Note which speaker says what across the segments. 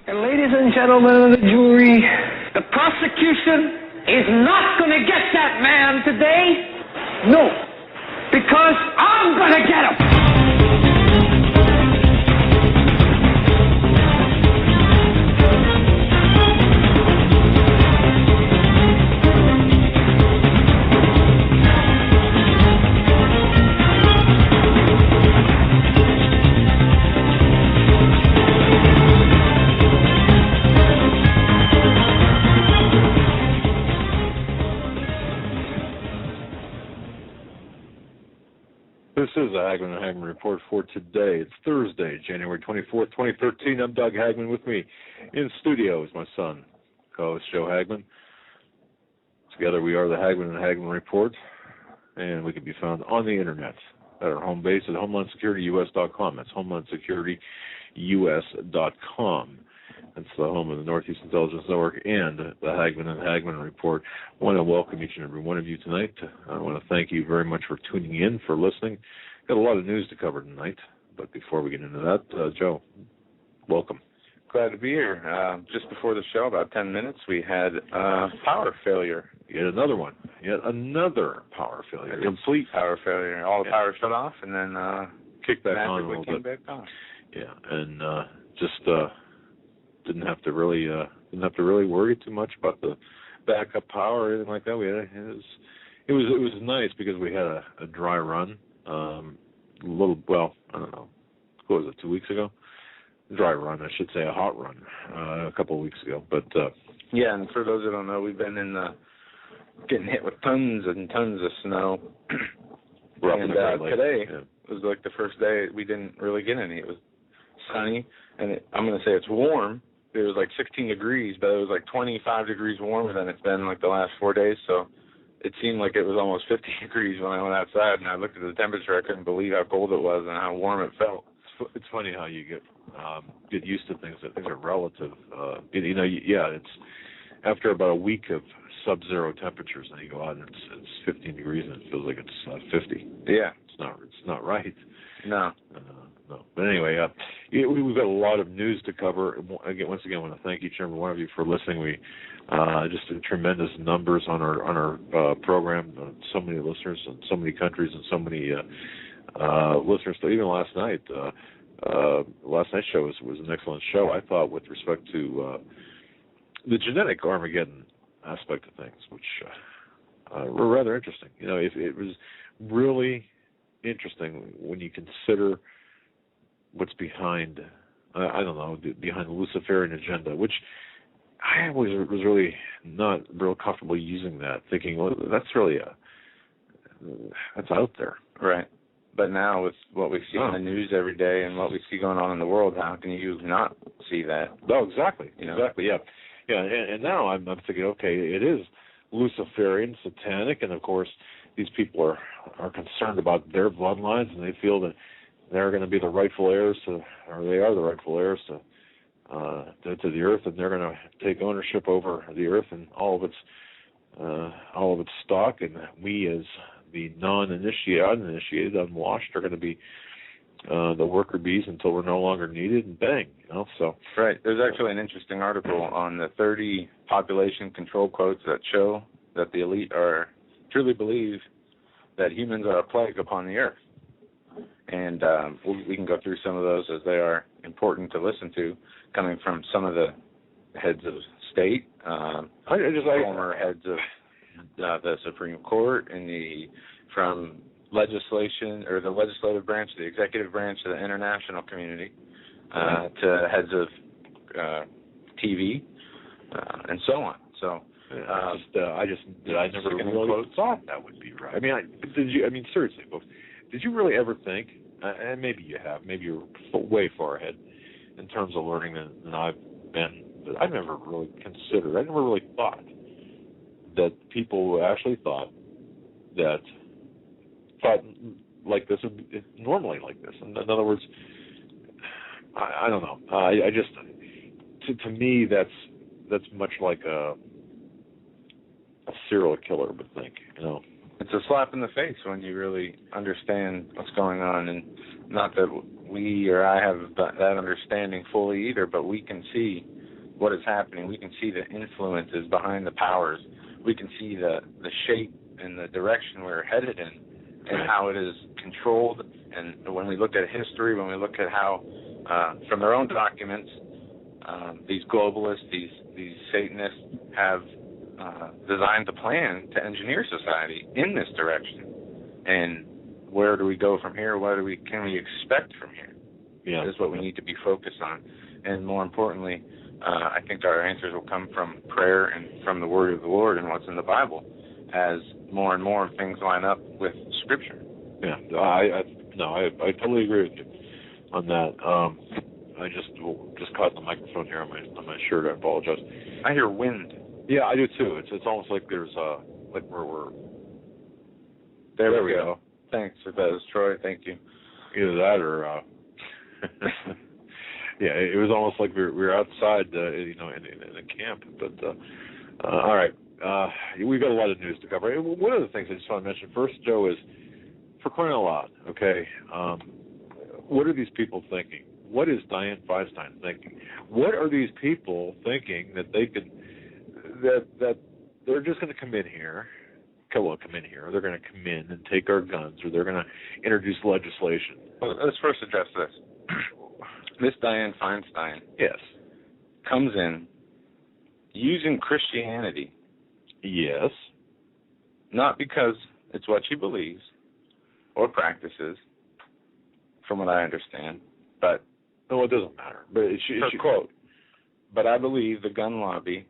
Speaker 1: And ladies and gentlemen of the jury, the prosecution is not going to get that man today. No, because I'm going to get him.
Speaker 2: This is the Hagmann Report for today. It's Thursday, January 24th, 2013. I'm Doug Hagmann. With me in studio is my son, co-host Joe Hagmann. Together we are the Hagmann Report, and we can be found on the internet at our home base at HomelandSecurityUS.com. That's HomelandSecurityUS.com. That's the home of the Northeast Intelligence Network and the Hagmann Report. I want to welcome each and every one of you tonight. I want to thank you very much for tuning in, for listening. Got a lot of news to cover tonight, but before we get into that, Joe, welcome.
Speaker 3: Glad to be here. Just before the show, about 10 minutes, we had power failure.
Speaker 2: Yet another one. Yet another power failure. Complete
Speaker 3: power failure. All the power shut off, and then
Speaker 2: kicked back on a little
Speaker 3: bit.
Speaker 2: Back on. Yeah, and just didn't have to really worry too much about the backup power or anything like that. It was nice because we had a dry run. I don't know. What was it, 2 weeks ago? Dry run, I should say, a hot run, a couple of weeks ago. But
Speaker 3: yeah, and for those that don't know, we've been getting hit with tons and tons of snow. And today was like the first day we didn't really get any. It was sunny, and I'm going to say it's warm. It was like 16 degrees, but it was like 25 degrees warmer than it's been like the last 4 days. So it seemed like it was almost 50 degrees when I went outside, and I looked at the temperature. I couldn't believe how cold it was and how warm it felt.
Speaker 2: It's funny how you get used to things. That things are relative. It's after about a week of sub-zero temperatures, and you go out and it's 15 degrees, and it feels like it's 50.
Speaker 3: Yeah,
Speaker 2: it's not right.
Speaker 3: No.
Speaker 2: No. But anyway, we've got a lot of news to cover. Once again, I want to thank each and every one of you for listening. We just tremendous numbers on our program. So many listeners in so many countries and so many listeners. So even last night, last night's show was an excellent show, I thought, with respect to the genetic Armageddon aspect of things, which were rather interesting. You know, it was really interesting when you consider what's behind, behind the Luciferian agenda, which I always was really not real comfortable using that, thinking, well, that's out there.
Speaker 3: Right. But now with what we see on the news every day and what we see going on in the world, how can you not see that?
Speaker 2: Oh, exactly. Exactly, yeah. Yeah, and now I'm thinking, okay, it is Luciferian, satanic, and of course these people are concerned about their bloodlines, and they feel that they're going to be the rightful heirs to, or they are the rightful heirs to the earth, and they're going to take ownership over the earth and all of its stock, and we as the uninitiated, unwashed, are going to be the worker bees until we're no longer needed, and bang, So
Speaker 3: right. There's actually an interesting article on the 30 population control quotes that show that the elite truly believe that humans are a plague upon the earth. And we can go through some of those as they are important to listen to, coming from some of the heads of state, former heads of the Supreme Court, and from legislation, or the legislative branch, the executive branch of the international community, to heads of TV, and so on. So
Speaker 2: I never really thought that would be right. Seriously, folks, did you really ever think, and maybe you have, maybe you're way far ahead in terms of learning than I've been, but I never really considered, I never really thought that people actually thought like this, normally like this. In other words, I don't know. I just, to me, that's much like a serial killer would think,
Speaker 3: It's a slap in the face when you really understand what's going on, and not that we or I have that understanding fully either, but we can see what is happening. We can see the influences behind the powers. We can see the shape and the direction we're headed in and how it is controlled. And when we look at history, when we look at how, from their own documents, these globalists, these Satanists have designed a plan to engineer society in this direction. And where do we go from here? What can we expect from here?
Speaker 2: Yeah.
Speaker 3: Is what we need to be focused on. And more importantly, I think our answers will come from prayer and from the word of the Lord and what's in the Bible, as more and more things line up with Scripture.
Speaker 2: Yeah, I totally agree with you on that. I just caught the microphone here on my shirt. I apologize.
Speaker 3: I hear wind.
Speaker 2: Yeah, I do too. It's almost like there's like we're.
Speaker 3: There we go. Thanks for that, Troy. Thank you.
Speaker 2: Either that or. Yeah, it was almost like we were outside, in a camp. But all right, we've got a lot of news to cover. One of the things I just want to mention first, Joe, is for crying out loud. Okay, what are these people thinking? What is Dianne Feinstein thinking? What are these people thinking that they could that they're just going to come in here? They're going to come in and take our guns, or they're going to introduce legislation.
Speaker 3: Well, let's first address this. This Dianne Feinstein,
Speaker 2: yes,
Speaker 3: comes in using Christianity.
Speaker 2: Yes.
Speaker 3: Not because it's what she believes or practices, from what I understand, but
Speaker 2: no, it doesn't matter. But
Speaker 3: her quote, "But I believe the gun lobby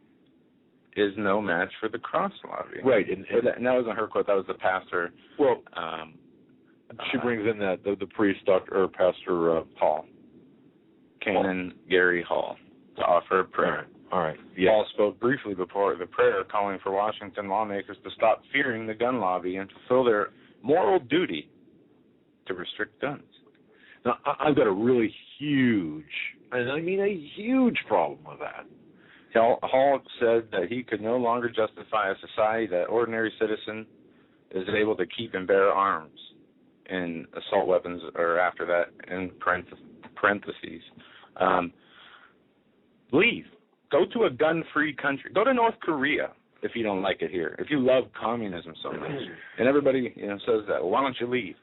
Speaker 3: is no match for the cross lobby."
Speaker 2: Right, and
Speaker 3: that wasn't her quote. That was the pastor.
Speaker 2: Well, she brings in the priest, Pastor
Speaker 3: Hall, Canon Gary Hall, to offer a prayer.
Speaker 2: All right. Yes.
Speaker 3: Paul spoke briefly before the prayer, calling for Washington lawmakers to stop fearing the gun lobby and fulfill their moral duty to restrict guns.
Speaker 2: Now, I've got a really huge, and I mean a huge problem with that.
Speaker 3: Hall said that he could no longer justify a society that ordinary citizen is able to keep and bear arms, and assault weapons are after that in parentheses. Leave. Go to a gun-free country. Go to North Korea if you don't like it here. If you love communism so much, and everybody says that, well, why don't you leave?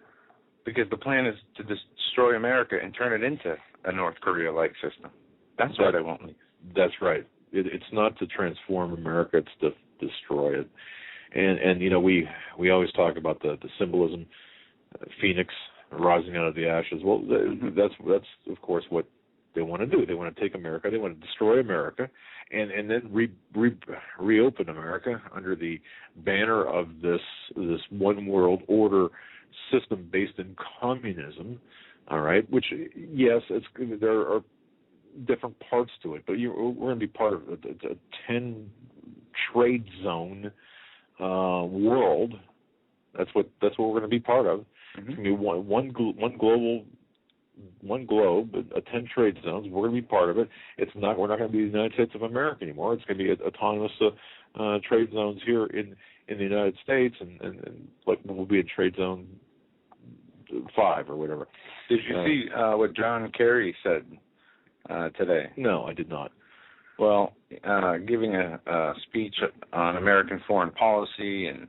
Speaker 3: Because the plan is to destroy America and turn it into a North Korea-like system. That's why they won't leave.
Speaker 2: That's right. It's not to transform America; it's to destroy it. And we always talk about the symbolism, Phoenix rising out of the ashes. Well, that's of course what they want to do. They want to take America. They want to destroy America, and then reopen America under the banner of this one world order system based in communism. All right, which yes, there are different parts to it, but we're going to be part of a 10 trade zone world. That's what we're going to be part of. Mm-hmm. It's going to be one globe, 10 trade zones. We're going to be part of it. We're not going to be the United States of America anymore. It's going to be autonomous trade zones here in the United States, and like we'll be in trade zone 5 or whatever.
Speaker 3: Did you see what John Kerry said today?
Speaker 2: No, I did not.
Speaker 3: Well, giving a speech on American foreign policy, and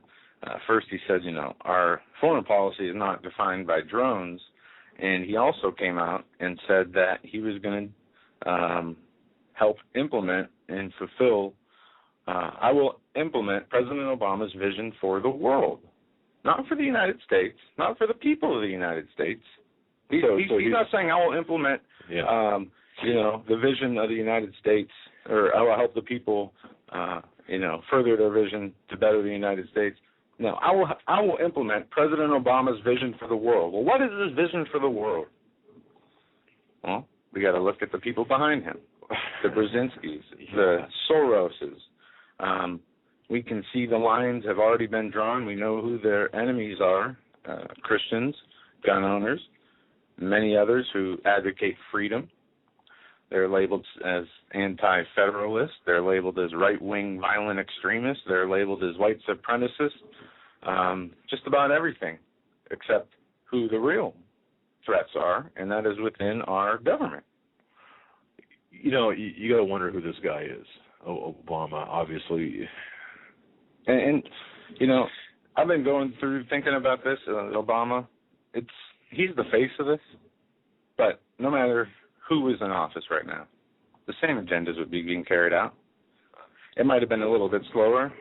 Speaker 3: first he said, our foreign policy is not defined by drones, and he also came out and said that he was going to help implement and fulfill, I will implement President Obama's vision for the world, not for the United States, not for the people of the United States. He's not saying I will implement, the vision of the United States, or I will help the people, further their vision to better the United States. No, I will implement President Obama's vision for the world. Well, what is his vision for the world? Well, we got to look at the people behind him, the Brzezinskis, the Soroses. We can see the lines have already been drawn. We know who their enemies are: Christians, gun owners, many others who advocate freedom. They're labeled as anti-federalists. They're labeled as right-wing violent extremists. They're labeled as white supremacists. Just about everything, except who the real threats are, and that is within our government.
Speaker 2: You got to wonder who this guy is. Obama, obviously.
Speaker 3: And I've been going through thinking about this. Obama, he's the face of this, but no matter who is in office right now, the same agendas would be being carried out. It might have been a little bit slower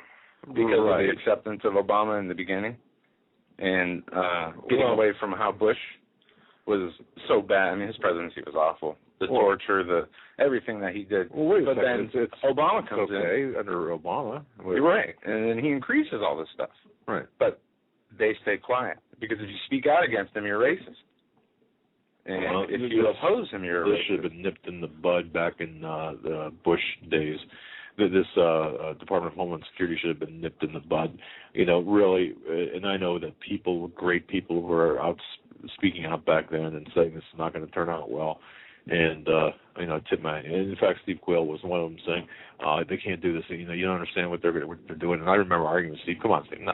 Speaker 3: because of the acceptance of Obama in the beginning and getting away from how Bush was so bad. I mean, his presidency was awful. The torture, everything that he did.
Speaker 2: Well, wait a second.
Speaker 3: Then
Speaker 2: it's
Speaker 3: Obama comes
Speaker 2: in. Under Obama.
Speaker 3: You're right. And then he increases all this stuff.
Speaker 2: Right.
Speaker 3: But they stay quiet because if you speak out against him, you're racist. And if you oppose him, you're
Speaker 2: this
Speaker 3: racist.
Speaker 2: should have been nipped in the bud back in the Bush days. This Department of Homeland Security should have been nipped in the bud. Really, and I know that great people were out speaking out back then and saying this is not going to turn out well. And tip my. And in fact, Steve Quayle was one of them saying they can't do this. You don't understand what they're doing. And I remember arguing with Steve. Come on, Steve. No.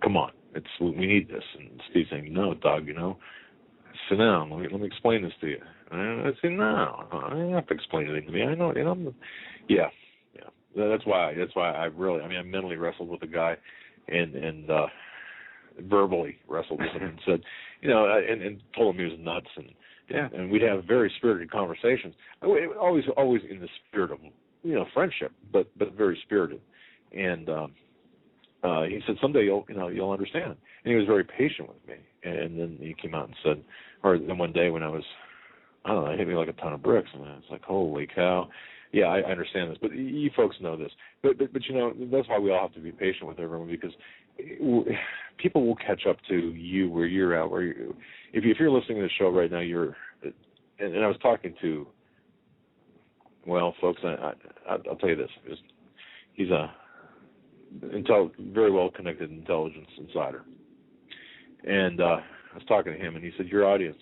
Speaker 2: Come on. We need this. And Steve saying, no, Doug. Sit down. Let me explain this to you. And I say, no, I don't have to explain anything to me. I know. Yeah. That's why I mentally wrestled with the guy, and verbally wrestled with him and said, and told him he was nuts, and we'd have very spirited conversations. Always in the spirit of friendship, but very spirited. And he said, someday you'll understand. And he was very patient with me. And then he came out and said, or then one day when I was, I don't know, it hit me like a ton of bricks, and I was like, holy cow. Yeah, I understand this, but you folks know this. But that's why we all have to be patient with everyone, because people will catch up to you where you're at. If you're listening to the show right now, and I was talking to, well, folks, I'll tell you this. He's a very well-connected intelligence insider. And I was talking to him, and he said, your audience,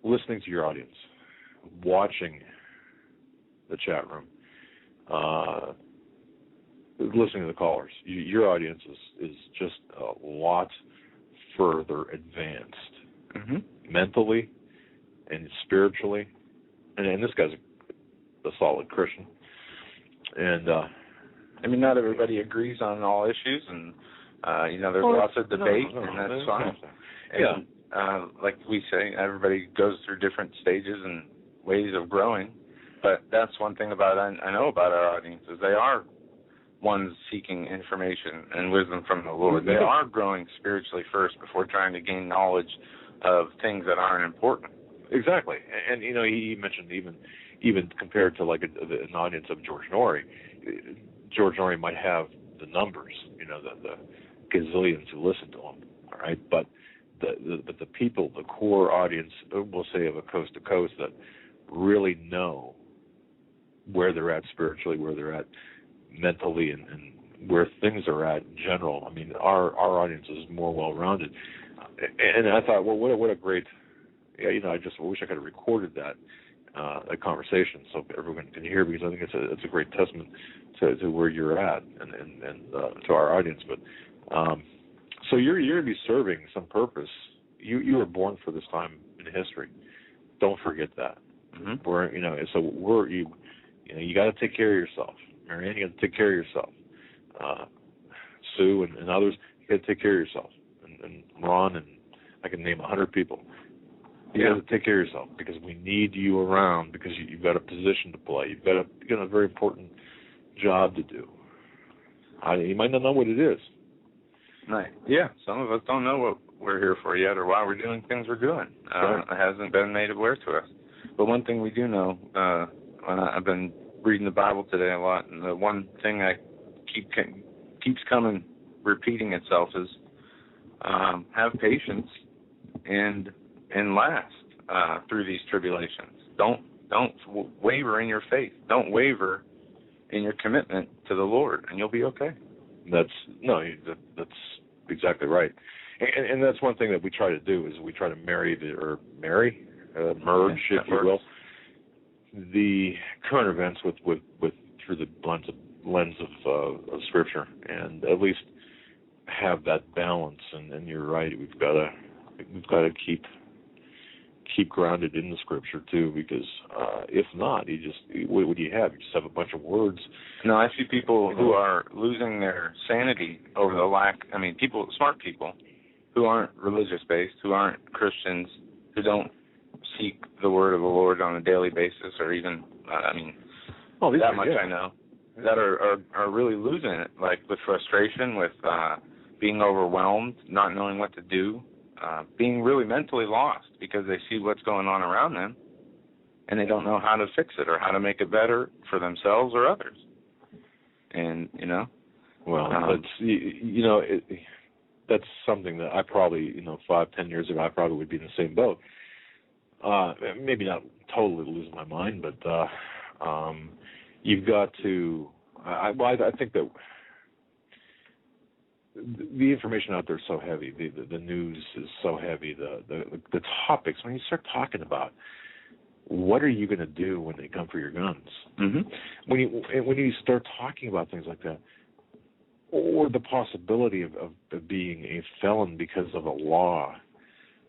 Speaker 2: listening to your audience, watching the chat room, listening to the callers, your audience is just a lot further advanced, mentally and spiritually. And this guy's a solid Christian. And
Speaker 3: not everybody agrees on all issues, and there's lots of debate, and that's fine. And, like we say, everybody goes through different stages and ways of growing. But that's one thing I know about our audience is they are ones seeking information and wisdom from the Lord. They are growing spiritually first before trying to gain knowledge of things that aren't important.
Speaker 2: Exactly. And he mentioned even compared to like an audience of George Norrie. George Norrie might have the numbers, the gazillions who listen to him, all right? But the people, the core audience, we'll say of a coast to coast, that really know where they're at spiritually, where they're at mentally, and where things are at in general. I mean, our audience is more well-rounded. And I thought, well, what a great, I just wish I could have recorded that conversation so everyone can hear, because I think it's a great testament to where you're at and to our audience. But so you're going to be serving some purpose. You were born for this time in history. Don't forget that. You got to take care of yourself. Marianne, you got to take care of yourself. Sue and others, you got to take care of yourself. And Ron, and I can name 100 people. You got to take care of yourself, because we need you around, because you've got a position to play. You've got a very important job to do. You might not know what it is.
Speaker 3: Right. Yeah, some of us don't know what we're here for yet, or why we're doing things we're doing. It hasn't been made aware to us. But one thing we do know, I've been reading the Bible today a lot, and the one thing that keeps repeating itself is have patience and last through these tribulations. Don't waver in your faith. Don't waver in your commitment to the Lord, and you'll be okay.
Speaker 2: That's exactly right. And that's one thing that we try to do, is we try to merge, if you will, the current events with through the lens of Scripture, and at least have that balance. And you're right, we've got to we've got to keep grounded in the Scripture too, because if not, what would you have? You just have a bunch of words.
Speaker 3: No, I see people who are losing their sanity over the lack. I mean, smart people, who aren't religious-based, who aren't Christians, who don't seek the word of the Lord on a daily basis, or even, that much I know, that are really losing it, like with frustration, with being overwhelmed, not knowing what to do, being really mentally lost because they see what's going on around them, and they don't know how to fix it or how to make it better for themselves or others. And,
Speaker 2: Well, that's something that I probably, 5-10 years ago, I probably would be in the same boat. Maybe not totally losing my mind, but you've got to. I think that the information out there is so heavy. The news is so heavy. The topics, when you start talking about what are you going to do when they come for your guns, when you start talking about things like that, or the possibility of being a felon because of a law,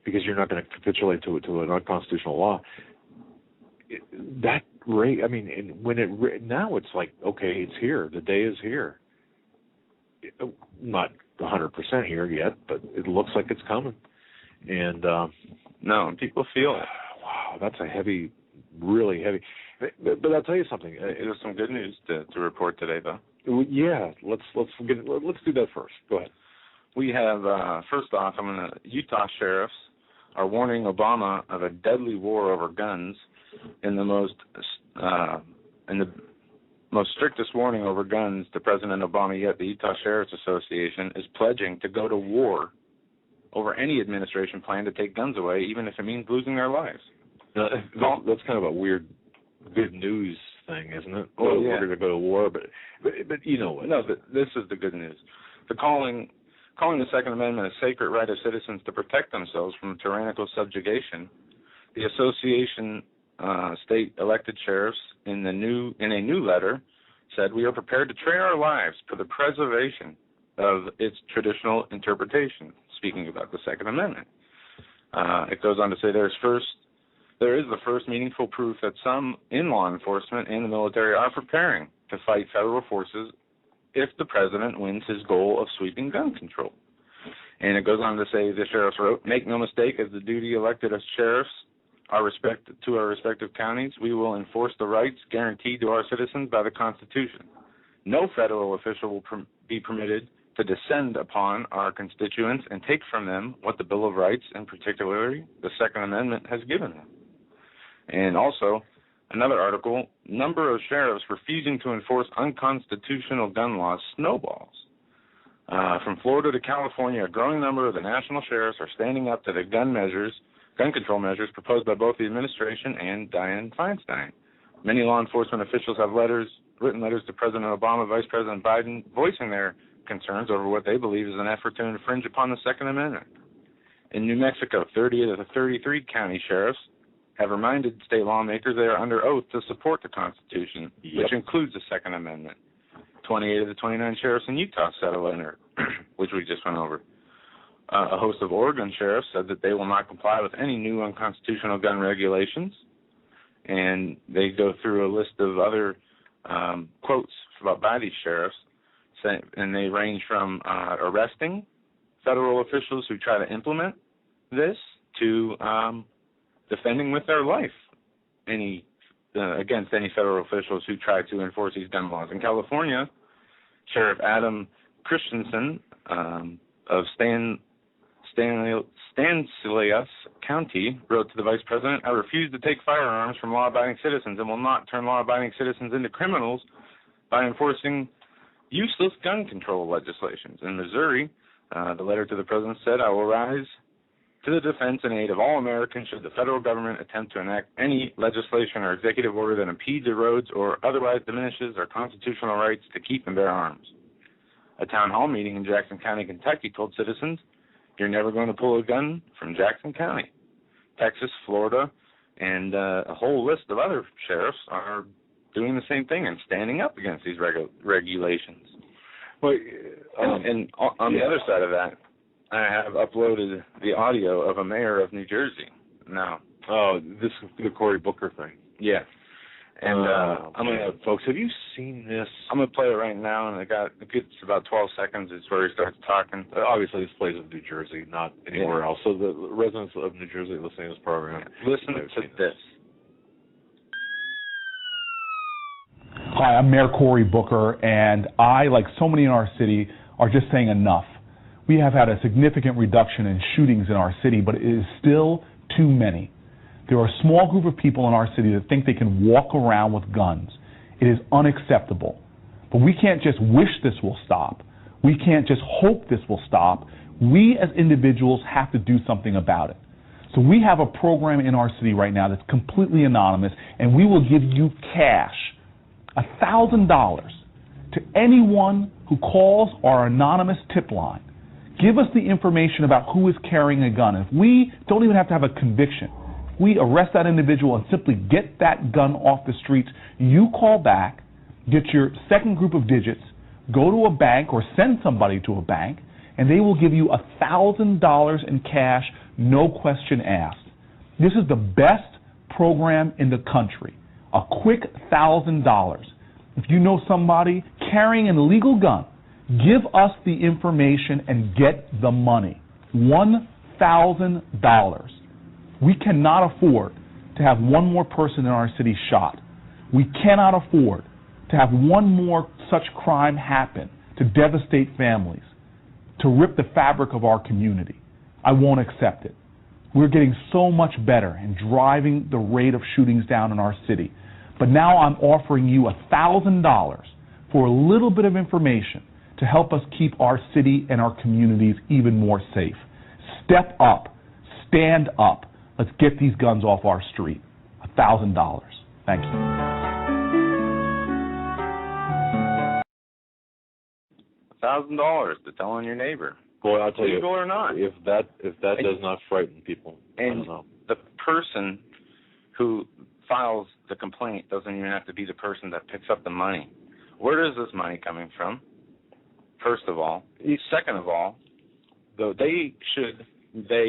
Speaker 2: because you're not going to capitulate to an unconstitutional law. Now it's like, okay, it's here. The day is here. Not 100% here yet, but it looks like it's coming. And
Speaker 3: people feel it.
Speaker 2: Wow, that's a heavy, really heavy. But I'll tell you something.
Speaker 3: There's some good news to report today, though.
Speaker 2: Yeah, let's do that first. Go ahead.
Speaker 3: We have first off, Utah sheriffs are warning Obama of a deadly war over guns in the most strictest warning over guns to President Obama yet. The Utah Sheriff's Association is pledging to go to war over any administration plan to take guns away, even if it means losing their lives.
Speaker 2: That's kind of a weird good news thing, isn't it?
Speaker 3: Well,
Speaker 2: We're going to go to war, but you know what?
Speaker 3: No, this is the good news. The calling the Second Amendment a sacred right of citizens to protect themselves from tyrannical subjugation. The association state elected sheriffs in a new letter said, "We are prepared to trade our lives for the preservation of its traditional interpretation," speaking about the Second Amendment. It goes on to say there is the first meaningful proof that some in law enforcement and the military are preparing to fight federal forces if the president wins his goal of sweeping gun control. And it goes on to say, the sheriffs wrote, "Make no mistake, as the duty elected as sheriffs our respective counties, we will enforce the rights guaranteed to our citizens by the Constitution. No federal official will be permitted to descend upon our constituents and take from them what the Bill of Rights, and particularly the Second Amendment, has given them." And also, another article, number of sheriffs refusing to enforce unconstitutional gun laws snowballs. From Florida to California, a growing number of the national sheriffs are standing up to the gun control measures proposed by both the administration and Dianne Feinstein. Many law enforcement officials have written letters to President Obama, Vice President Biden, voicing their concerns over what they believe is an effort to infringe upon the Second Amendment. In New Mexico, 30 of the 33 county sheriffs have reminded state lawmakers they are under oath to support the Constitution, which includes the Second Amendment. 28 of the 29 sheriffs in Utah said a letter, which we just went over. A host of Oregon sheriffs said that they will not comply with any new unconstitutional gun regulations, and they go through a list of other quotes by these sheriffs, and they range from arresting federal officials who try to implement this to defending with their life against any federal officials who try to enforce these gun laws. In California, Sheriff Adam Christensen of Stanislaus County wrote to the Vice President, "I refuse to take firearms from law-abiding citizens and will not turn law-abiding citizens into criminals by enforcing useless gun control legislations." In Missouri, the letter to the President said, "I will rise to the defense and aid of all Americans should the federal government attempt to enact any legislation or executive order that impedes, erodes, or otherwise diminishes our constitutional rights to keep and bear arms." A town hall meeting in Jackson County, Kentucky told citizens, "You're never going to pull a gun from Jackson County." Texas, Florida, and a whole list of other sheriffs are doing the same thing and standing up against these regulations. Well, and on the other side of that, I have uploaded the audio of a mayor of New Jersey. Now.
Speaker 2: Oh, this is the Cory Booker thing.
Speaker 3: Yeah. And I'm gonna,
Speaker 2: folks, have you seen this?
Speaker 3: I'm gonna play it right now, and it gets about 12 seconds. It's where he starts talking.
Speaker 2: Obviously, this plays in New Jersey, not anywhere else. So the residents of New Jersey listening to this program,
Speaker 3: listen to this.
Speaker 4: Hi, I'm Mayor Cory Booker, and I, like so many in our city, are just saying enough. We have had a significant reduction in shootings in our city, but it is still too many. There are a small group of people in our city that think they can walk around with guns. It is unacceptable. But we can't just wish this will stop. We can't just hope this will stop. We as individuals have to do something about it. So we have a program in our city right now that's completely anonymous, and we will give you cash, $1,000, to anyone who calls our anonymous tip line. Give us the information about who is carrying a gun. If we don't even have to have a conviction, we arrest that individual and simply get that gun off the streets, you call back, get your second group of digits, go to a bank or send somebody to a bank, and they will give you $1,000 in cash, no question asked. This is the best program in the country. A quick $1,000. If you know somebody carrying an illegal gun, give us the information and get the money. $1,000. We cannot afford to have one more person in our city shot. We cannot afford to have one more such crime happen to devastate families, to rip the fabric of our community. I won't accept it. We're getting so much better in driving the rate of shootings down in our city. But now I'm offering you $1,000 for a little bit of information to help us keep our city and our communities even more safe. Step up. Stand up. Let's get these guns off our street. $1,000. Thank you.
Speaker 3: $1,000 to tell on your neighbor.
Speaker 2: Boy, I'll tell you,
Speaker 3: legal or not.
Speaker 2: If that does not frighten people, I don't know.
Speaker 3: The person who files the complaint doesn't even have to be the person that picks up the money. Where is this money coming from? First of all. Second of all, they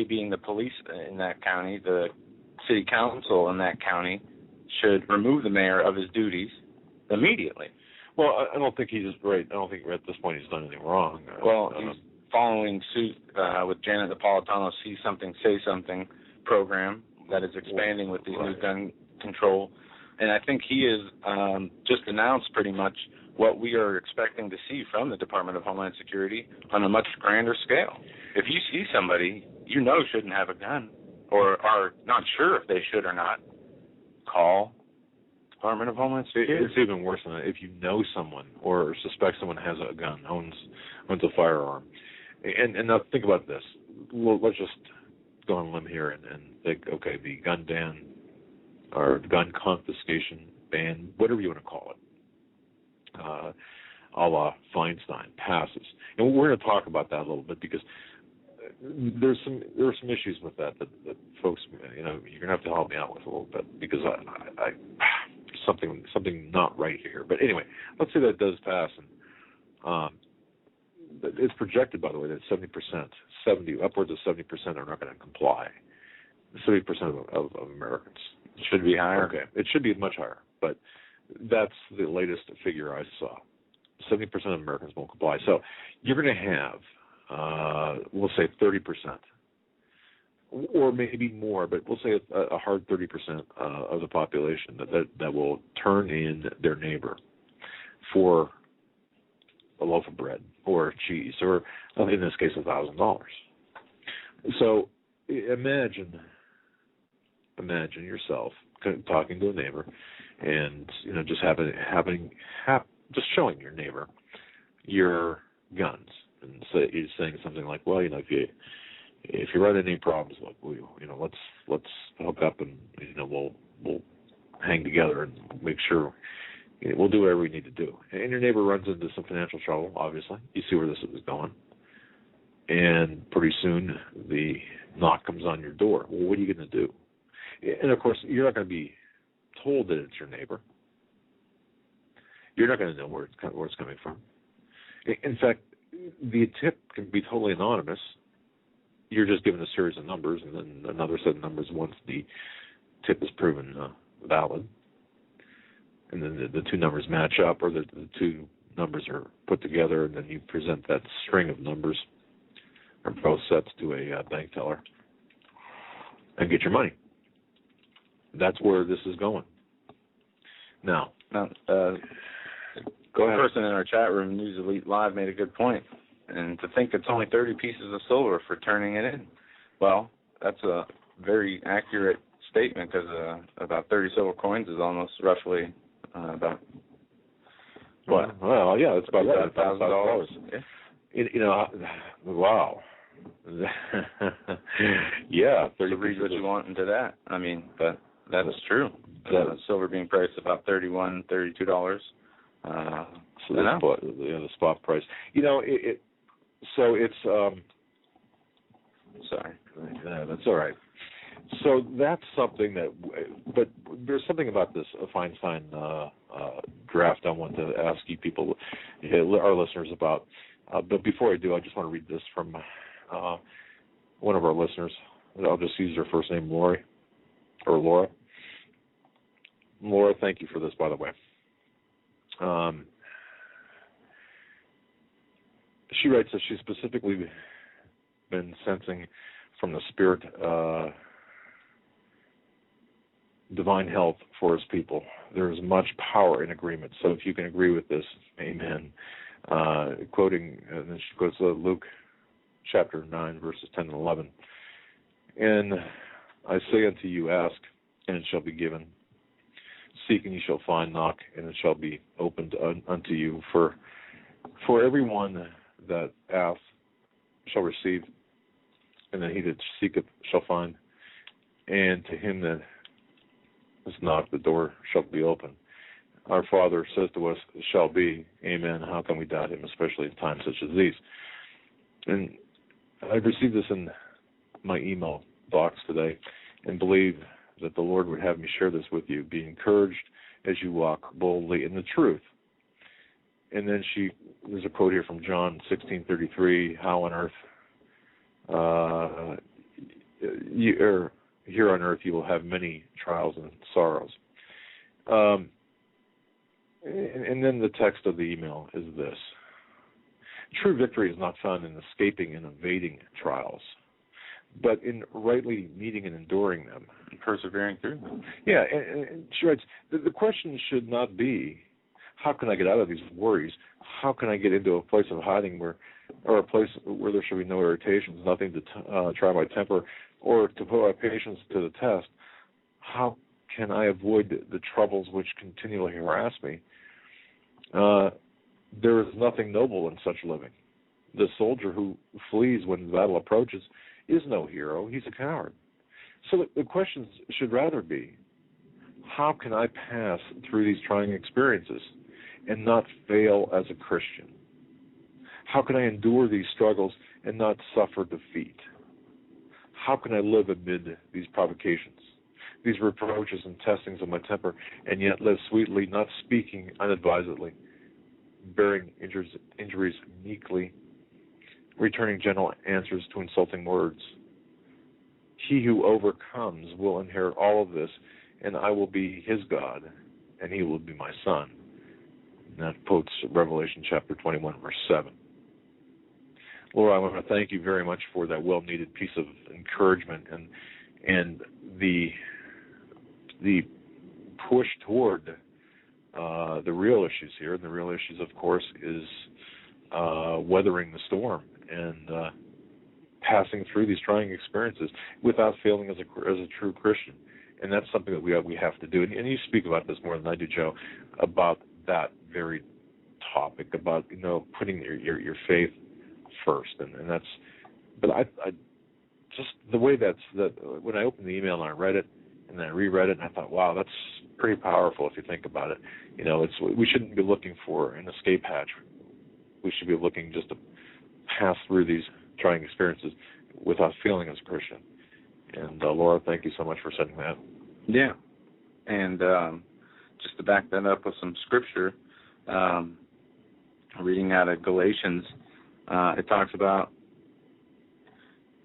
Speaker 3: being the police in that county, the city council in that county, should remove the mayor of his duties immediately.
Speaker 2: Well, I don't think he's right. I don't think at this point he's done anything wrong.
Speaker 3: Well, he's following suit with Janet Napolitano's See Something, Say Something program that is expanding with the new gun control. And I think he has just announced pretty much what we are expecting to see from the Department of Homeland Security on a much grander scale. If you see somebody you know shouldn't have a gun or are not sure if they should or not, call Department of Homeland Security.
Speaker 2: It's even worse than that. If you know someone or suspect someone has a gun, owns a firearm, and now think about this. Let's just go on a limb here and think, okay, the gun ban or gun confiscation ban, whatever you want to call it, a la Feinstein, passes. And we're going to talk about that a little bit because there are some issues with that folks, you're going to have to help me out with a little bit because I something not right here. But anyway, let's say that does pass, and it's projected, by the way, that upwards of 70% are not going to comply. 70% of Americans.
Speaker 3: It should be higher.
Speaker 2: Okay, it should be much higher, but that's the latest figure I saw. 70% of Americans won't comply. So you're going to have, we'll say 30%, or maybe more, but we'll say a hard 30% of the population that will turn in their neighbor for a loaf of bread or cheese, or in this case, $1,000. So imagine yourself talking to a neighbor, and just just showing your neighbor your guns, and you're saying something like, well, if you run into any problems, look, let's hook up and we'll hang together and make sure we'll do whatever we need to do. And your neighbor runs into some financial trouble. Obviously, you see where this is going, and pretty soon the knock comes on your door. Well, what are you going to do? And of course, you're not going to be told that it's your neighbor. You're not going to know where it's coming from. In fact, the tip can be totally anonymous, you're just given a series of numbers, and then another set of numbers once the tip is proven valid. And then the two numbers match up, or the two numbers are put together, and then you present that string of numbers, or both sets, to a bank teller and get your money. That's where this is going. Now,
Speaker 3: go ahead.
Speaker 2: The
Speaker 3: person in our chat room, News Elite Live, made a good point. And to think it's only 30 pieces of silver for turning it in. Well, that's a very accurate statement, because about 30 silver coins is almost roughly about what?
Speaker 2: Well, yeah, it's about
Speaker 3: $1,000. Yeah.
Speaker 2: Wow. Yeah, 30.
Speaker 3: So read what you want into that. I mean, but that's true. Silver being priced about $31, $32.
Speaker 2: So the spot price. So it's sorry. Yeah, that's all right. So that's something that, but there's something about this Feinstein draft I want to ask you people, our listeners, about. But before I do, I just want to read this from one of our listeners. I'll just use her first name, Laura. Laura, thank you for this, by the way. She writes that she's specifically been sensing from the Spirit divine health for his people. There is much power in agreement. So if you can agree with this, amen. Quoting, and then she quotes Luke chapter 9, verses 10 and 11. And I say unto you, ask, and it shall be given. Seek, and you shall find. Knock, and it shall be opened unto you. For everyone that asks shall receive, and then he that seeketh shall find. And to him that is knocked, the door shall be open. Our Father says to us, shall be, amen. How can we doubt him, especially in times such as these? And I've received this in my email box today, and believe that the Lord would have me share this with you. Be encouraged as you walk boldly in the truth. And then there's a quote here from John 16:33. How on earth, here on earth you will have many trials and sorrows. And then the text of the email is this. True victory is not found in escaping and evading trials, but in rightly meeting and enduring them.
Speaker 3: And persevering through them.
Speaker 2: Yeah, and she writes, the question should not be, how can I get out of these worries? How can I get into a place of hiding or a place where there should be no irritations, nothing to try my temper, or to put my patience to the test? How can I avoid the troubles which continually harass me? There is nothing noble in such living. The soldier who flees when the battle approaches is no hero. He's a coward. So the questions should rather be, how can I pass through these trying experiences and not fail as a Christian? How can I endure these struggles and not suffer defeat? How can I live amid these provocations, these reproaches and testings of my temper, and yet live sweetly, not speaking unadvisedly, bearing injuries meekly, returning gentle answers to insulting words? He who overcomes will inherit all of this, and I will be his God, and he will be my son. And that quotes Revelation chapter 21, verse 7. Laura, I want to thank you very much for that well-needed piece of encouragement and the push toward the real issues here. And the real issues, of course, is weathering the storm and passing through these trying experiences without failing as a true Christian. And that's something that we have to do. And you speak about this more than I do, Joe, about that very topic, about putting your faith first. And that's, but I just the way that when I opened the email and I read it and then I reread it and I thought, wow, that's pretty powerful if you think about it. We shouldn't be looking for an escape hatch. We should be looking just to pass through these trying experiences without feeling as a Christian. And Laura, thank you so much for saying that.
Speaker 3: Yeah, and just to back that up with some scripture, reading out of Galatians, it talks about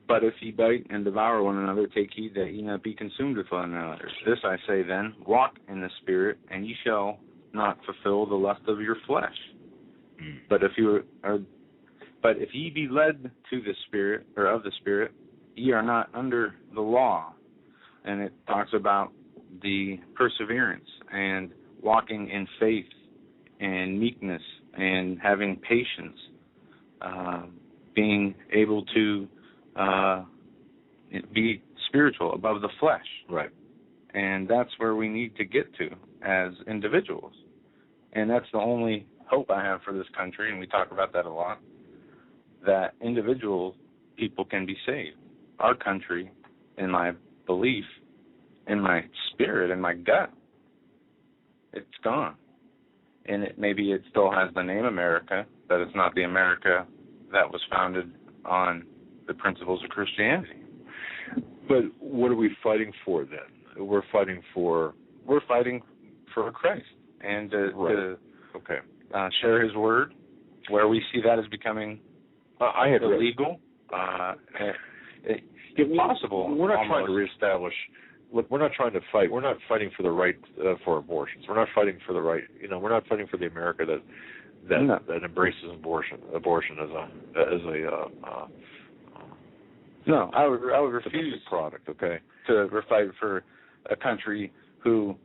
Speaker 3: But if ye bite and devour one another, take heed that ye not be consumed with one another. This I say then, walk in the Spirit, and ye shall not fulfill the lust of your flesh. But if ye be led to the Spirit, or of the Spirit, ye are not under the law. And it talks about the perseverance and walking in faith and meekness and having patience, being able to be spiritual above the flesh.
Speaker 2: Right.
Speaker 3: And that's where we need to get to as individuals. And that's the only hope I have for this country, and we talk about that a lot, that individual people can be saved. Our country, in my belief, in my spirit, in my gut, it's gone. And maybe it still has the name America, but it's not the America that was founded on the principles of Christianity.
Speaker 2: But what are we fighting for then? We're fighting for
Speaker 3: Christ and to
Speaker 2: okay.
Speaker 3: Share His word, where we see that as becoming illegal, impossible.
Speaker 2: We're not trying to reestablish. Look, we're not trying to fight. We're not fighting for the right for abortions. We're not fighting for the right. We're not fighting for the America that embraces abortion as a
Speaker 3: No, I would refuse
Speaker 2: product. Okay,
Speaker 3: to fight for a country who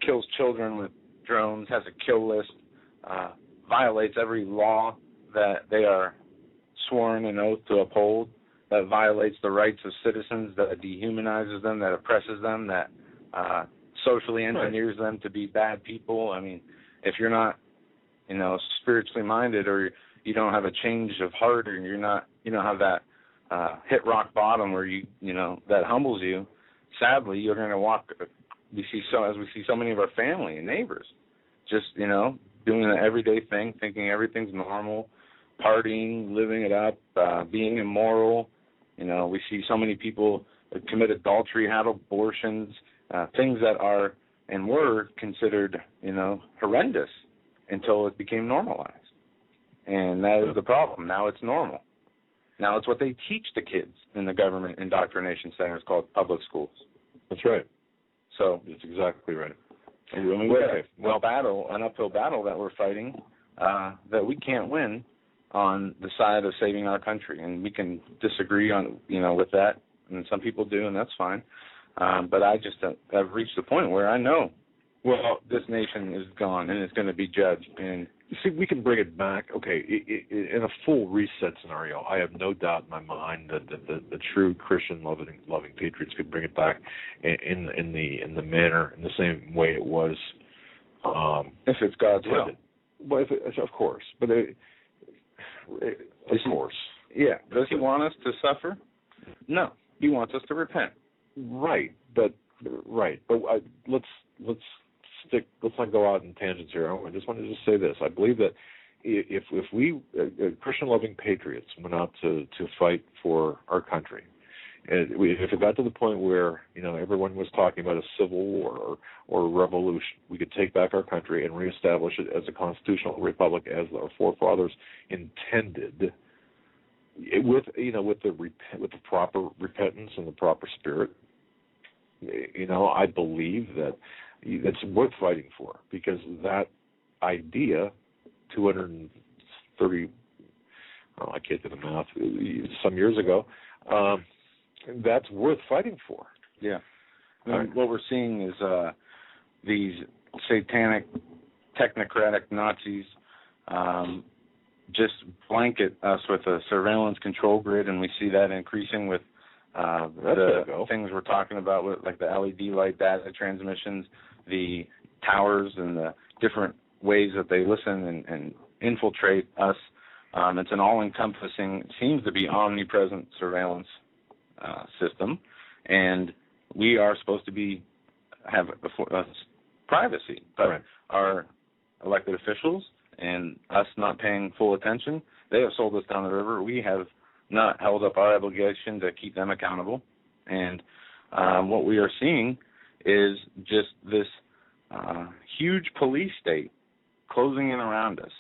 Speaker 3: kills children with drones, has a kill list, violates every law that they are sworn an oath to uphold, that violates the rights of citizens, that dehumanizes them, that oppresses them, that socially engineers them to be bad people. I mean, if you're not, spiritually minded, or you don't have a change of heart, or you don't have that hit rock bottom where that humbles you, sadly you're going to walk. We see so many of our family and neighbors just doing the everyday thing, thinking everything's normal, partying, living it up, being immoral. We see so many people commit adultery, have abortions, things that are and were considered horrendous until it became normalized. And that is the problem. Now it's normal. Now it's what they teach the kids in the government indoctrination centers called public schools.
Speaker 2: That's right.
Speaker 3: So
Speaker 2: that's exactly right.
Speaker 3: An uphill battle that we're fighting that we can't win on the side of saving our country, and we can disagree on with that, and some people do, and that's fine. But I just have reached the point where I know, this nation is gone and it's going to be judged. And
Speaker 2: see, we can bring it back. Okay, in a full reset scenario, I have no doubt in my mind that the true Christian loving patriots could bring it back in the manner, in the same way it was.
Speaker 3: If it's God's will.
Speaker 2: Well, of course, but of course.
Speaker 3: Yeah. Does He want us to suffer? No. He wants us to repent.
Speaker 2: Right. But let's not go out in tangents here. I just wanted to say this. I believe that if we Christian-loving patriots went out to fight for our country, and if it got to the point where everyone was talking about a civil war or a revolution, we could take back our country and reestablish it as a constitutional republic as our forefathers intended, with the proper repentance and the proper spirit. I believe that it's worth fighting for, because that idea 230, I can't do the math, some years ago, that's worth fighting for.
Speaker 3: Yeah. What we're seeing is these satanic, technocratic Nazis just blanket us with a surveillance control grid, and we see that increasing with the things we're talking about, with like the LED light data transmissions, the towers, and the different ways that they listen and infiltrate us. It's an all-encompassing, seems to be omnipresent surveillance system, and we are supposed to have privacy, but our elected officials and us not paying full attention, they have sold us down the river. We have not held up our obligation to keep them accountable, and what we are seeing is just this huge police state closing in around us.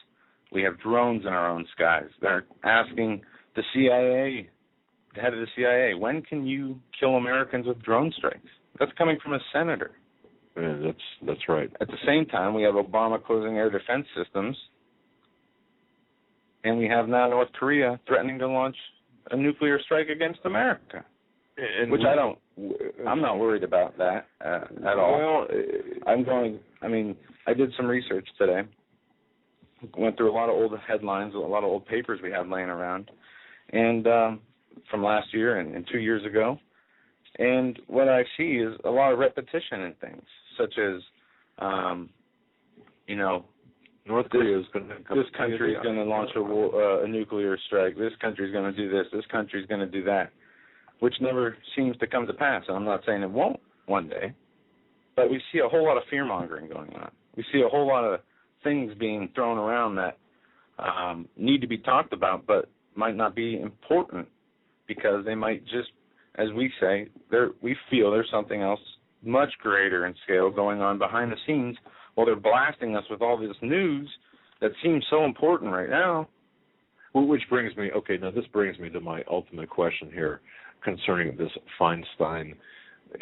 Speaker 3: We have drones in our own skies. They're asking the CIA head of the CIA. When can you kill Americans with drone strikes? That's coming from a senator.
Speaker 2: Yeah, that's right.
Speaker 3: At the same time, we have Obama closing air defense systems, and we have now North Korea threatening to launch a nuclear strike against America.
Speaker 2: And
Speaker 3: which I'm not worried about that at all.
Speaker 2: Well,
Speaker 3: I did some research today. Went through a lot of old headlines, a lot of old papers we have laying around, and from last year and 2 years ago. And what I see is a lot of repetition in things, such as,
Speaker 2: North Korea is going to
Speaker 3: this country is going to launch a nuclear strike. This country is going to do this. This country is going to do that, which never seems to come to pass. And I'm not saying it won't one day, but we see a whole lot of fear-mongering going on. We see a whole lot of things being thrown around that need to be talked about, but might not be important because they might just, as we say, we feel there's something else much greater in scale going on behind the scenes while they're blasting us with all this news that seems so important right now.
Speaker 2: Well, which brings me, this brings me to my ultimate question here concerning this Feinstein.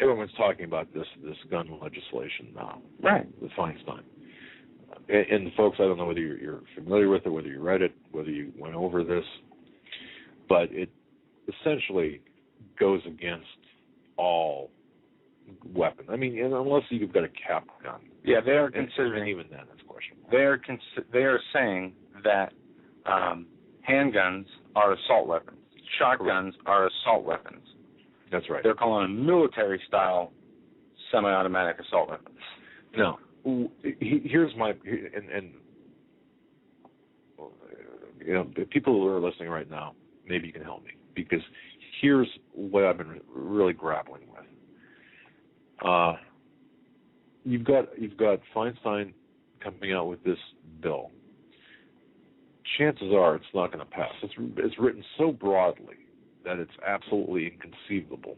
Speaker 2: Everyone's talking about this gun legislation now.
Speaker 3: Right.
Speaker 2: The Feinstein. And folks, I don't know whether you're familiar with it, whether you read it, whether you went over this, but it essentially goes against all weapons. I mean, unless you've got a cap gun.
Speaker 3: Yeah, they are considering,
Speaker 2: even then, that's questionable.
Speaker 3: They are saying that handguns are assault weapons. Shotguns are assault weapons.
Speaker 2: That's right.
Speaker 3: They're calling them military-style semi-automatic assault weapons.
Speaker 2: No. Here's my people who are listening right now, maybe you can help me, because here's what I've been really grappling with. You've got Feinstein coming out with this bill. Chances are it's not going to pass. It's written so broadly that it's absolutely inconceivable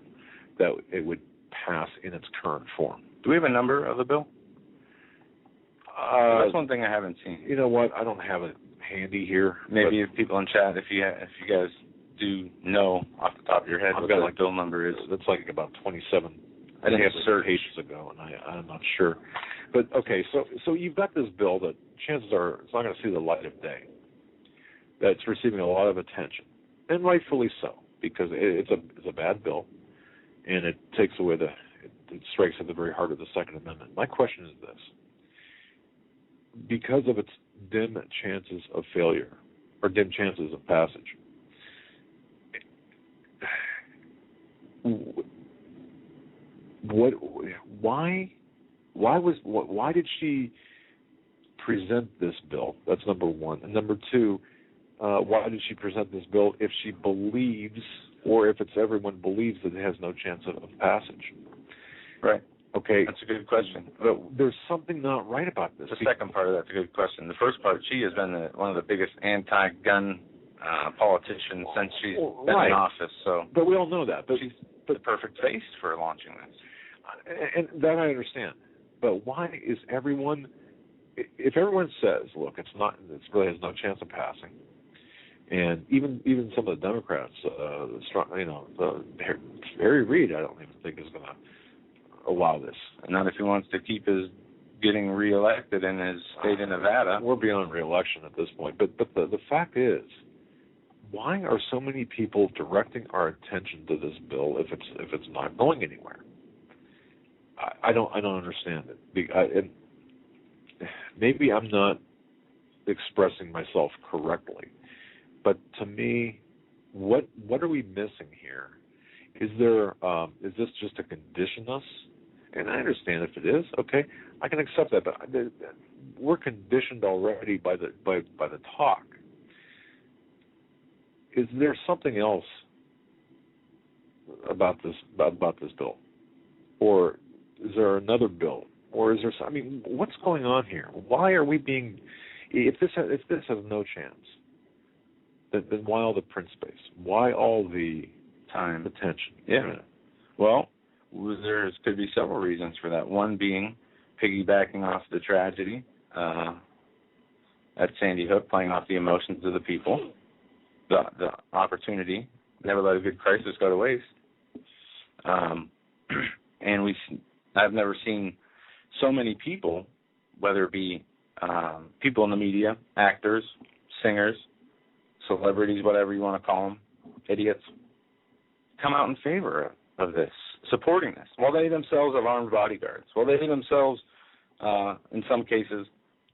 Speaker 2: that it would pass in its current form.
Speaker 3: Do we have a number of the bill? That's one thing I haven't seen.
Speaker 2: You know what? I don't have it handy here.
Speaker 3: Maybe if people in chat, if you guys do know off the top of your head what the bill number is.
Speaker 2: That's like about 27
Speaker 3: I didn't search
Speaker 2: pages ago, and I'm not sure. But, okay, so you've got this bill that chances are it's not going to see the light of day. That's receiving a lot of attention, and rightfully so, because it's a bad bill, and it takes away it strikes at the very heart of the Second Amendment. My question is this. Because of its dim chances of failure, or dim chances of passage, why did she present this bill? That's number one. And number two, why did she present this bill if she believes, or if everyone believes that it has no chance of passage?
Speaker 3: Right.
Speaker 2: Okay.
Speaker 3: That's a good question.
Speaker 2: But there's something not right about this.
Speaker 3: The second part of that's a good question. The first part, she has been one of the biggest anti-gun politicians since she's been in office. So,
Speaker 2: but we all know that. But
Speaker 3: she's the perfect face for launching this.
Speaker 2: And that I understand. But why is everyone? If everyone says, "Look, it really has no chance of passing," and even some of the Democrats, Harry Reid, I don't even think is going to allow this.
Speaker 3: Not if he wants to keep his getting reelected in his state of Nevada.
Speaker 2: We're beyond reelection at this point. But the fact is, why are so many people directing our attention to this bill if it's not going anywhere? I don't understand it. Maybe I'm not expressing myself correctly, but to me, what are we missing here? Is this just to condition us? And I understand if it is, okay, I can accept that. But we're conditioned already by the talk. Is there something else about this bill, or is there another bill, or is there? I mean, what's going on here? Why are we being? If this has no chance, then why all the print space? Why all the
Speaker 3: time,
Speaker 2: attention?
Speaker 3: Yeah. Well, there could be several reasons for that. One being piggybacking off the tragedy at Sandy Hook, playing off the emotions of the people, the opportunity never let a good crisis go to waste. And I've never seen so many people, whether it be people in the media, actors, singers, celebrities, whatever you want to call them, idiots, come out in favor of this, supporting this, while they themselves have armed bodyguards, while they themselves, in some cases,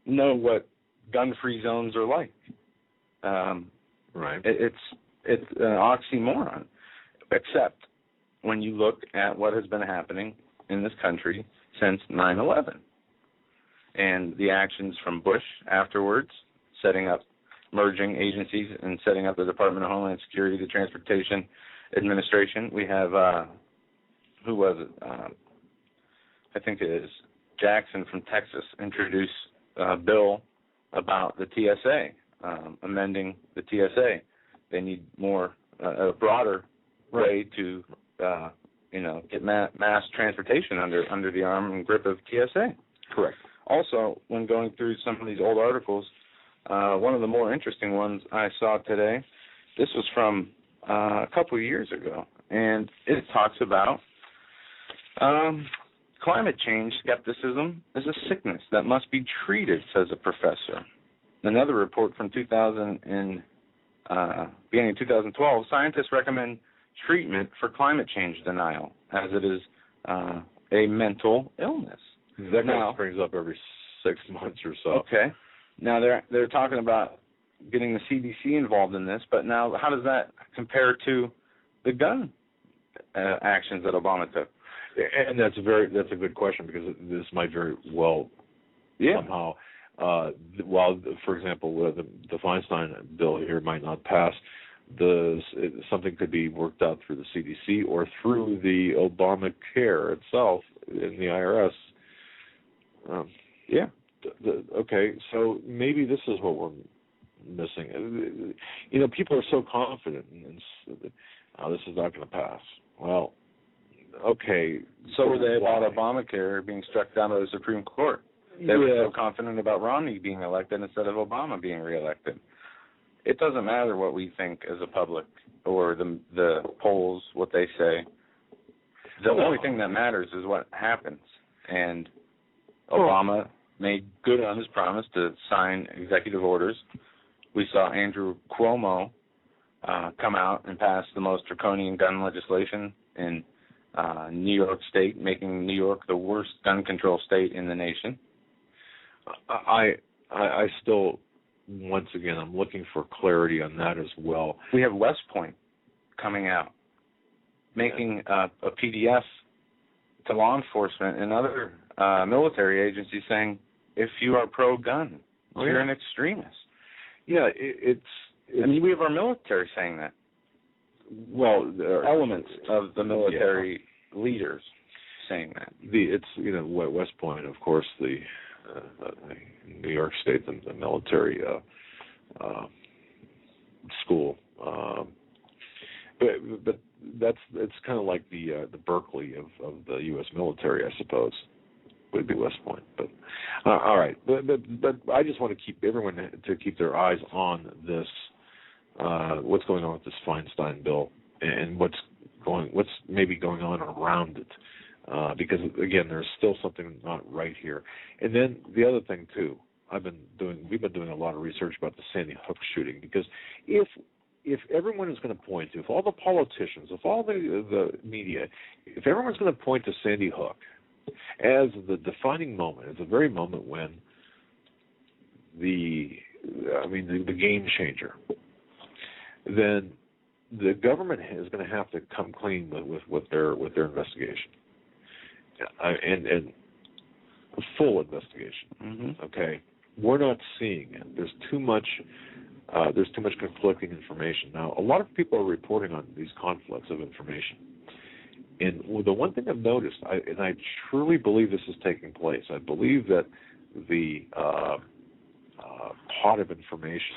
Speaker 3: know what gun-free zones are like.
Speaker 2: Right.
Speaker 3: It's an oxymoron, except when you look at what has been happening in this country since 9/11 and the actions from Bush afterwards, merging agencies and setting up the Department of Homeland Security, the Transportation Administration. We have, who was it? I think it is Jackson from Texas introduced a bill about the TSA, amending the TSA. They need a broader way to, get mass transportation under the arm and grip of TSA.
Speaker 2: Correct.
Speaker 3: Also, when going through some of these old articles, one of the more interesting ones I saw today, this was from a couple of years ago, and it talks about climate change skepticism is a sickness that must be treated, says a professor. Another report from beginning of 2012, scientists recommend treatment for climate change denial, as it is a mental illness.
Speaker 2: That kind of springs up every 6 months or so.
Speaker 3: Okay. Now they're talking about getting the CDC involved in this, but now how does that compare to the gun actions that Obama took?
Speaker 2: And that's a good question, because this might very well somehow, while, for example, the Feinstein bill here might not pass, something could be worked out through the CDC or through the Obamacare itself in the IRS. Okay, so maybe this is what we're missing. People are so confident in this is not going to pass. Well, okay.
Speaker 3: So were they about Obamacare being struck down by the Supreme Court. They were so confident about Romney being elected instead of Obama being reelected. It doesn't matter what we think as a public or the polls, what they say. The only thing that matters is what happens. And Obama made good on his promise to sign executive orders. We saw Andrew Cuomo come out and pass the most draconian gun legislation in New York State, making New York the worst gun control state in the nation.
Speaker 2: I still, once again, I'm looking for clarity on that as well.
Speaker 3: We have West Point coming out, making a PDF to law enforcement and other military agencies saying, if you are pro-gun, you're an extremist.
Speaker 2: Yeah,
Speaker 3: we have our military saying that.
Speaker 2: Well, there are
Speaker 3: elements of the military leaders saying that.
Speaker 2: West Point, of course, the New York State, the military school, but it's kind of like the Berkeley of the U.S. military, I suppose. Would be West Point, but all right. But I just want to keep everyone to keep their eyes on this. What's going on with this Feinstein bill and what's maybe going on around it, because again, there's still something not right here. And then the other thing too, we've been doing a lot of research about the Sandy Hook shooting, because if everyone is going to point to, if all the politicians, if all the media, if everyone's going to point to Sandy Hook as the defining moment, as the very moment when the game changer, then the government is going to have to come clean with their investigation, and a full investigation.
Speaker 3: Mm-hmm.
Speaker 2: Okay, we're not seeing it. There's too much conflicting information. Now, a lot of people are reporting on these conflicts of information. And the one thing I've noticed, and I truly believe this is taking place, I believe that the pot of information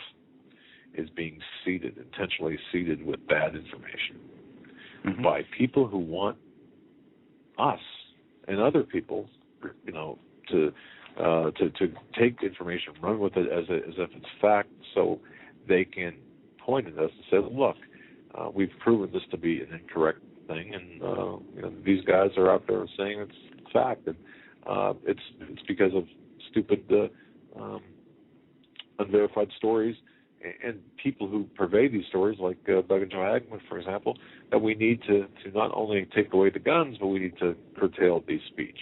Speaker 2: is being intentionally seeded with bad information,
Speaker 3: mm-hmm.
Speaker 2: by people who want us and other people, to take information, run with it as if it's fact, so they can point at us and say, look, we've proven this to be an incorrect thing, and these guys are out there saying it's fact, and it's because of stupid, unverified stories and people who pervade these stories, like Doug and Joe Hagmann, for example, that we need to not only take away the guns, but we need to curtail the speech.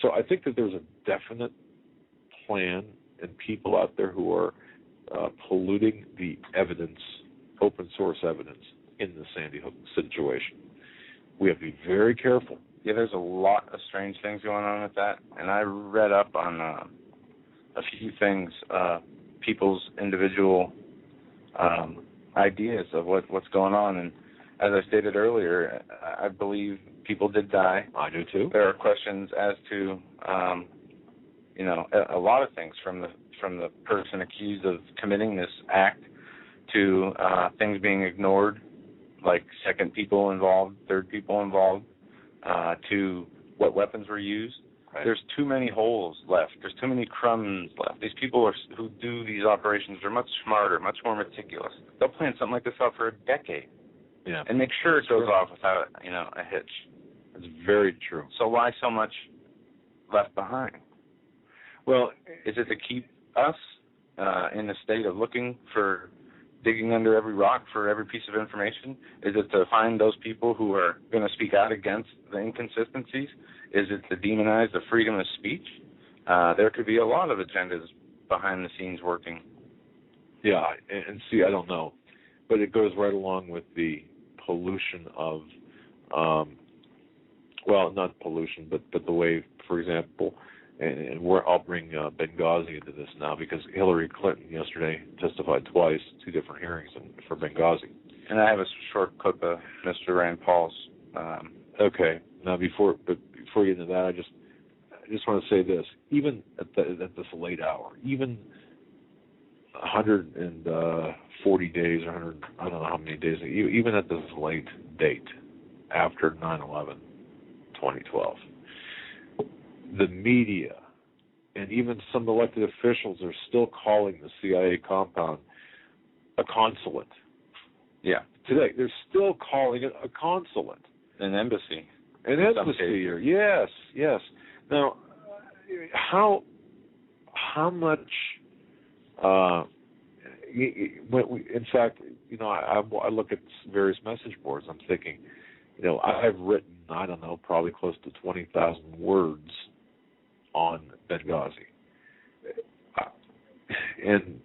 Speaker 2: So I think that there's a definite plan and people out there who are polluting the evidence, open source evidence, in the Sandy Hook situation. We have to be very careful.
Speaker 3: Yeah, there's a lot of strange things going on with that, and I read up on a few things, people's individual ideas of what's going on, and as I stated earlier, I believe people did die.
Speaker 2: I do too.
Speaker 3: There are questions as to a lot of things, from the person accused of committing this act to things being ignored, like second people involved, third people involved, to what weapons were used. Right. There's too many holes left. There's too many crumbs left. These people who do these operations are much smarter, much more meticulous. They'll plan something like this out for a decade, and make sure it goes off without a hitch.
Speaker 2: That's very true.
Speaker 3: So why so much left behind?
Speaker 2: Well,
Speaker 3: is it to keep us in a state of digging under every rock for every piece of information? Is it to find those people who are going to speak out against the inconsistencies? Is it to demonize the freedom of speech? There could be a lot of agendas behind the scenes working.
Speaker 2: Yeah, and see, I don't know. But it goes right along with the pollution of, not pollution, but the way, for example, and I'll bring Benghazi into this now, because Hillary Clinton yesterday testified twice, 2 different hearings for Benghazi.
Speaker 3: And I have a short clip of Mr. Rand Paul's.
Speaker 2: Okay. Now, before we get into that, I just want to say this: even at this late hour, even 140 days or 100, I don't know how many days, even at this late date after 9/11, 2012. The media and even some elected officials are still calling the CIA compound a consulate.
Speaker 3: Yeah.
Speaker 2: Today, they're still calling it a consulate.
Speaker 3: An embassy.
Speaker 2: An embassy here. Yes. Now, how much, in fact, I look at various message boards, I'm thinking, I've written, I don't know, probably close to 20,000 words on Benghazi. And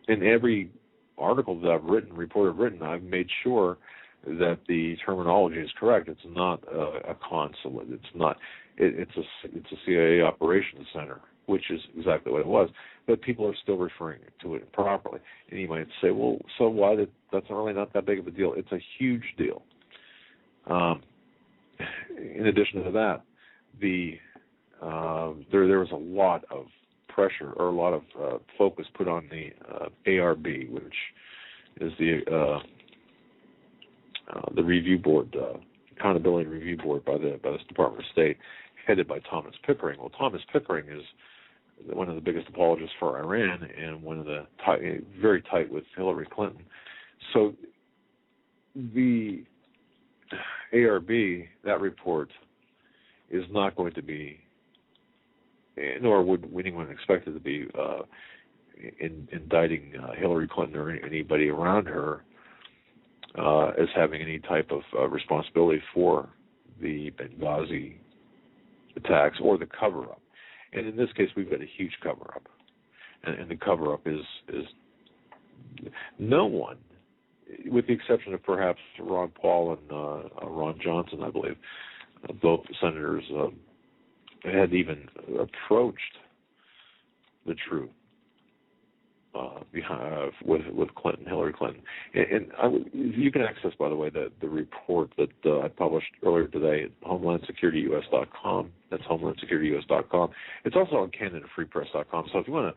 Speaker 2: in every article that I've written, report I've written, I've made sure that the terminology is correct. It's not a consulate. It's not. It's a CIA operations center, which is exactly what it was. But people are still referring to it properly. And you might say, well, so why? That's really not that big of a deal. It's a huge deal. In addition to that, there was a lot of pressure, or a lot of focus put on the ARB, which is the review board, accountability review board by the Department of State, headed by Thomas Pickering. Well, Thomas Pickering is one of the biggest apologists for Iran, and one of the very tight with Hillary Clinton. So the ARB, that report, is not going to be, nor would anyone expect it to be, indicting Hillary Clinton or anybody around her as having any type of responsibility for the Benghazi attacks or the cover-up. And in this case, we've got a huge cover-up. And the cover-up is no one, with the exception of perhaps Ron Paul and Ron Johnson, I believe, both senators had even approached the truth with Clinton, Hillary Clinton. And you can access, by the way, the report that I published earlier today at HomelandSecurityUS.com. That's HomelandSecurityUS.com. It's also on CanadaFreePress.com. So if you want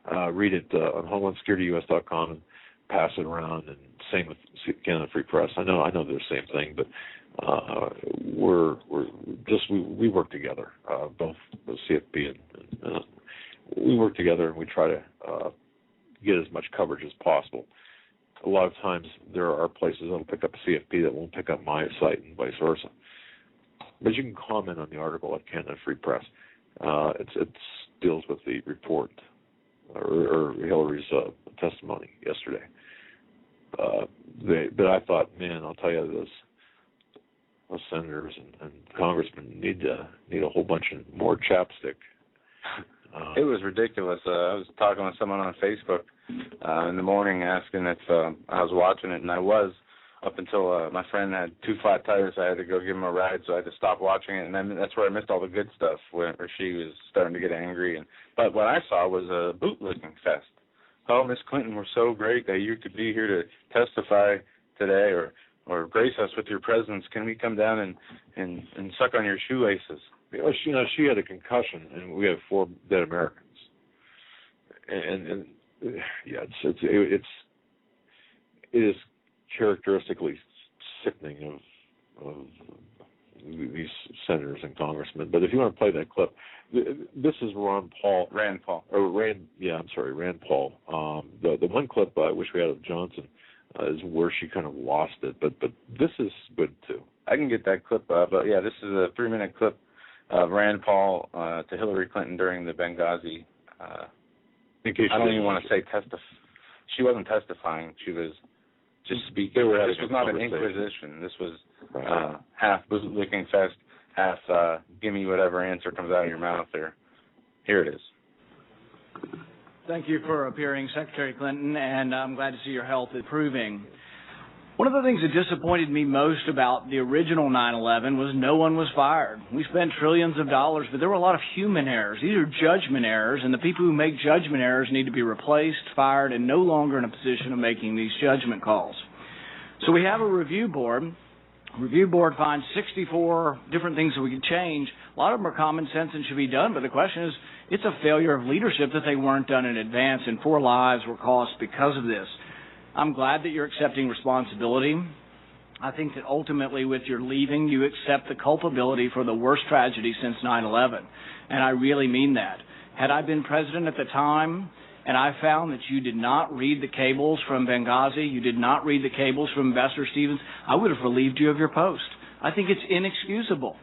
Speaker 2: to read it on HomelandSecurityUS.com and pass it around, and same with Canada Free Press. I know they're the same thing, but we work together, both CFP and we work together, and we try to get as much coverage as possible a lot of times there are places that'll pick up a CFP that won't pick up my site and vice versa. But you can comment on the article at Canada Free Press. It deals with the report or Hillary's testimony yesterday. But I thought, man, I'll tell you, those senators and congressmen need a whole bunch of more chapstick.
Speaker 3: It was ridiculous. I was talking with someone on Facebook in the morning asking if I was watching it, and I was up until my friend had 2 flat tires. I had to go give him a ride, so I had to stop watching it, and then that's where I missed all the good stuff where she was starting to get angry. But what I saw was a bootlicking fest. Oh, Miss Clinton, we're so great that you could be here to testify today or grace us with your presence. Can we come down and suck on your shoelaces?
Speaker 2: She had a concussion, and we have 4 dead Americans. And yeah, it is characteristically sickening of these senators and congressmen. But if you want to play that clip, this is Rand Paul.
Speaker 3: Rand Paul.
Speaker 2: The one clip I wish we had of Johnson is where she kind of lost it, but this is good too.
Speaker 3: I can get that clip, but yeah, this is a 3-minute clip of Rand Paul to Hillary Clinton during the Benghazi. I don't even want to say she wasn't testifying. She was just speaking. This was not an inquisition. This was half bootlicking fest, half give me whatever answer comes out of your mouth there. Here it is.
Speaker 5: Thank you for appearing, Secretary Clinton, and I'm glad to see your health improving. One of the things that disappointed me most about the original 9/11 was no one was fired. We spent trillions of dollars, but there were a lot of human errors. These are judgment errors, and the people who make judgment errors need to be replaced, fired, and no longer in a position of making these judgment calls. So we have a review board. The review board finds 64 different things that we could change. A lot of them are common sense and should be done, but the question is, it's a failure of leadership that they weren't done in advance, and 4 lives were cost because of this. I'm glad that you're accepting responsibility. I think that ultimately with your leaving, you accept the culpability for the worst tragedy since 9/11, and I really mean that. Had I been president at the time and I found that you did not read the cables from Benghazi, you did not read the cables from Ambassador Stevens, I would have relieved you of your post. I think it's inexcusable.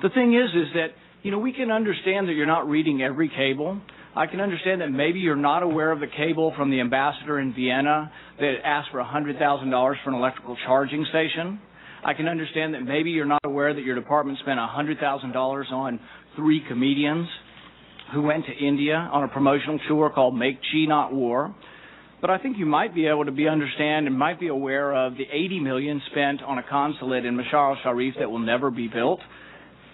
Speaker 5: The thing is that, we can understand that you're not reading every cable. I can understand that maybe you're not aware of the cable from the ambassador in Vienna that asked for $100,000 for an electrical charging station. I can understand that maybe you're not aware that your department spent $100,000 on 3 comedians who went to India on a promotional tour called Make Chi Not War. But I think you might be able to understand and might be aware of the $80 million spent on a consulate in Mashar al-Sharif that will never be built.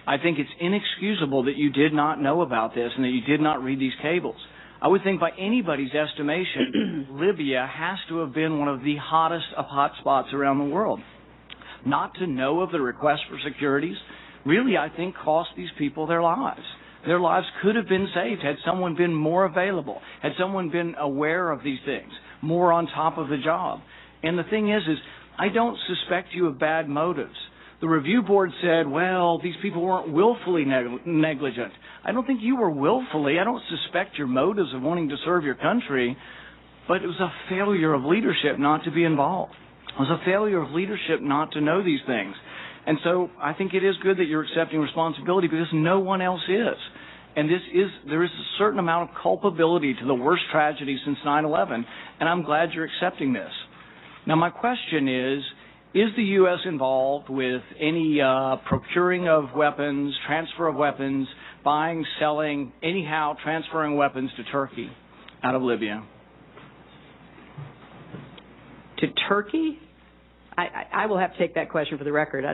Speaker 5: I think it's inexcusable that you did not know about this and that you did not read these cables. I would think by anybody's estimation, Libya has to have been one of the hottest of hot spots around the world. Not to know of the request for securities really, I think, cost these people their lives. Their lives could have been saved had someone been more available, had someone been aware of these things, more on top of the job. And the thing is I don't suspect you of bad motives. The review board said, well, these people weren't willfully negligent. I don't think you were willfully. I don't suspect your motives of wanting to serve your country, but it was a failure of leadership not to be involved. It was a failure of leadership not to know these things. And so I think it is good that you're accepting responsibility because no one else is. And there is a certain amount of culpability to the worst tragedy since 9/11, and I'm glad you're accepting this. Now, my question is the U.S. involved with any procuring of weapons, transfer of weapons, buying, selling, anyhow transferring weapons to Turkey out of Libya?
Speaker 6: To Turkey? I will have to take that question for the record.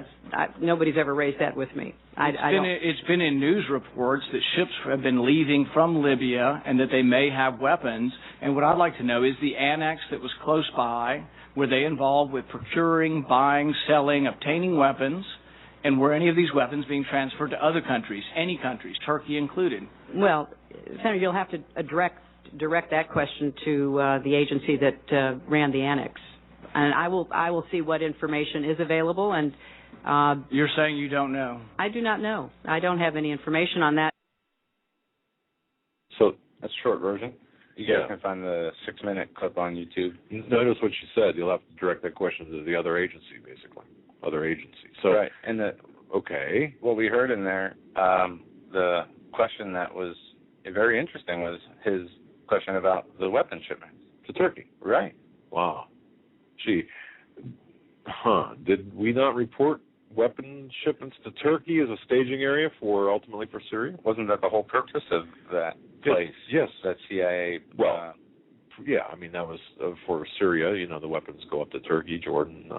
Speaker 6: Nobody's ever raised that with me.
Speaker 5: It's been in news reports that ships have been leaving from Libya and that they may have weapons. And what I'd like to know is the annex that was close by, were they involved with procuring, buying, selling, obtaining weapons? And were any of these weapons being transferred to other countries, any countries, Turkey included?
Speaker 6: Well, Senator, you'll have to direct that question to the agency that ran the annex. And I will see what information is available. And
Speaker 5: you're saying you don't know?
Speaker 6: I do not know. I don't have any information on that.
Speaker 3: So that's a short version. You guys can find the 6-minute clip on YouTube.
Speaker 2: Notice what she said. You'll have to direct that question to the other agency, basically. Other agency. So,
Speaker 3: right. And what we heard in there, the question that was very interesting was his question about the weapon shipments
Speaker 2: to Turkey.
Speaker 3: Right.
Speaker 2: Wow. Gee. Did we not report weapon shipments to Turkey as a staging area ultimately for Syria?
Speaker 3: Wasn't that the whole purpose of that place?
Speaker 2: Yes.
Speaker 3: That CIA.
Speaker 2: Well, yeah. I mean, that was for Syria. You know, the weapons go up to Turkey, Jordan.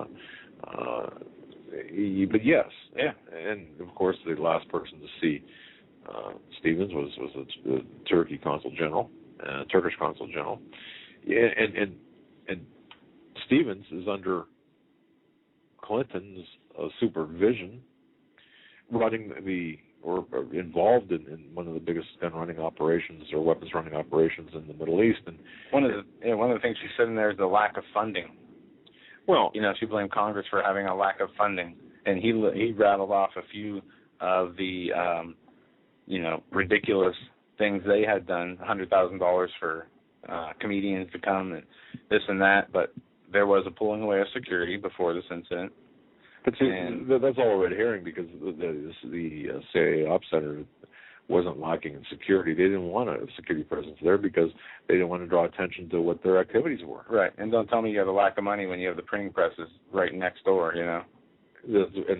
Speaker 2: But yes, yeah. And of course, the last person to see Stevens was the Turkish consul general. Yeah, and Stevens is under Clinton's supervision, running or involved in one of the biggest gun running operations or weapons running operations in the Middle East. And
Speaker 3: one of the things she said in there is the lack of funding.
Speaker 2: Well,
Speaker 3: she blamed Congress for having a lack of funding, and he rattled off a few of the ridiculous things they had done, $100,000 for comedians to come and this and that, but there was a pulling away of security before this incident.
Speaker 2: But see, that's all we're hearing, because the CIA Ops Center wasn't lacking in security. They didn't want a security presence there because they didn't want to draw attention to what their activities were.
Speaker 3: Right, and don't tell me you have a lack of money when you have the printing presses right next door,
Speaker 2: And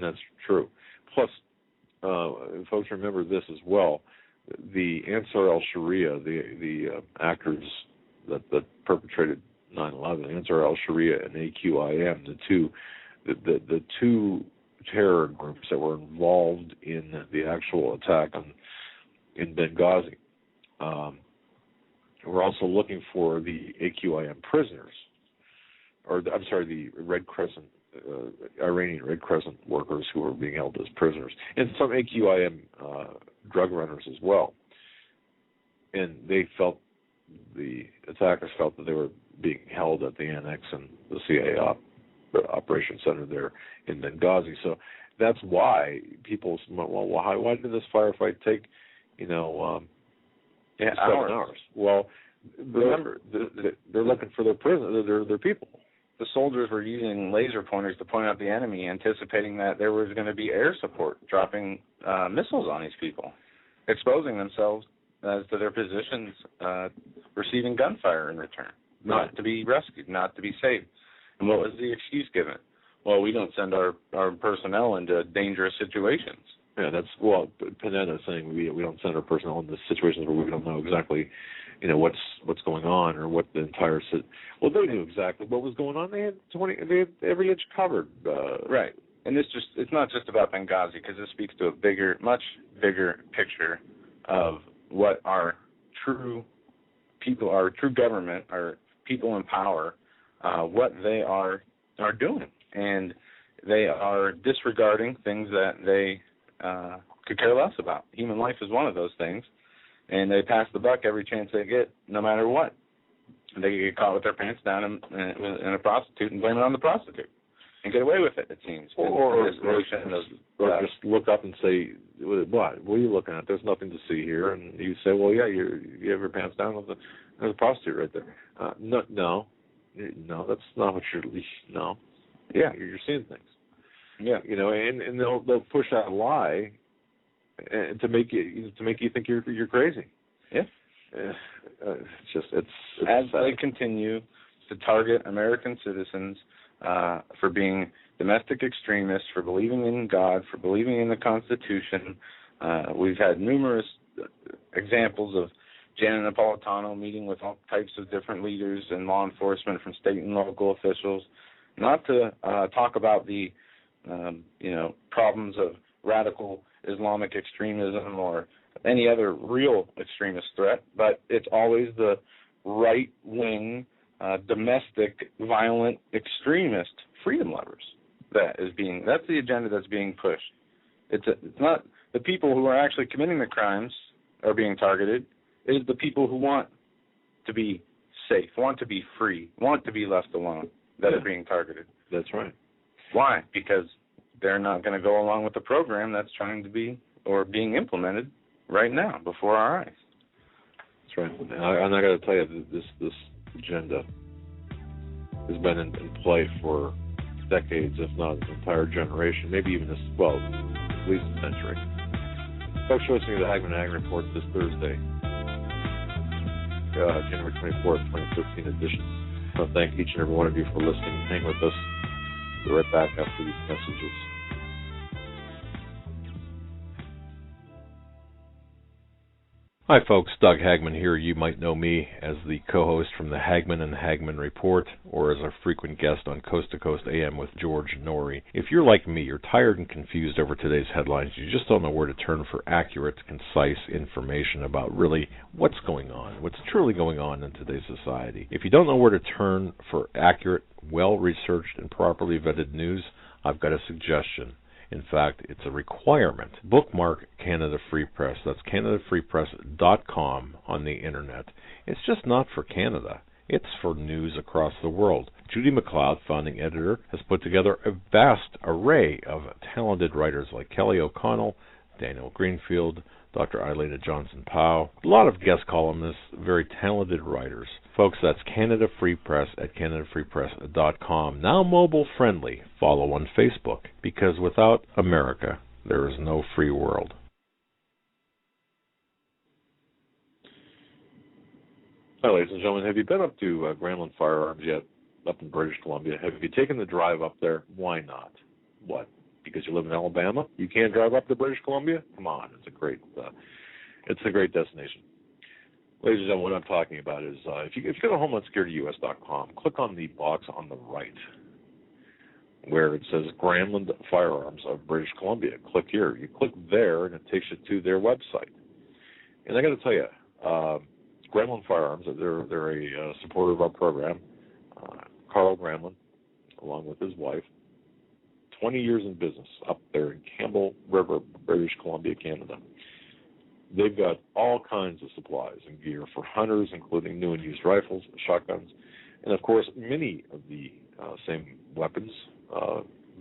Speaker 2: that's true. Plus, folks remember this as well. The Ansar al-Sharia, the actors that perpetrated 9/11, Ansar al-Sharia and AQIM, the two terror groups that were involved in the actual attack in Benghazi. We're also looking for the AQIM prisoners, the Red Crescent, Iranian Red Crescent workers who were being held as prisoners, and some AQIM drug runners as well. And the attackers felt that they were being held at the annex and the CIA Operations Center there in Benghazi. So that's why people went, well, why did this firefight take, 7 hours? Well, remember, they're looking for their prisoners, their people.
Speaker 3: The soldiers were using laser pointers to point out the enemy, anticipating that there was going to be air support, dropping missiles on these people, exposing themselves as to their positions, receiving gunfire in return, not to be rescued, not to be saved. And what was the excuse given? Well, we don't send our personnel into dangerous situations.
Speaker 2: Yeah, Panetta is saying we don't send our personnel into situations where we don't know exactly, what's going on, or what the entire well, they knew exactly what was going on. They had every inch covered.
Speaker 3: Right, and it's not just about Benghazi, because this speaks to a much bigger picture of what our true people, our true government, our people in power, what they are doing, and they are disregarding things that they could care less about. Human life is one of those things, and they pass the buck every chance they get, no matter what. They get caught with their pants down in a prostitute and blame it on the prostitute and get away with it, it seems.
Speaker 2: Or just look up and say, what are you looking at? There's nothing to see here. And you say, well, yeah, you have your pants down. There's a prostitute right there. No, that's not what no. Yeah, you're seeing things.
Speaker 3: Yeah,
Speaker 2: and they'll push that lie, and to make you think you're crazy.
Speaker 3: Yeah,
Speaker 2: it's
Speaker 3: as they continue to target American citizens for being domestic extremists, for believing in God, for believing in the Constitution. We've had numerous examples of Janet Napolitano meeting with all types of different leaders and law enforcement from state and local officials, not to talk about the problems of radical Islamic extremism or any other real extremist threat, but it's always the right-wing, domestic, violent, extremist freedom lovers that's the agenda that's being pushed. It's not the people who are actually committing the crimes are being targeted. It is the people who want to be safe, want to be free, want to be left alone that are being targeted.
Speaker 2: That's right.
Speaker 3: Why? Because they're not going to go along with the program that's trying to be or being implemented right now before our eyes.
Speaker 2: That's right. And I got to tell you, this agenda has been in play for decades, if not an entire generation, maybe even at least a century. Folks, you're listening to the Hagmann Ag Report this Thursday, January 24th, 2015 edition. I want to thank each and every one of you for listening. Hang with us. We'll be right back after these messages. Hi folks, Doug Hagmann here. You might know me as the co-host from the Hagmann and Hagmann Report, or as a frequent guest on Coast to Coast AM with George Norrie. If you're like me, you're tired and confused over today's headlines. You just don't know where to turn for accurate, concise information about really what's going on, what's truly going on in today's society. If you don't know where to turn for accurate, well-researched, and properly vetted news, I've got a suggestion. In fact, it's a requirement. Bookmark Canada Free Press. That's CanadaFreePress.com on the internet. It's just not for Canada. It's for news across the world. Judy McLeod, founding editor, has put together a vast array of talented writers like Kelly O'Connell, Daniel Greenfield, Dr. Ilana Johnson-Powell, a lot of guest columnists, very talented writers. Folks, that's Canada Free Press at CanadaFreePress.com. Now mobile friendly. Follow on Facebook, because without America, there is no free world. Hi, ladies and gentlemen. Have you been up to Gremlin Firearms yet, up in British Columbia? Have you taken the drive up there? Why not? What? Because you live in Alabama? You can't drive up to British Columbia? Come on, it's a great destination. Ladies and gentlemen, what I'm talking about is if you go to HomelandSecurityUS.com, click on the box on the right where it says Gremlin Firearms of British Columbia. Click here. You click there, and it takes you to their website. And I got to tell you, Gremlin Firearms, they're a supporter of our program. Carl Gremlin, along with his wife, 20 years in business up there in Campbell River, British Columbia, Canada. They've got all kinds of supplies and gear for hunters, including new and used rifles, shotguns, and, of course, many of the same weapons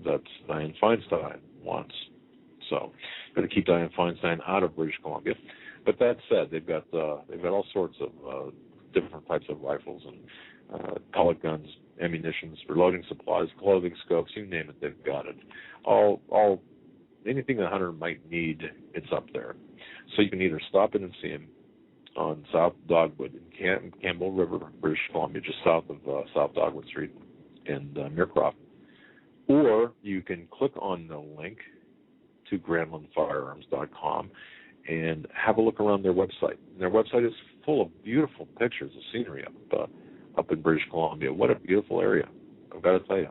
Speaker 2: that Dianne Feinstein wants. So, got to keep Dianne Feinstein out of British Columbia. But that said, they've got all sorts of different types of rifles and pellet guns, ammunitions, reloading supplies, clothing, scopes, you name it, they've got it. All anything the hunter might need, it's up there. So you can either stop in and see him on South Dogwood in Campbell River, British Columbia, just south of South Dogwood Street and Muircroft, or you can click on the link to GremlinFirearms.com and have a look around their website. And their website is full of beautiful pictures of scenery up in British Columbia. What a beautiful area, I've got to tell you.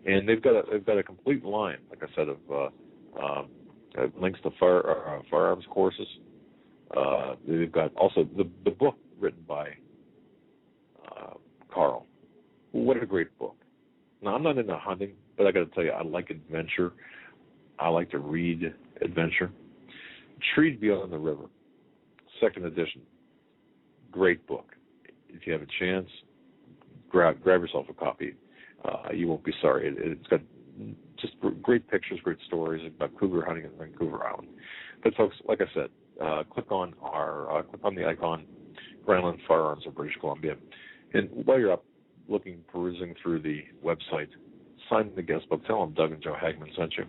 Speaker 2: And they've got a complete line, like I said, of links to firearms courses. They've got also the book written by Carl. What a great book. Now, I'm not into hunting, but I got to tell you, I like adventure. I like to read adventure. Treed Beyond the River, 2nd edition. Great book. If you have a chance, grab yourself a copy. You won't be sorry. It's got just great pictures, great stories about cougar hunting in Vancouver Island. But folks, like I said, click on the icon, Gremlin Firearms of British Columbia, and while you're up perusing through the website, sign the guest book. Tell them Doug and Joe Hagmann sent you.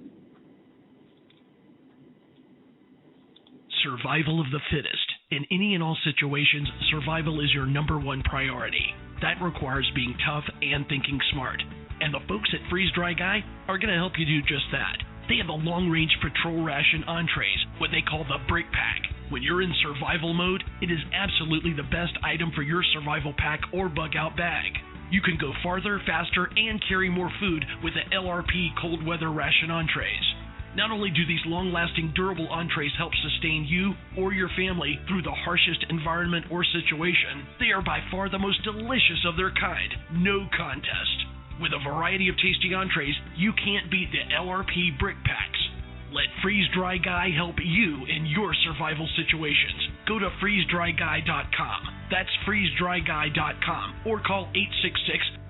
Speaker 7: Survival of the fittest. In any and all situations, survival is your number one priority. That requires being tough and thinking smart. And the folks at Freeze Dry Guy are going to help you do just that. They have the long-range patrol ration entrees, what they call the Brick Pack. When you're in survival mode, it is absolutely the best item for your survival pack or bug-out bag. You can go farther, faster, and carry more food with the LRP cold weather ration entrees. Not only do these long-lasting, durable entrees help sustain you or your family through the harshest environment or situation, they are by far the most delicious of their kind. No contest. With a variety of tasty entrees, you can't beat the LRP Brick Packs. Let Freeze Dry Guy help you in your survival situations. Go to freezedryguy.com. That's freezedryguy.com, or call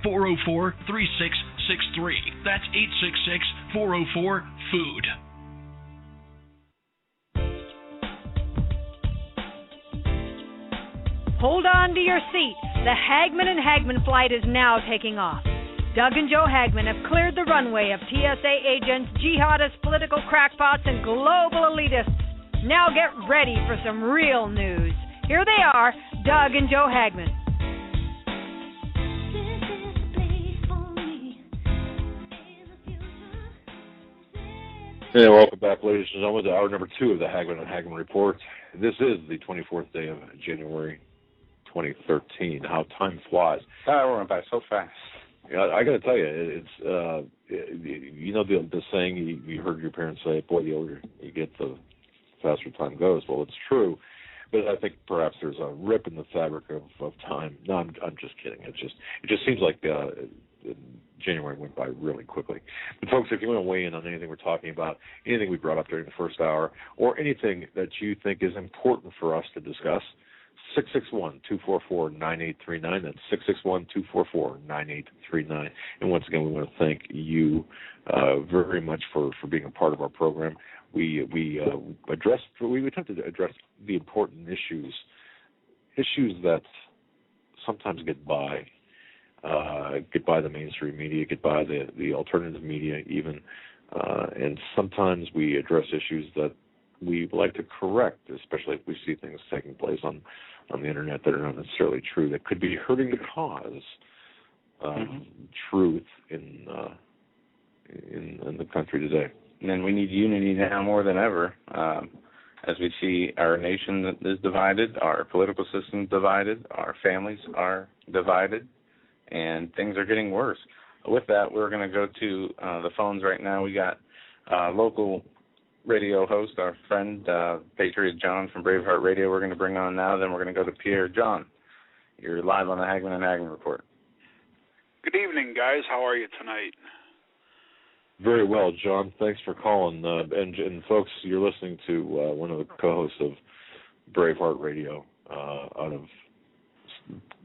Speaker 7: 866-404-3663. That's 866-404-FOOD.
Speaker 8: Hold on to your seat. The Hagmann and Hagmann flight is now taking off. Doug and Joe Hagmann have cleared the runway of TSA agents, jihadists, political crackpots, and global elitists. Now get ready for some real news. Here they are, Doug and Joe Hagmann.
Speaker 2: Hey, welcome back, ladies and gentlemen, to hour number 2 of the Hagmann and Hagmann Report. This is the 24th day of January 2013. How time flies.
Speaker 3: That went by so fast.
Speaker 2: Yeah, I got to tell you, it's you know the saying you heard your parents say, "Boy, the older you get, the faster time goes." Well, it's true, but I think perhaps there's a rip in the fabric of time. No, I'm just kidding. It just seems like January went by really quickly. But folks, if you want to weigh in on anything we're talking about, anything we brought up during the first hour, or anything that you think is important for us to discuss, 661-244-9839. That's 661-244-9839. And once again, we want to thank you very much for being a part of our program. We attempted to address the important issues that sometimes get by the mainstream media, get by the alternative media even, and sometimes we address issues that we like to correct, especially if we see things taking place on the internet that are not necessarily true, that could be hurting the cause of truth in the country today.
Speaker 3: And we need unity now more than ever. As we see our nation is divided, our political system is divided, our families are divided, and things are getting worse. With that, we're going to go to the phones right now. We got local radio host, our friend Patriot John from Braveheart Radio. We're going to bring on now. Then we're going to go to Pierre. John, you're live on the Hagmann and Hagmann Report.
Speaker 9: Good evening, guys. How are you tonight?
Speaker 2: Very well, John. Thanks for calling. And folks, you're listening to one of the co-hosts of Braveheart Radio out of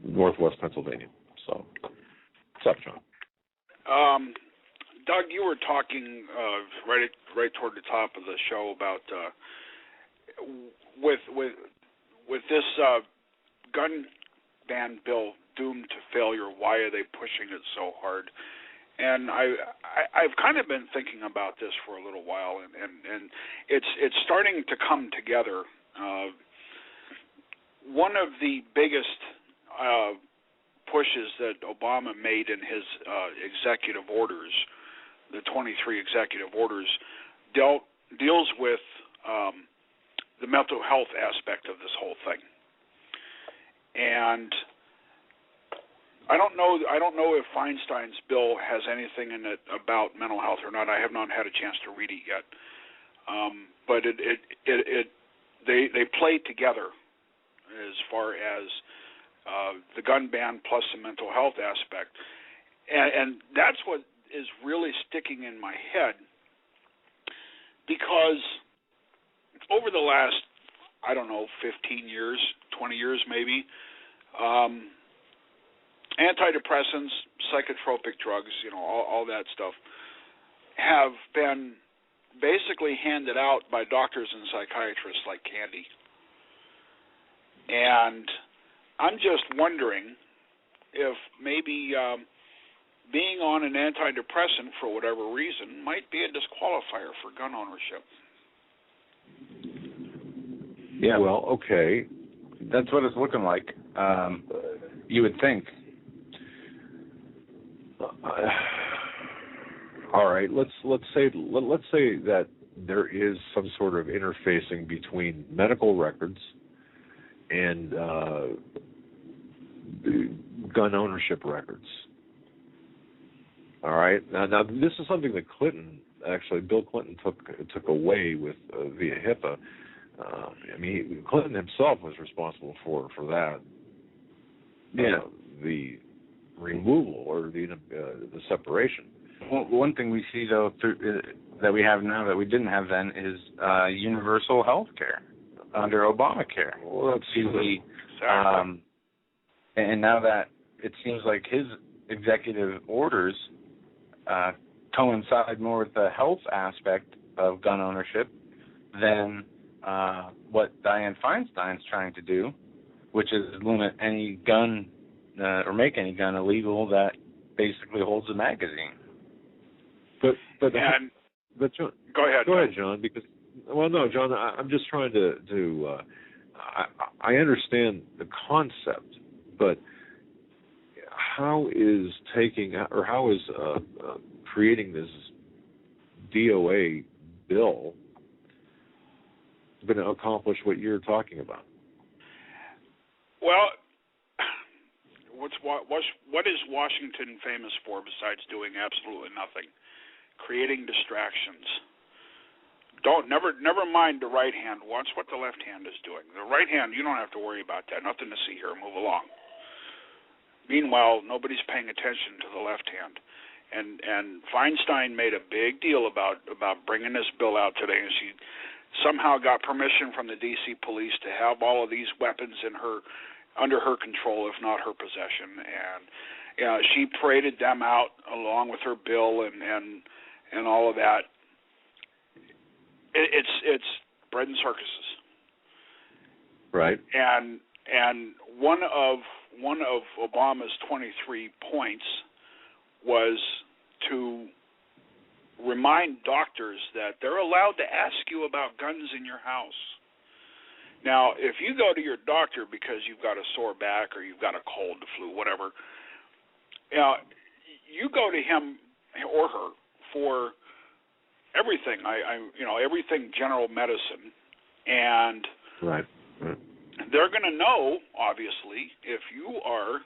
Speaker 2: Northwest Pennsylvania. So, what's up, John?
Speaker 9: Doug, you were talking right toward the top of the show about with this gun ban bill doomed to failure. Why are they pushing it so hard? And I've kind of been thinking about this for a little while, and it's starting to come together. One of the biggest pushes that Obama made in his executive orders, the 23 executive orders, deals with the mental health aspect of this whole thing. And I don't know if Feinstein's bill has anything in it about mental health or not. I have not had a chance to read it yet, but they play together as far as the gun ban plus the mental health aspect, and that's what is really sticking in my head, because over the last, 15 years, 20 years maybe, antidepressants, psychotropic drugs, all that stuff, have been basically handed out by doctors and psychiatrists like candy. And I'm just wondering if maybe being on an antidepressant for whatever reason might be a disqualifier for gun ownership.
Speaker 3: Yeah.
Speaker 2: Well, okay.
Speaker 3: That's what it's looking like. You would think.
Speaker 2: All right. Let's say that there is some sort of interfacing between medical records and gun ownership records. All right. Now this is something that Bill Clinton took away with via HIPAA. Clinton himself was responsible for that.
Speaker 3: Yeah.
Speaker 2: The removal or the separation.
Speaker 3: Well, one thing we see though that we have now that we didn't have then is universal health care under Obamacare.
Speaker 2: Well, let's see.
Speaker 3: And now that it seems like his executive orders coincide more with the health aspect of gun ownership than what Dianne Feinstein's trying to do, which is limit any gun or make any gun illegal that basically holds a magazine.
Speaker 2: But
Speaker 9: John,
Speaker 2: go ahead, John. Because John, I'm just trying to I understand the concept, but how is creating this DOA bill going to accomplish what you're talking about?
Speaker 9: Well, what is Washington famous for besides doing absolutely nothing? Creating distractions. Never mind the right hand. Watch what the left hand is doing. The right hand, you don't have to worry about that. Nothing to see here. Move along. Meanwhile, nobody's paying attention to the left hand. And Feinstein made a big deal about bringing this bill out today, and she somehow got permission from the D.C. police to have all of these weapons under her control, if not her possession. And she paraded them out along with her bill and all of that. It's bread and circuses,
Speaker 2: right?
Speaker 9: And one of Obama's 23 points was to remind doctors that they're allowed to ask you about guns in your house. Now, if you go to your doctor because you've got a sore back or you've got a cold, the flu, whatever, you go to him or her for everything. Everything general medicine, and
Speaker 2: right.
Speaker 9: They're going to know, obviously, if you are,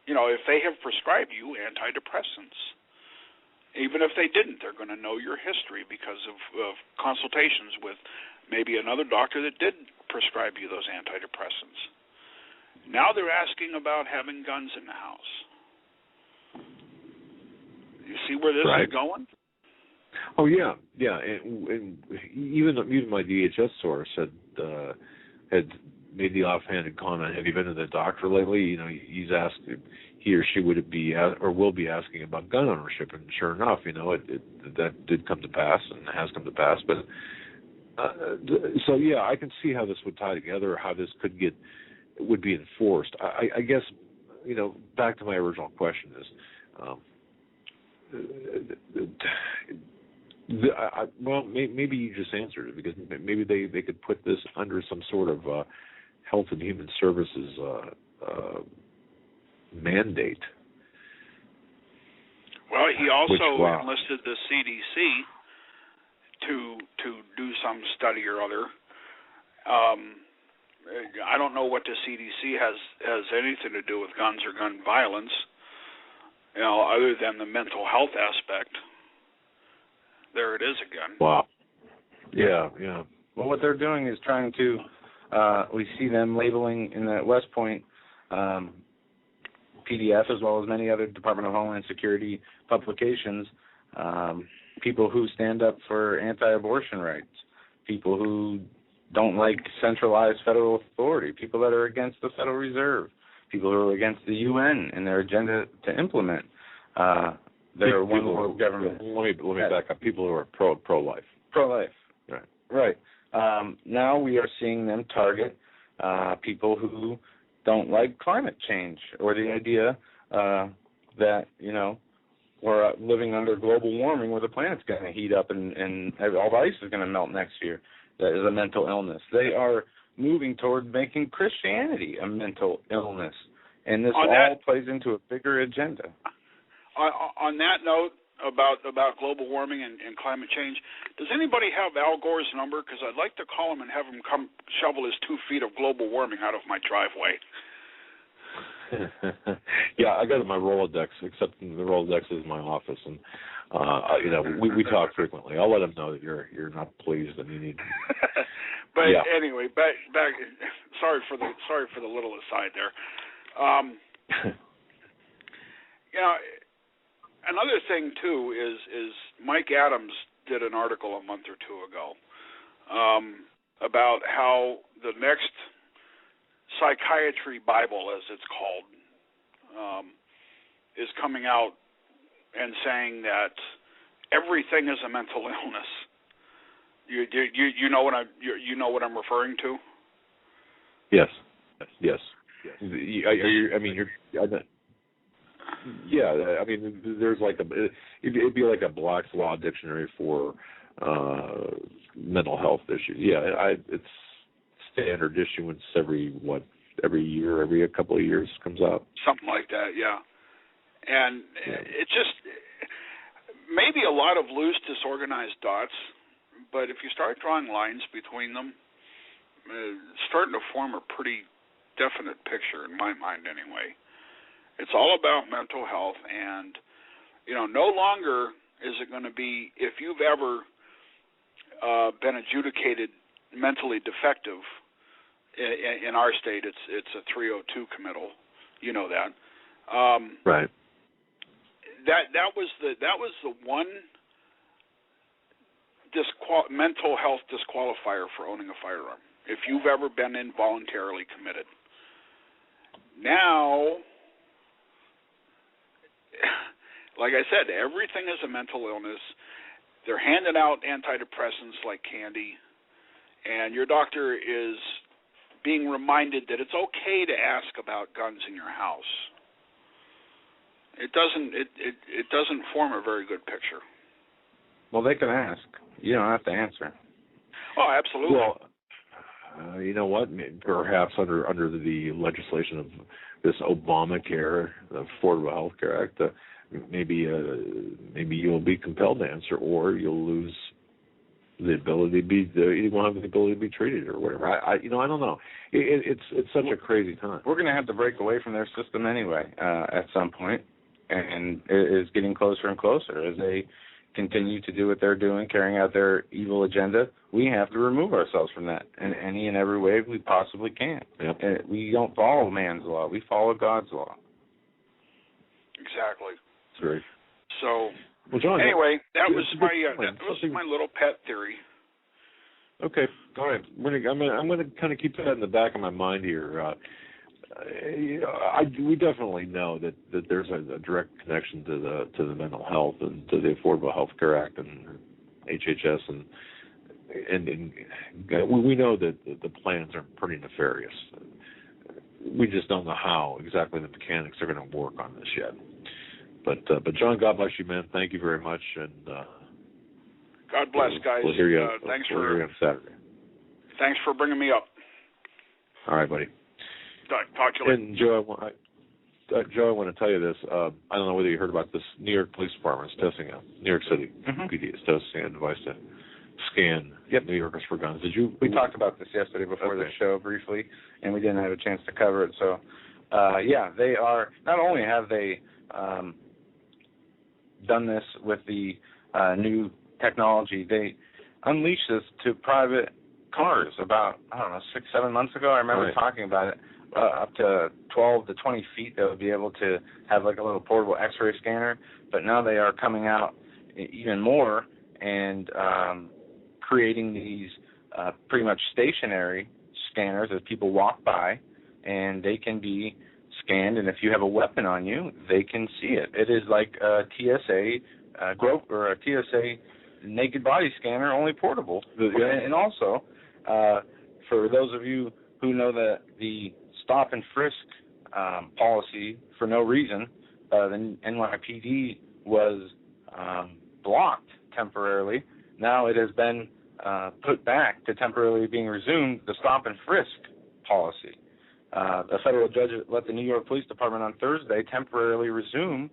Speaker 9: if they have prescribed you antidepressants. Even if they didn't, they're going to know your history because of consultations with maybe another doctor that did prescribe you those antidepressants. Now they're asking about having guns in the house. You see where this is going?
Speaker 2: Oh yeah. And even my DHS source had made the offhanded comment. Have you been to the doctor lately? He's asked. He or she will be asking about gun ownership, and sure enough, that did come to pass and has come to pass. But so yeah, I can see how this would tie together, how this would be enforced. I guess back to my original question is, maybe you just answered it, because maybe they could put this under some sort of Health and Human Services mandate.
Speaker 9: Well, he also enlisted the CDC to do some study or other. I don't know what the CDC has anything to do with guns or gun violence, other than the mental health aspect. There it is again.
Speaker 2: Wow. Yeah.
Speaker 3: Well, what they're doing is trying to, we see them labeling in the West Point PDF, as well as many other Department of Homeland Security publications, people who stand up for anti-abortion rights, people who don't like centralized federal authority, people that are against the Federal Reserve, people who are against the UN and their agenda to implement their one world government.
Speaker 2: Let me back up. People who are pro-life.
Speaker 3: Pro-life. Right.
Speaker 2: Right.
Speaker 3: Now we are seeing them target people who don't like climate change, or the idea that, we're living under global warming where the planet's going to heat up and all the ice is going to melt next year. That is a mental illness. They are moving toward making Christianity a mental illness, and this all plays into a bigger agenda.
Speaker 9: On that note about global warming and climate change, does anybody have Al Gore's number? Because I'd like to call him and have him come shovel his 2 feet of global warming out of my driveway.
Speaker 2: Yeah, I got it in my Rolodex, except the Rolodex is my office, and we talk frequently. I'll let him know that you're not pleased and you need.
Speaker 9: But anyway, back. Sorry for the little aside there. Another thing too is Mike Adams did an article a month or two ago about how the next Psychiatry Bible, as it's called, is coming out and saying that everything is a mental illness. You know what I'm referring to?
Speaker 2: Yes. Yes. I mean, yeah. I mean, there's like it'd be like a Black's Law dictionary for mental health issues. Yeah, it's standard issuance every year, every a couple of years comes out.
Speaker 9: Something like that, yeah. And it just maybe a lot of loose, disorganized dots, but if you start drawing lines between them, it's starting to form a pretty definite picture in my mind anyway. It's all about mental health, and no longer is it going to be, if you've ever been adjudicated mentally defective. In our state, it's a 302 committal. You know that.
Speaker 2: Right.
Speaker 9: That was the one mental health disqualifier for owning a firearm. If you've ever been involuntarily committed. Now, like I said, everything is a mental illness. They're handing out antidepressants like candy, and your doctor is being reminded that it's okay to ask about guns in your house. It doesn't form a very good picture.
Speaker 3: Well, they can ask. You don't have to answer.
Speaker 9: Oh, absolutely.
Speaker 2: Well, you know what? Perhaps under the legislation of this Obamacare, the Affordable Health Care Act, maybe you'll be compelled to answer, or you'll lose the ability to be, you won't have the ability to be treated or whatever. I don't know. It's such a crazy time. We're
Speaker 3: going to have to break away from their system anyway at some point, and it is getting closer and closer as they continue to do what they're doing, carrying out their evil agenda. We have to remove ourselves from that in any and every way we possibly can.
Speaker 2: Yep.
Speaker 3: We don't follow man's law. We follow God's law.
Speaker 9: Exactly.
Speaker 2: That's right.
Speaker 9: So,
Speaker 2: well, John,
Speaker 9: anyway, that was my little pet theory.
Speaker 2: Okay, all right. I'm going to kind of keep that in the back of my mind here. We definitely know that there's a direct connection to the mental health and to the Affordable Health Care Act and HHS, and we know that the plans are pretty nefarious. We just don't know how exactly the mechanics are going to work on this yet. But John, God bless you, man. Thank you very much, and
Speaker 9: God bless, guys.
Speaker 2: We'll hear you.
Speaker 9: Thanks
Speaker 2: we'll hear you on Saturday.
Speaker 9: Thanks for bringing me up.
Speaker 2: All right, buddy.
Speaker 9: Talk to you later.
Speaker 2: And Joe, I want to tell you this. I don't know whether you heard about this. New York Police Department is testing New York City PD is testing a device to scan New Yorkers for guns.
Speaker 3: We talked about this yesterday before the show briefly, and we didn't have a chance to cover it. So, they are. Not only have they done this with the new technology, they unleashed this to private cars about 6-7 months ago. I remember talking about it. Up to 12 to 20 feet, they would be able to have like a little portable X-ray scanner. But now they are coming out even more and creating these pretty much stationary scanners as people walk by, and they can be scanned. And if you have a weapon on you, they can see it. It is like a TSA or a TSA naked body scanner, only portable. And also, for those of you who know that the stop and frisk policy for no reason, the NYPD was blocked temporarily. Now it has been put back to temporarily being resumed, the stop and frisk policy. A federal judge let the New York Police Department on Thursday temporarily resume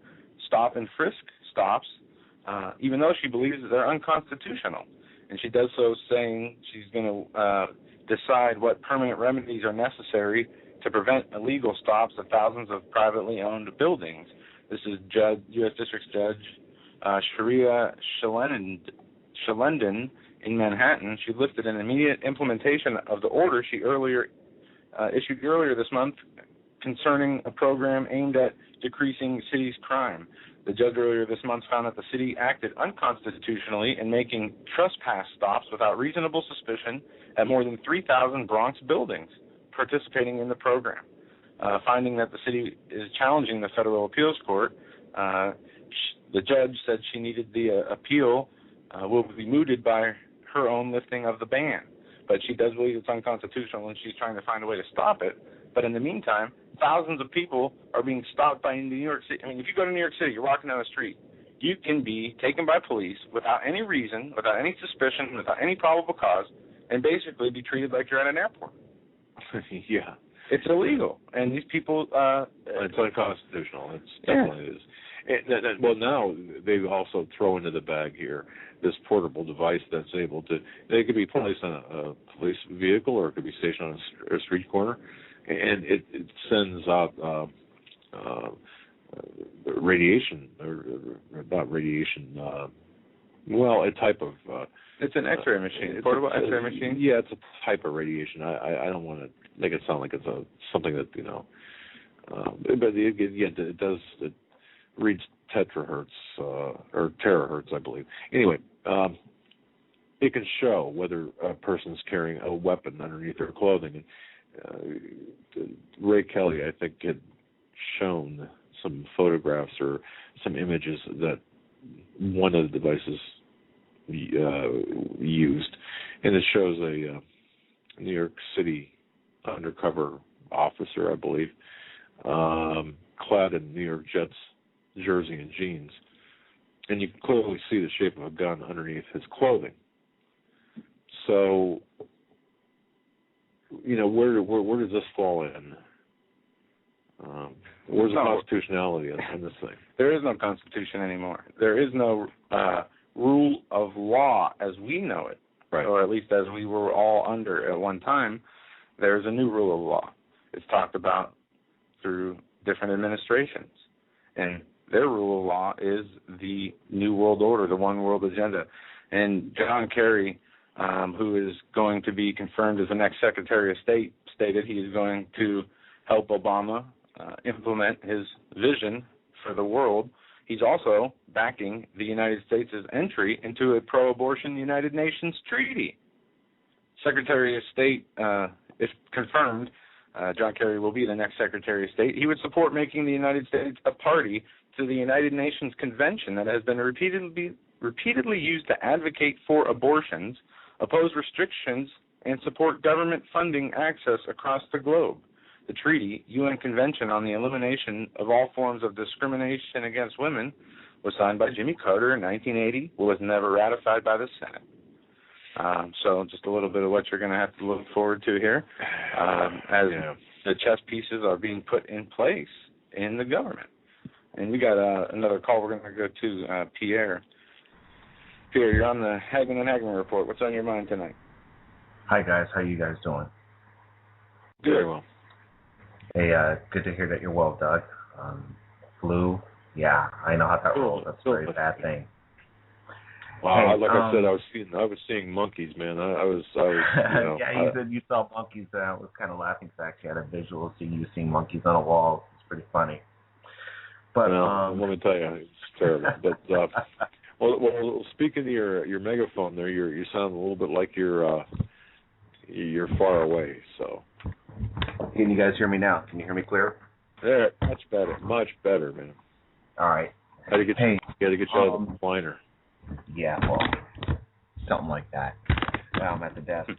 Speaker 3: stop and frisk stops, even though she believes that they're unconstitutional. And she does so saying she's going to decide what permanent remedies are necessary to prevent illegal stops of thousands of privately owned buildings. This is U.S. District Judge Sharia Shalendon in Manhattan. She lifted an immediate implementation of the order she issued earlier this month concerning a program aimed at decreasing city's crime. The judge earlier this month found that the city acted unconstitutionally in making trespass stops without reasonable suspicion at more than 3,000 Bronx buildings participating in the program. Finding that the city is challenging the federal appeals court, the judge said she needed the appeal will be mooted by her own lifting of the ban. But she does believe it's unconstitutional, and she's trying to find a way to stop it. But in the meantime, thousands of people are being stopped by New York City. I mean, if you go to New York City, you're walking down the street, you can be taken by police without any reason, without any suspicion, without any probable cause, and basically be treated like you're at an airport.
Speaker 2: Yeah.
Speaker 3: It's illegal, and these people...
Speaker 2: it's unconstitutional. It's definitely is. Well, now they also throw into the bag here this portable device that's able to... It could be placed on a police vehicle, or it could be stationed on a street corner, and it sends out radiation, or not radiation, a type of...
Speaker 3: it's an X-ray machine, portable X-ray machine?
Speaker 2: Yeah, it's a type of radiation. I don't want to make it sound like it's something that, but it does... It reads tetrahertz, or terahertz, I believe. Anyway, it can show whether a person's carrying a weapon underneath their clothing. And Ray Kelly, I think, had shown some photographs or some images that one of the devices used, and it shows a New York City undercover officer, I believe, clad in New York Jets jersey and jeans, and you can clearly see the shape of a gun underneath his clothing. So, where does this fall in? Where's the constitutionality on this thing?
Speaker 3: There is no constitution anymore. There is no rule of law as we know it,
Speaker 2: right,
Speaker 3: or at least as we were all under at one time. There's a new rule of law. It's talked about through different administrations, and their rule of law is the New World Order, the One World Agenda. And John Kerry, who is going to be confirmed as the next Secretary of State, stated he is going to help Obama implement his vision for the world. He's also backing the United States' entry into a pro-abortion United Nations treaty. Secretary of State, if confirmed, John Kerry will be the next Secretary of State. He would support making the United States a party to the United Nations Convention that has been repeatedly used to advocate for abortions, oppose restrictions, and support government funding access across the globe. The treaty, UN Convention on the Elimination of All Forms of Discrimination Against Women, was signed by Jimmy Carter in 1980, was never ratified by the Senate. So just a little bit of what you're going to have to look forward to here as the chess pieces are being put in place in the government. And we got another call we're going to go to, Pierre. Pierre, you're on the Hagmann and Hagmann report. What's on your mind tonight?
Speaker 10: Hi, guys. How you guys doing?
Speaker 2: Good. Very well.
Speaker 10: Hey, good to hear that you're well, Doug. Flu, yeah, I know how that rolls. That's a very bad thing.
Speaker 2: Wow, hey, like I said, I was seeing monkeys, man. I was
Speaker 10: yeah, you said you saw monkeys. I was kind of laughing because I actually had a visual of you seeing monkeys on a wall. It's pretty funny. But
Speaker 2: let me tell you, it's terrible. But well, speaking to your megaphone there, you sound a little bit like you're far away. So,
Speaker 10: can you guys hear me now? Can you hear me clear?
Speaker 2: Yeah, much better, man.
Speaker 10: All right.
Speaker 2: Got to get you out of the recliner.
Speaker 10: Yeah, well, something like that. Now I'm at the desk.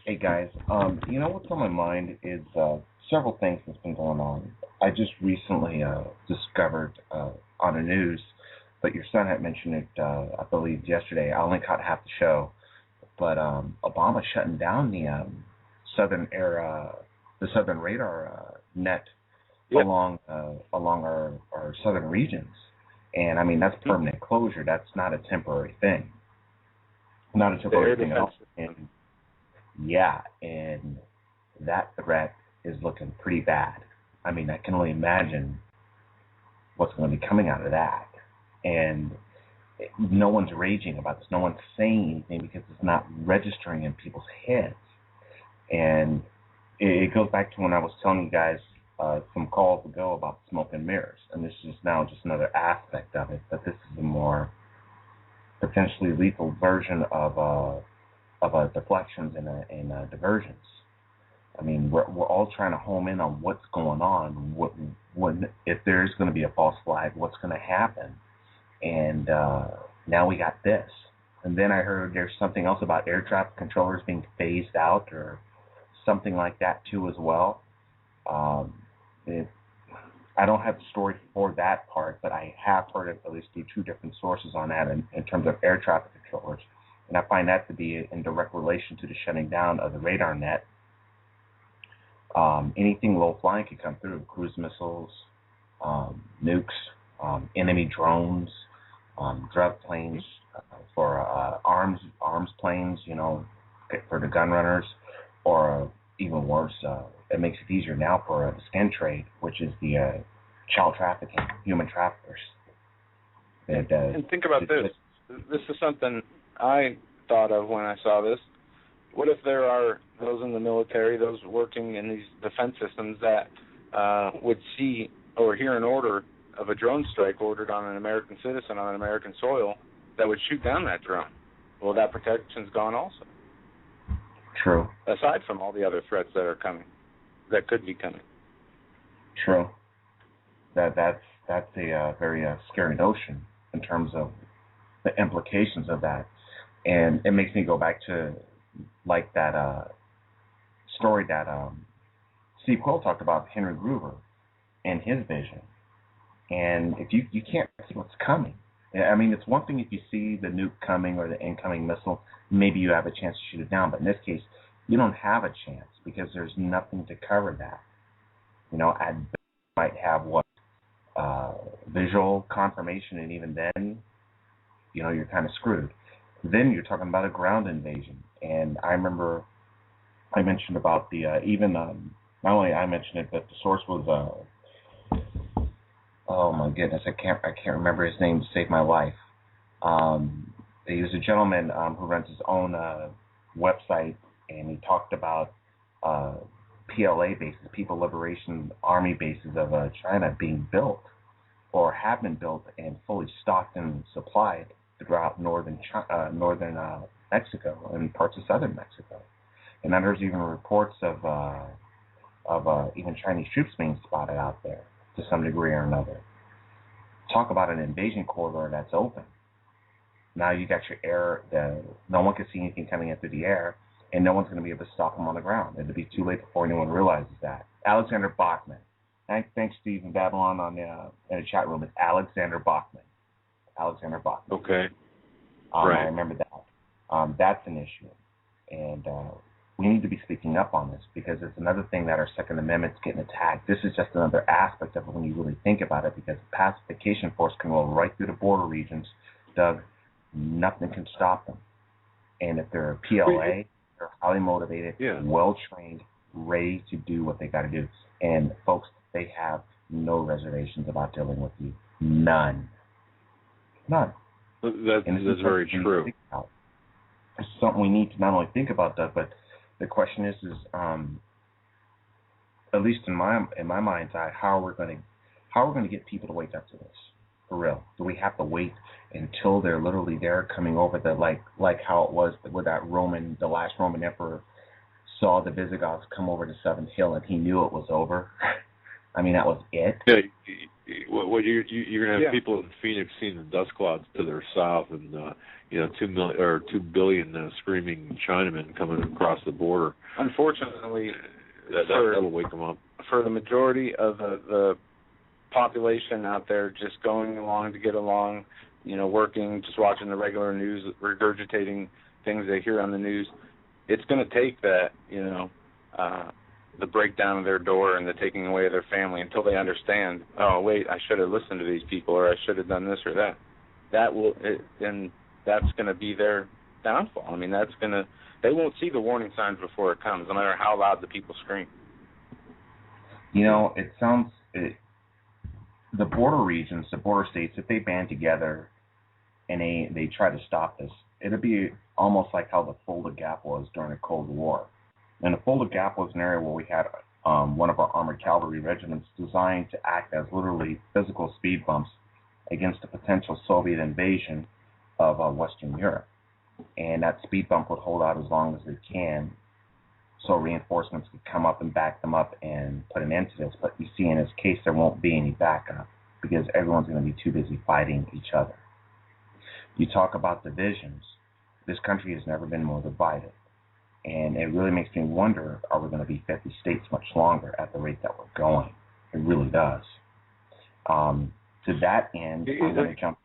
Speaker 10: Hey guys, you know what's on my mind is several things that's been going on. I just recently discovered on the news, but your son had mentioned it, I believe, yesterday. I only caught half the show, but Obama shutting down the southern radar net along our southern regions. And, I mean, that's permanent closure. That's not a temporary thing. Not a temporary thing at all. And, yeah, and that threat is looking pretty bad. I mean, I can only imagine what's going to be coming out of that. And no one's raging about this. No one's saying anything because it's not registering in people's heads. And it goes back to when I was telling you guys some calls ago about smoke and mirrors, and this is now just another aspect of it. But this is a more potentially lethal version of deflections and diversions. I mean, we're all trying to home in on what's going on. What if there's going to be a false flag? What's going to happen? And now we got this. And then I heard there's something else about air traffic controllers being phased out or something like that too as well. I don't have the story for that part, but I have heard it at least through two different sources on that in terms of air traffic controllers. And I find that to be in direct relation to the shutting down of the radar net. Anything low flying can come through, cruise missiles, nukes, enemy drones, drug planes, for arms planes, for the gun runners, or even worse, it makes it easier now for the skin trade, which is the child trafficking, human traffickers.
Speaker 3: And think about this. This is something I thought of when I saw this. What if there are those in the military, those working in these defense systems that would see or hear an order of a drone strike ordered on an American citizen on American soil that would shoot down that drone? Well, that protection's gone also.
Speaker 10: True.
Speaker 3: Aside from all the other threats that are coming, that could be coming.
Speaker 10: True. That's a very scary notion in terms of the implications of that, and it makes me go back to like that story that Steve Quill talked about, Henry Gruver and his vision. And if you can't see what's coming, I mean, it's one thing if you see the nuke coming or the incoming missile, maybe you have a chance to shoot it down. But in this case, you don't have a chance because there's nothing to cover that. At best, you might have visual confirmation, and even then, you're kind of screwed. Then you're talking about a ground invasion. And I remember I mentioned about the not only I mentioned it, but the source was oh my goodness, I can't remember his name to save my life. He was a gentleman who runs his own website, and he talked about PLA bases, People Liberation Army bases of China being built or have been built and fully stocked and supplied throughout northern Mexico and parts of southern Mexico. And then there's even reports of even Chinese troops being spotted out there to some degree or another. Talk about an invasion corridor that's open. Now you got your air, no one can see anything coming in through the air, and no one's going to be able to stop them on the ground. It'll be too late before anyone realizes that. Alexander Bachman. Thanks, Steve in Babylon in the chat room. It's Alexander Bachman. Alexander Bachman.
Speaker 2: Okay. Right.
Speaker 10: I remember that. That's an issue. And we need to be speaking up on this because it's another thing that our Second Amendment's getting attacked. This is just another aspect of it when you really think about it, because the pacification force can roll right through the border regions. Doug, nothing can stop them. And if they're a PLA, they're highly motivated, well-trained, ready to do what they got to do. And, folks, they have no reservations about dealing with you. None. None.
Speaker 2: That's very true.
Speaker 10: It's something we need to not only think about, Doug, but the question is at least in my mind's eye, how are we going to get people to wake up to this for real? Do we have to wait until they're literally there coming over the like how it was with the last Roman emperor saw the Visigoths come over to Seven Hill and he knew it was over? I mean, that was it.
Speaker 2: Yeah, well, you're gonna have people in Phoenix seeing the dust clouds to their south, and 2 billion screaming Chinamen coming across the border.
Speaker 3: Unfortunately,
Speaker 2: that'll wake them up.
Speaker 3: For the majority of the population out there, just going along to get along, working, just watching the regular news, regurgitating things they hear on the news, it's going to take that, the breakdown of their door and the taking away of their family until they understand, oh, wait, I should have listened to these people, or I should have done this or that. Then that's going to be their downfall. I mean, they won't see the warning signs before it comes, no matter how loud the people scream.
Speaker 10: The border regions, the border states, if they band together and they try to stop this, it'll be almost like how the Fulda Gap was during the Cold War. And the Fulda Gap was an area where we had one of our armored cavalry regiments designed to act as literally physical speed bumps against a potential Soviet invasion of Western Europe. And that speed bump would hold out as long as it can, so reinforcements could come up and back them up and put an end to this. But you see, in this case, there won't be any backup because everyone's going to be too busy fighting each other. You talk about divisions. This country has never been more divided. And it really makes me wonder, are we going to be 50 states much longer at the rate that we're going? It really does. To that end, I'm going to jump.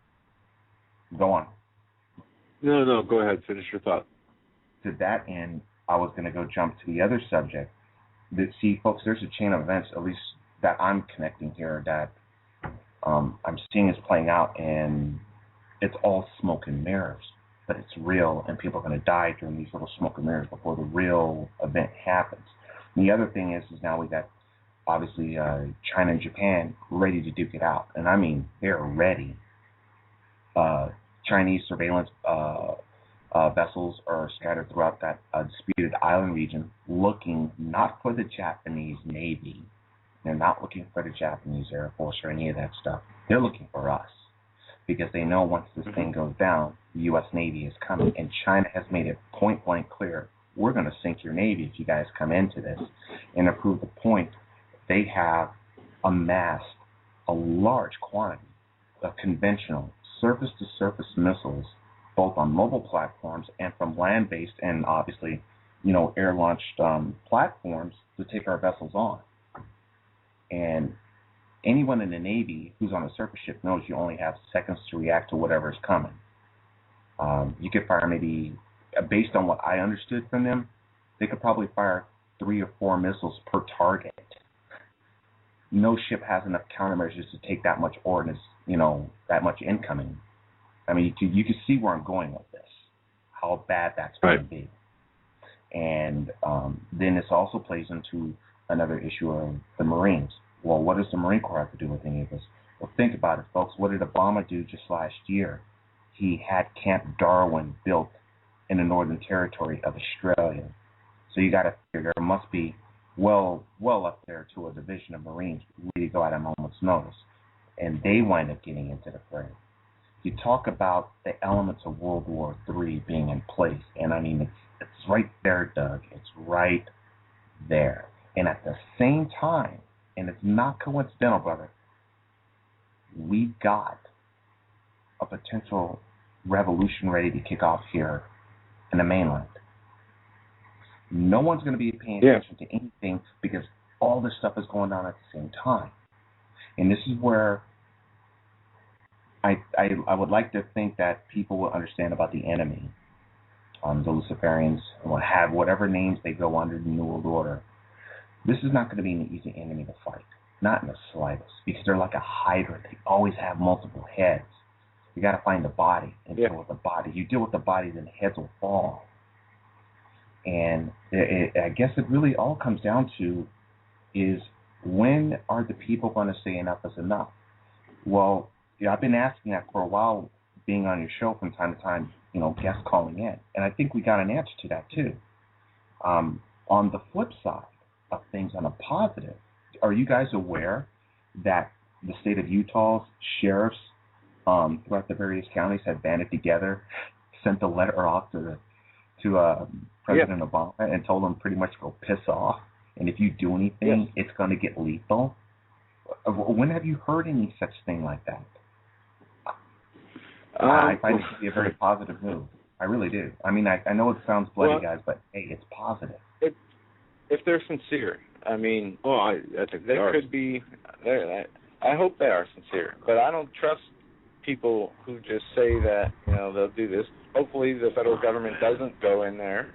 Speaker 10: Go on.
Speaker 2: No, go ahead. Finish your thought.
Speaker 10: To that end, I was going to go jump to the other subject. See, folks, there's a chain of events, at least that I'm connecting here, that I'm seeing is playing out, and it's all smoke and mirrors. But it's real, and people are going to die during these little smoke and mirrors before the real event happens. And the other thing is now we got, obviously, China and Japan ready to duke it out. And I mean, they're ready. Chinese surveillance vessels are scattered throughout that disputed island region, looking not for the Japanese Navy. They're not looking for the Japanese Air Force or any of that stuff. They're looking for us, because they know once this thing goes down, the U.S. Navy is coming, and China has made it point-blank clear, we're going to sink your Navy if you guys come into this. And to prove the point, they have amassed a large quantity of conventional surface-to-surface missiles, both on mobile platforms and from land-based and obviously, air-launched platforms to take our vessels on. And anyone in the Navy who's on a surface ship knows you only have seconds to react to whatever is coming. You could fire maybe, based on what I understood from them, they could probably fire 3 or 4 missiles per target. No ship has enough countermeasures to take that much ordnance, that much incoming. I mean, you can see where I'm going with this, how bad that's going to be. And then this also plays into another issue of the Marines. Well, what does the Marine Corps have to do with any of this? Well, think about it, folks. What did Obama do just last year? He had Camp Darwin built in the Northern Territory of Australia. So you got to figure there must be well up there to a division of Marines ready to go at a moment's notice. And they wind up getting into the fray. You talk about the elements of World War III being in place, and I mean, it's right there, Doug. It's right there. And at the same time, and it's not coincidental, brother, we got a potential revolution ready to kick off here in the mainland. No one's going to be paying attention to anything because all this stuff is going on at the same time. And this is where I would like to think that people will understand about the enemy, the Luciferians, will have whatever names they go under the New World Order. This is not going to be an easy enemy to fight, not in the slightest, because they're like a hydra. They always have multiple heads. You got to find the body and deal with the body. You deal with the body, then the heads will fall. And I guess it really all comes down to is, when are the people going to say enough is enough? Well, I've been asking that for a while, being on your show from time to time, guests calling in. And I think we got an answer to that, too. On the flip side of things, on a positive, are you guys aware that the state of Utah's sheriffs throughout the various counties have banded together, sent a letter off to President Obama and told him pretty much to go piss off, and if you do anything, it's going to get lethal? When have you heard any such thing like that? I find it to be a very positive move. I really do. I mean, I know it sounds bloody, guys, but hey, it's positive.
Speaker 3: If they're sincere, I mean,
Speaker 2: I think they
Speaker 3: could be. I hope they are sincere, but I don't trust people who just say that they'll do this. Hopefully, the federal government doesn't go in there,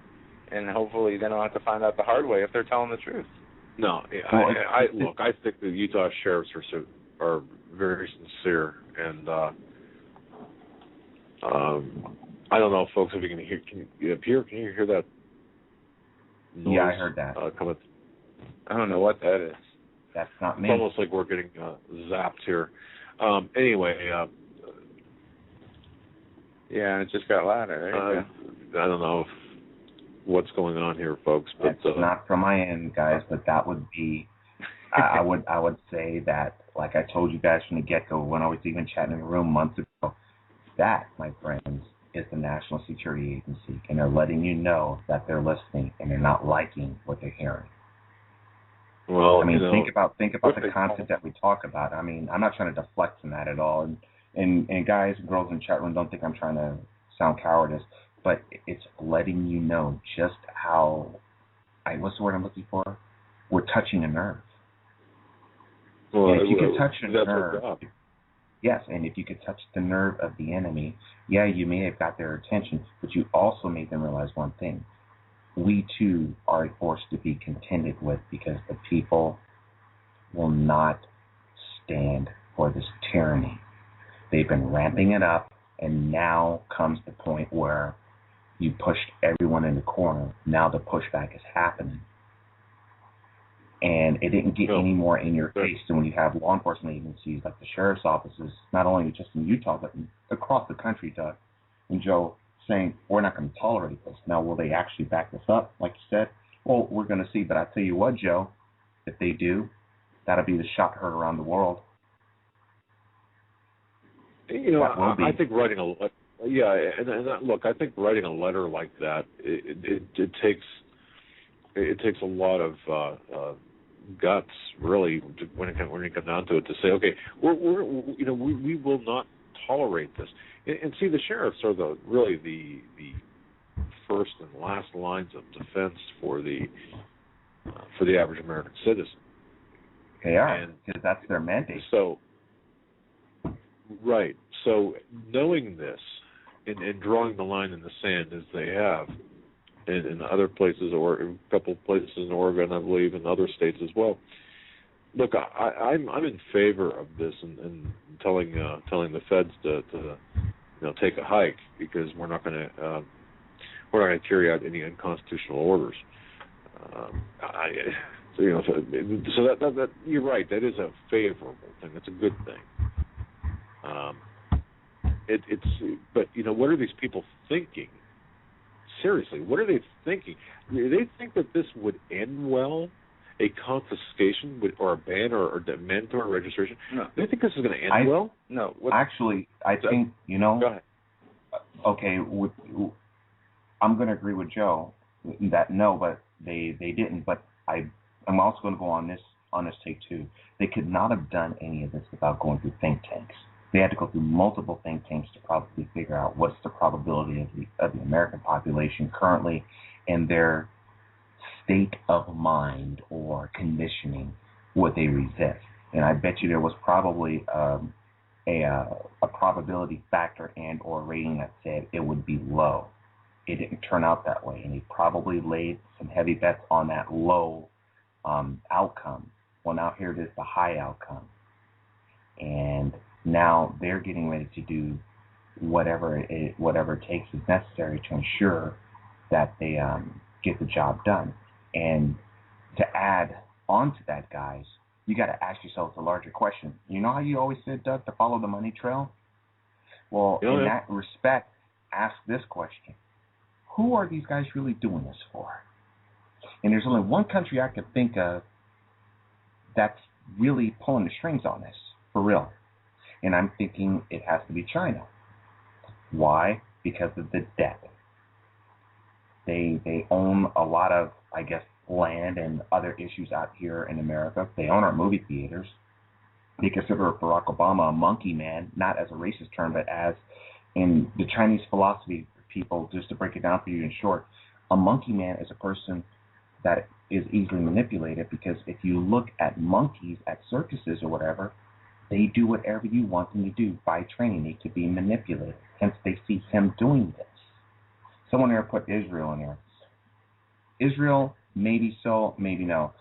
Speaker 3: and hopefully they don't have to find out the hard way if they're telling the truth.
Speaker 2: No, I think the Utah sheriffs are very sincere, and I don't know, folks, if you can hear. Can you hear that noise?
Speaker 10: Yeah, I heard that.
Speaker 3: I don't know what that is.
Speaker 10: That's not me.
Speaker 2: It's almost like we're getting zapped here. Anyway.
Speaker 3: Yeah, it just got louder. There you go.
Speaker 2: I don't know what's going on here, folks. But
Speaker 10: it's not from my end, guys. But that would be. I would say that, like I told you guys from the get-go when I was even chatting in the room months ago, that, my friends, is the National Security Agency, and they're letting you know that they're listening and they're not liking what they're hearing.
Speaker 2: Well,
Speaker 10: I mean, think about the concept that we talk about. I mean, I'm not trying to deflect from that at all. And guys and girls in the chat room, don't think I'm trying to sound cowardice. but it's letting you know just how, what's the word I'm looking for? We're touching a nerve.
Speaker 2: Well,
Speaker 10: and if you can touch a
Speaker 2: that's
Speaker 10: nerve, yes, and if you could touch the nerve of the enemy, yeah, you may have got their attention, but you also made them realize one thing. We, too, are a force to be contended with, because the people will not stand for this tyranny. They've been ramping it up, and now comes the point where you pushed everyone in the corner. Now the pushback is happening. And it didn't get any more in your face than when you have law enforcement agencies like the sheriff's offices, not only just in Utah, but across the country, Doug and Joe, saying, we're not going to tolerate this. Now, will they actually back this up, like you said? Well, we're going to see. But I tell you what, Joe, if they do, that'll be the shot heard around the world.
Speaker 2: You know, I think writing a look, I think writing a letter like that, it takes a lot of guts, really, when it comes down to it, to say, okay, we will not tolerate this. And see, the sheriffs are the first and last lines of defense for the average American citizen.
Speaker 10: They are, because that's their mandate.
Speaker 2: So, right. So, knowing this and drawing the line in the sand as they have, in other places, or a couple of places in Oregon, I believe, and other states as well. Look, I'm in favor of this and telling the feds to take a hike, because we're not going to carry out any unconstitutional orders. So that you're right. That is a favorable thing. That's a good thing. But what are these people thinking? Seriously, what are they thinking? Do they think that this would end well? A confiscation or a ban or mandatory registration? No. Do they think this is going to end well?
Speaker 3: No.
Speaker 10: Actually, I think,
Speaker 2: Go ahead.
Speaker 10: Okay, I'm going to agree with Joe that no, but they didn't. But I'm also going to go on this take too. They could not have done any of this without going through think tanks. They had to go through multiple think tanks to probably figure out what's the probability of the American population currently and their state of mind or conditioning, would they resist. And I bet you there was probably a probability factor and or rating that said it would be low. It didn't turn out that way, and he probably laid some heavy bets on that low outcome. Well, now here it is, the high outcome. And now they're getting ready to do whatever it takes is necessary to ensure that they get the job done. And to add on to that, guys, you got to ask yourself the larger question. You know how you always said, Doug, to follow the money trail? Well, in that respect, ask this question. Who are these guys really doing this for? And there's only one country I can think of that's really pulling the strings on this, for real. And I'm thinking it has to be China. Why? Because of the debt. They own a lot of, I guess, land and other issues out here in America. They own our movie theaters. They consider Barack Obama a monkey man, not as a racist term, but as in the Chinese philosophy, people, just to break it down for you in short, a monkey man is a person that is easily manipulated, because if you look at monkeys at circuses or whatever, they do whatever you want them to do by training. They could be manipulated. Hence, they see him doing this. Someone there put Israel in there. Israel, maybe so, maybe no.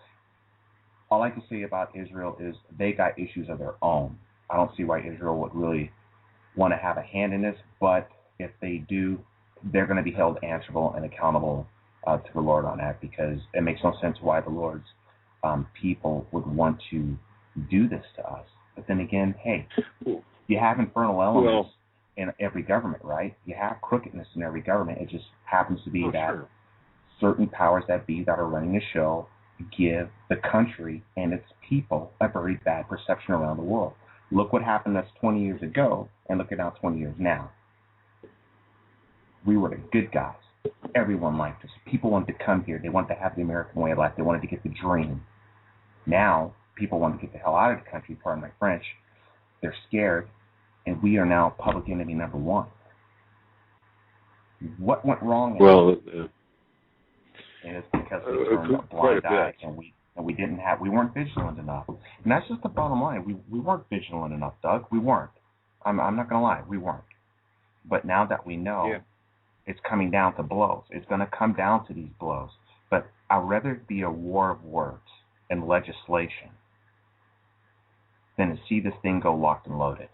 Speaker 10: All I can say about Israel is they got issues of their own. I don't see why Israel would really want to have a hand in this, but if they do, they're going to be held answerable and accountable to the Lord on that, because it makes no sense why the Lord's people would want to do this to us. But then again, hey, you have infernal elements in every government, right? You have crookedness in every government. It just happens to be that certain powers that be that are running the show give the country and its people a very bad perception around the world. Look what happened to us 20 years ago, and look at now 20 years now. We were the good guys. Everyone liked us. People wanted to come here. They wanted to have the American way of life. They wanted to get the dream. Now, people want to get the hell out of the country, pardon my French. They're scared, and we are now public enemy number one. What went wrong?
Speaker 2: Well,
Speaker 10: and it's because we turned a blind eye, and we weren't vigilant enough. And that's just the bottom line. We weren't vigilant enough, Doug. We weren't. I'm not going to lie. We weren't. But now that we know, it's coming down to blows. It's going to come down to these blows. But I'd rather it be a war of words and legislation than to see this thing go locked and loaded.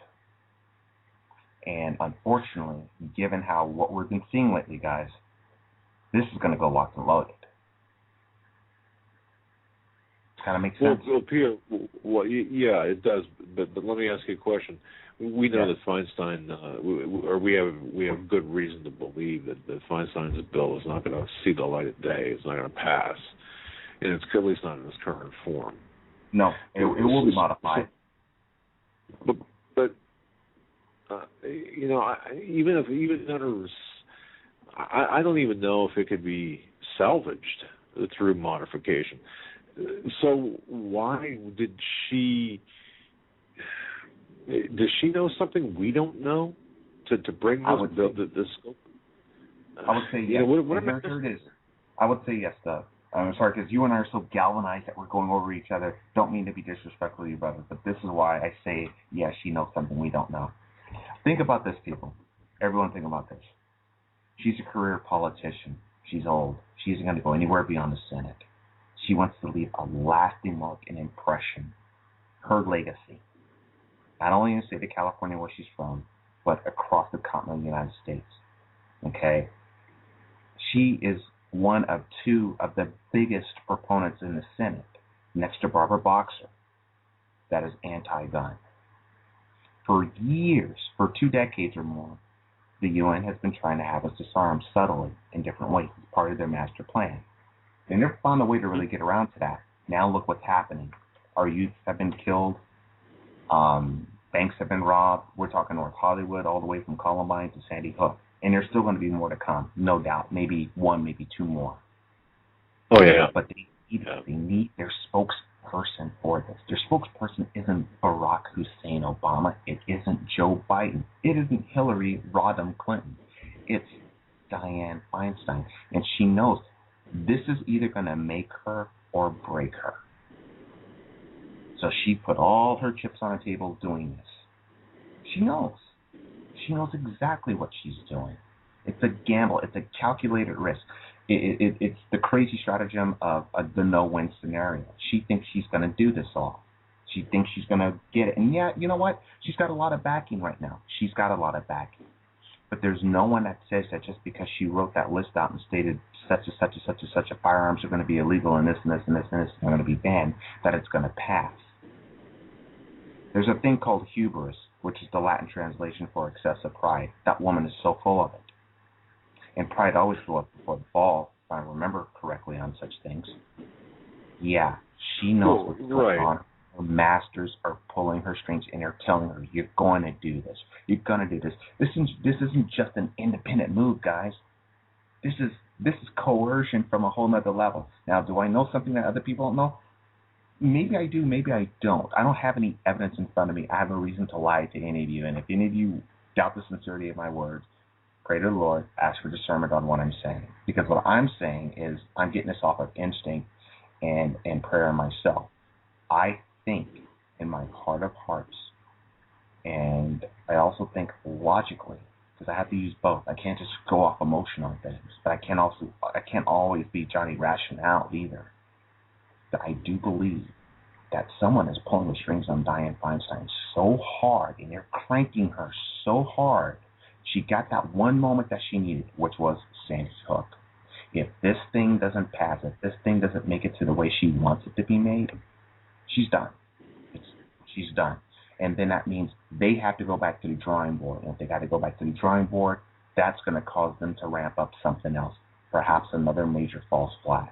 Speaker 10: And unfortunately, given what we've been seeing lately, guys, this is going to go locked and loaded. Kind of makes sense.
Speaker 2: Well, Pierre, yeah, it does. But let me ask you a question. We know that Feinstein, we have good reason to believe that Feinstein's bill is not going to see the light of day. It's not going to pass, and it's at least not in its current form.
Speaker 10: No, it will be modified.
Speaker 2: But even under, I don't even know if it could be salvaged through modification. So why did she? Does she know something we don't know to bring this scope?
Speaker 10: I would say yes. Here it is. I would say yes, Doug. I'm sorry, because you and I are so galvanized that we're going over each other. Don't mean to be disrespectful to you, brother, but this is why I say, yes, she knows something we don't know. Think about this, people. Everyone think about this. She's a career politician. She's old. She isn't going to go anywhere beyond the Senate. She wants to leave a lasting mark and impression, her legacy, not only in the state of California where she's from, but across the continent of the United States. Okay? She is one of two of the biggest proponents in the Senate, next to Barbara Boxer, that is anti-gun. For years, for 2 decades or more, the UN has been trying to have us disarm subtly in different ways. It's part of their master plan. They never found a way to really get around to that. Now look what's happening. Our youth have been killed. Banks have been robbed. We're talking North Hollywood, all the way from Columbine to Sandy Hook. And there's still going to be more to come, no doubt. Maybe 1, maybe 2 more.
Speaker 2: Oh, yeah.
Speaker 10: But they need their spokesperson for this. Their spokesperson isn't Barack Hussein Obama. It isn't Joe Biden. It isn't Hillary Rodham Clinton. It's Dianne Feinstein. And she knows this is either going to make her or break her. So she put all her chips on the table doing this. She knows. She knows exactly what she's doing. It's a gamble. It's a calculated risk. It's the crazy stratagem of the no-win scenario. She thinks she's going to do this all. She thinks she's going to get it. And yeah, you know what? She's got a lot of backing right now. She's got a lot of backing. But there's no one that says that just because she wrote that list out and stated such a firearms are going to be illegal and this and this and this and this are going to be banned, that it's going to pass. There's a thing called hubris, which is the Latin translation for excessive pride. That woman is so full of it. And pride always goes up before the fall, if I remember correctly on such things. Yeah, she knows what's going on. Her masters are pulling her strings and they're telling her, you're going to do this. You're going to do this. This isn't just an independent move, guys. This is coercion from a whole nother level. Now, do I know something that other people don't know? Maybe I do, maybe I don't. I don't have any evidence in front of me. I have no reason to lie to any of you. And if any of you doubt the sincerity of my words, pray to the Lord, ask for discernment on what I'm saying. Because what I'm saying is I'm getting this off of instinct and prayer myself. I think in my heart of hearts, and I also think logically, because I have to use both. I can't just go off emotion on things, but I can't always be Johnny Rationale either. That I do believe that someone is pulling the strings on Dianne Feinstein so hard, and they're cranking her so hard. She got that one moment that she needed, which was Sandy Hook. If this thing doesn't pass, if this thing doesn't make it to the way she wants it to be made, she's done. She's done. And then that means they have to go back to the drawing board. And if they got to go back to the drawing board, that's going to cause them to ramp up something else, perhaps another major false flag.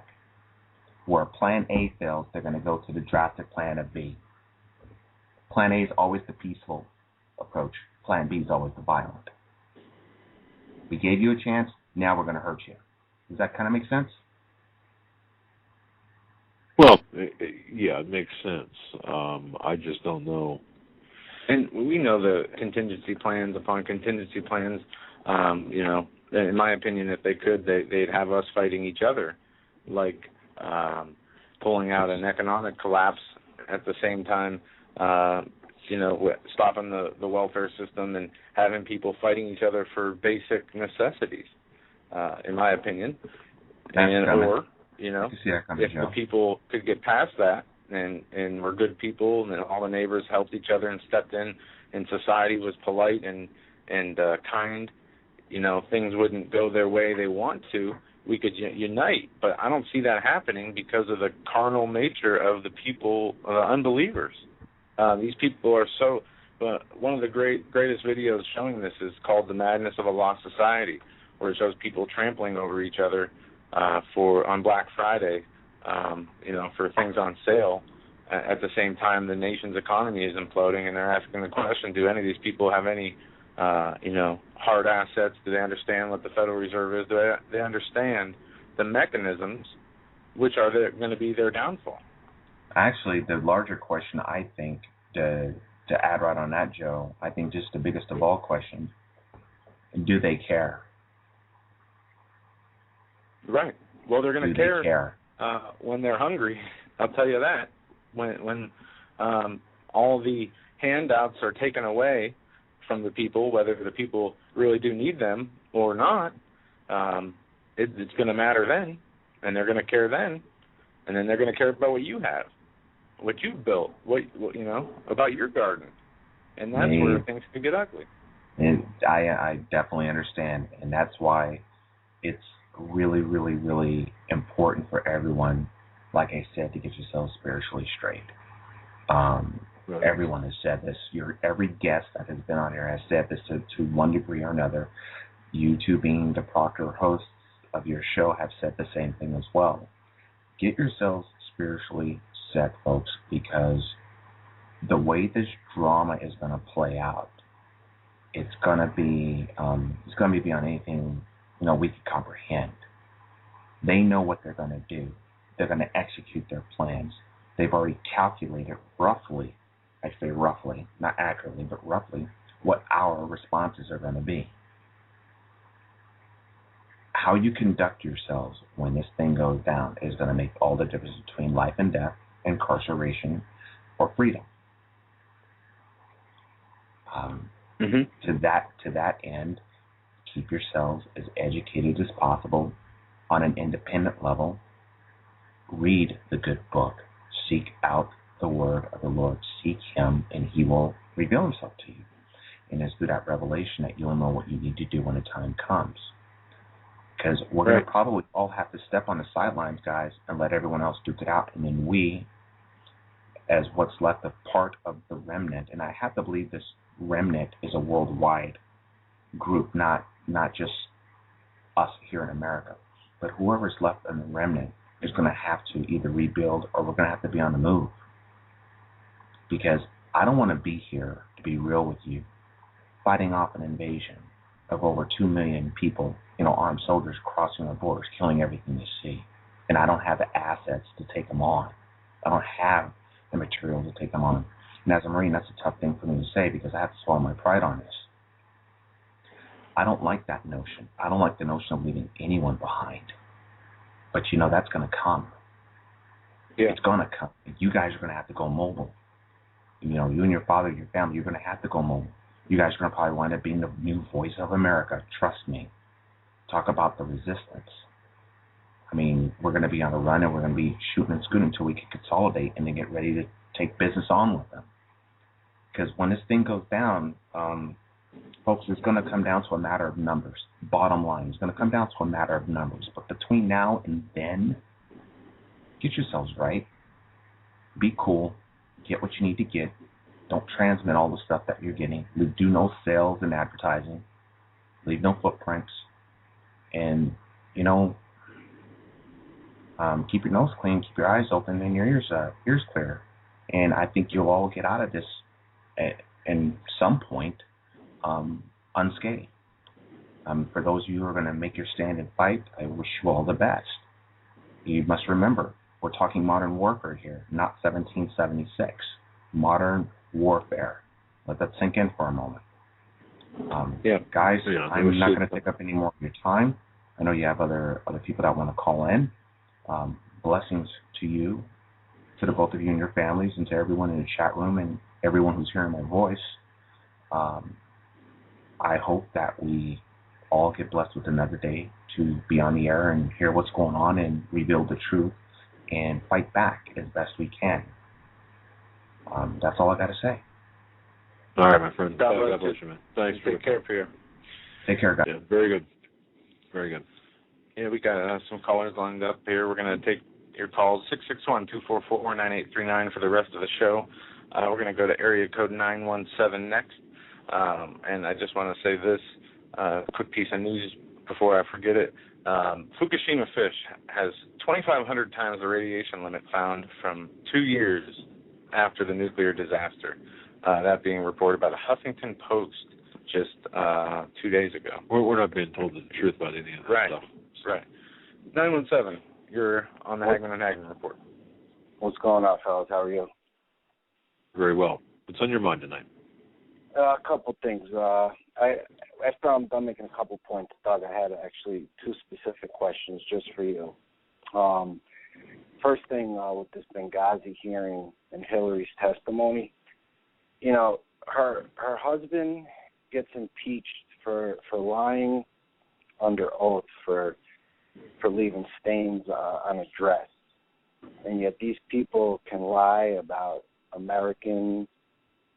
Speaker 10: Where plan A fails, they're going to go to the drastic plan of B. Plan A is always the peaceful approach. Plan B is always the violent. We gave you a chance, now we're going to hurt you. Does that kind of make sense?
Speaker 2: Well, yeah, it makes sense. I just don't know.
Speaker 3: And we know the contingency plans upon contingency plans, in my opinion, if they could, they'd have us fighting each other, like pulling out an economic collapse at the same time, stopping the welfare system and having people fighting each other for basic necessities, in my opinion. If the people could get past that and were good people and then all the neighbors helped each other and stepped in and society was polite and kind, things wouldn't go their way they want to, we could unite. But I don't see that happening because of the carnal nature of the people, unbelievers. These people are so... one of the greatest videos showing this is called The Madness of a Lost Society, where it shows people trampling over each other on Black Friday, for things on sale. At the same time, the nation's economy is imploding, and they're asking the question, do any of these people have any, hard assets? Do they understand what the Federal Reserve is? Do they understand the mechanisms which are going to be their downfall?
Speaker 10: Actually, the larger question, I think, to add right on that, Joe, I think just the biggest of all questions, do they care? Right. Well, they're going to care when they're hungry. I'll tell you that. When all the handouts are taken away from the people, whether the people really do need them or not, it's going to matter then, and they're going to care then, and then they're going to care about what you have, what you've built, what about your garden, and that's where things can get ugly. And I definitely understand, and that's why it's really, really, really important for everyone, like I said, to get yourself spiritually straight. Right. Everyone has said this. Every guest that has been on here has said this to one degree or another. You two being the proctor hosts of your show have said the same thing as well. Get yourselves spiritually set, folks, because the way this drama is going to play out, it's going to be beyond anything we can comprehend. They know what they're going to do. They're going to execute their plans. They've already calculated roughly, I say roughly, not accurately, but roughly, what our responses are going to be. How you conduct yourselves when this thing goes down is going to make all the difference between life and death, incarceration, or freedom. To that end, keep yourselves as educated as possible on an independent level. Read the good book. Seek out the word of the Lord. Seek Him, and He will reveal Himself to you. And it's through that revelation that you'll know what you need to do when the time comes. Because we're going to probably all have to step on the sidelines, guys, and let everyone else duke it out. And then we, as what's left of part of the remnant, and I have to believe this remnant is a worldwide group, not just us here in America, but whoever's left in the remnant is going to have to either rebuild or we're going to have to be on the move. Because I don't want to be here, to be real with you, fighting off an invasion of over 2 million people, armed soldiers crossing our borders, killing everything they see. And I don't have the assets to take them on. I don't have the material to take them on. And as a Marine, that's a tough thing for me to say because I have to swallow my pride on this. I don't like that notion. I don't like the notion of leaving anyone behind. But that's going to come. Yeah. It's going to come. You guys are going to have to go mobile. You and your father, your family, you're going to have to go mobile. You guys are going to probably wind up being the new voice of America. Trust me. Talk about the resistance. We're going to be on a run and we're going to be shooting and scooting until we can consolidate and then get ready to take business on with them. Because when this thing goes down, folks, it's going to come down to a matter of numbers. Bottom line, it's going to come down to a matter of numbers. But between now and then, get yourselves right. Be cool. Get what you need to get. Don't transmit all the stuff that you're getting. Do no sales and advertising. Leave no footprints. And, keep your nose clean, keep your eyes open, and your ears clear. And I think you'll all get out of this at some point unscathed. For those of you who are going to make your stand and fight, I wish you all the best. You must remember, we're talking modern warfare here, not 1776. Modern warfare. Let that sink in for a moment. Guys, I'm not going to take up any more of your time. I know you have other people that want to call in. Blessings to you, to the both of you and your families, and to everyone in the chat room and everyone who's hearing my voice. I hope that we all get blessed with another day to be on the air and hear what's going on and reveal the truth and fight back as best we can. That's all I got to say.
Speaker 2: All right, my friend. God bless you, man. Thanks.
Speaker 3: Take care, Pierre.
Speaker 10: Take care, guys.
Speaker 2: Yeah, very good. Very good.
Speaker 3: Yeah, we got some callers lined up here. We're going to take your calls, 661-244-9839 for the rest of the show. We're going to go to area code 917 next. And I just want to say this quick piece of news before I forget it. Fukushima fish has 2,500 times the radiation limit found from 2 years after the nuclear disaster. That being reported by the Huffington Post just 2 days ago.
Speaker 2: We're not being told the truth about any of that stuff.
Speaker 3: Right. 917, you're on the Hagmann and Hagmann report.
Speaker 11: What's going on, fellas? How are you?
Speaker 2: Very well. What's on your mind tonight?
Speaker 11: A couple things. After I'm done making a couple points, Doug, I had actually two specific questions just for you. First thing with this Benghazi hearing and Hillary's testimony, you know, her husband gets impeached for lying under oath for leaving stains on a dress, and yet these people can lie about American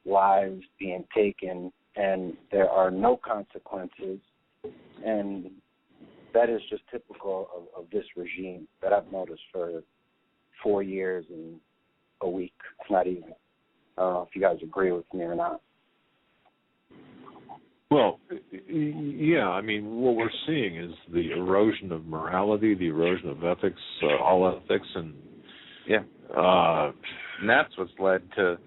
Speaker 11: lives being taken, and there are no consequences, and that is just typical of this regime that I've noticed for 4 years and a week, not even. I don't know if you guys agree with me or not.
Speaker 2: Well, yeah, I mean, what we're seeing is the erosion of morality, the erosion of ethics, all ethics, and
Speaker 3: and that's what's led to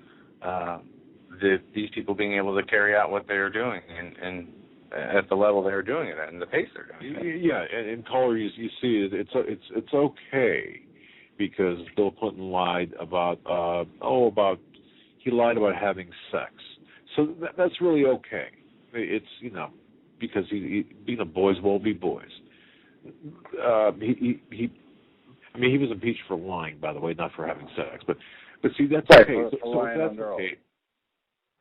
Speaker 3: these people being able to carry out what they are doing and at the level they're doing it at and the pace they're doing it.
Speaker 2: Yeah, and caller, you see, it's okay because Bill Clinton lied about he lied about having sex, so that's really okay. It's, you know, because he boys will be boys. He was impeached for lying, by the way, not for having sex. But see, that's okay. So that's okay.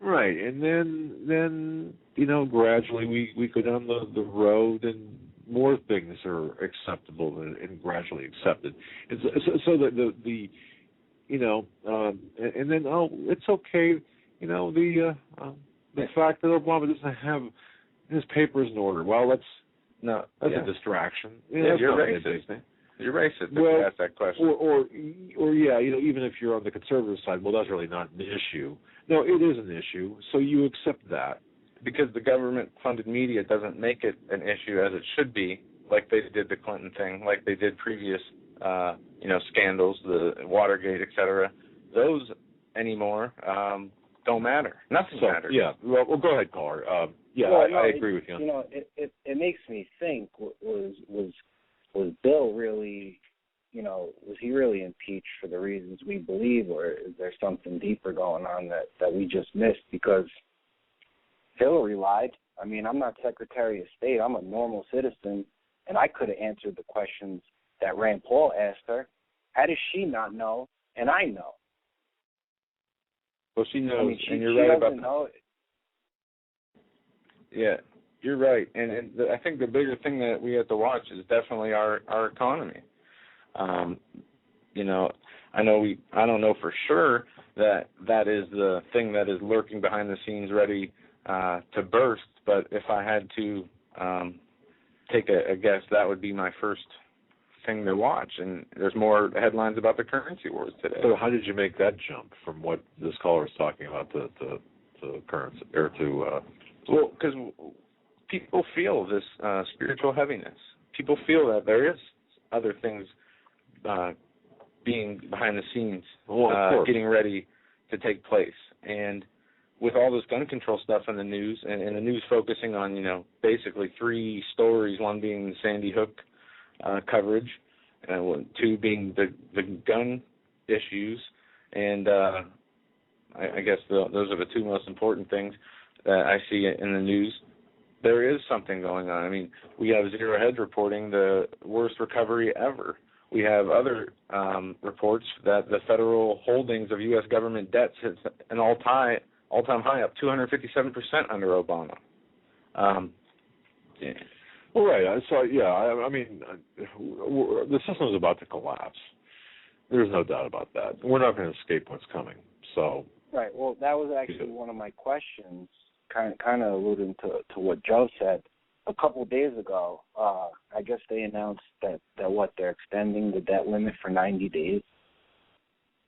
Speaker 2: Right, and then you know, gradually we go down the road, and more things are acceptable and gradually accepted. And so the you know, and then it's okay, you know, the fact that Obama doesn't have his papers in order. Well, that's a distraction.
Speaker 3: Yeah, you're racist. You're racist if you ask that question.
Speaker 2: Or yeah, you know, even if you're on the conservative side, well, that's really not an issue. No, it is an issue, so you accept that.
Speaker 3: Because the government-funded media doesn't make it an issue as it should be, like they did the Clinton thing, like they did previous, you know, scandals, the Watergate, et cetera. Those anymore don't matter. Nothing matters.
Speaker 2: Yeah. Well, go ahead, caller. I agree with you.
Speaker 11: You know, it makes me think: was Bill really, you know, was he really impeached for the reasons we believe, or is there something deeper going on that we just missed? Because Hillary lied. I mean, I'm not Secretary of State. I'm a normal citizen, and I could have answered the questions that Rand Paul asked her. How does she not know, and I know?
Speaker 3: Well, she knows,
Speaker 11: I mean,
Speaker 3: and you're right about that.
Speaker 11: Know.
Speaker 3: Yeah, you're right, and I think the bigger thing that we have to watch is definitely our economy. You know, I don't know for sure that is the thing that is lurking behind the scenes, ready to burst. But if I had to take a guess, that would be my first thing to watch. And there's more headlines about the currency wars today.
Speaker 2: So how did you make that jump from what this caller was talking about to currency or to?
Speaker 3: Well, because people feel this spiritual heaviness. People feel that there is other things being behind the scenes, getting ready to take place. And with all this gun control stuff in the news, and the news focusing on, you know, basically 3 stories, one being the Sandy Hook coverage, and 2 being the gun issues, and I guess those are the 2 most important things that I see in the news. there is something going on. I mean, we have Zero Hedge reporting the worst recovery ever. We have other reports that the federal holdings of U.S. government debts hit an all-time high, up 257% under Obama.
Speaker 2: Yeah. Well, right. So, yeah, I mean, the system is about to collapse. There's no doubt about that. We're not going to escape what's coming. So.
Speaker 11: Right. Well, that was actually one of my questions, kind of alluding to what Joe said. A couple of days ago, I guess they announced that they're extending the debt limit for 90 days.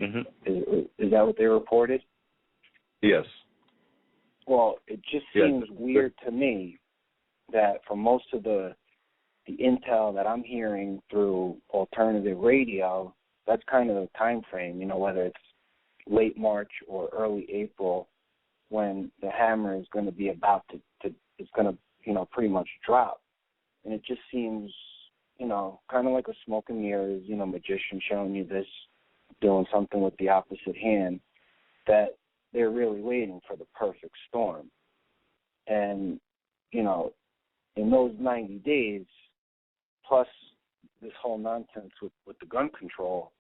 Speaker 3: Mm-hmm.
Speaker 11: Is that what they reported?
Speaker 2: Yes.
Speaker 11: Well, it just seems weird to me that for most of the intel that I'm hearing through alternative radio, that's kind of the time frame, whether it's late March or early April, when the hammer is going to be about to it's going to, pretty much drop. And it just seems, kind of like a smoke and mirrors, magician showing you this, doing something with the opposite hand, that they're really waiting for the perfect storm. And, in those 90 days, plus this whole nonsense with the gun control,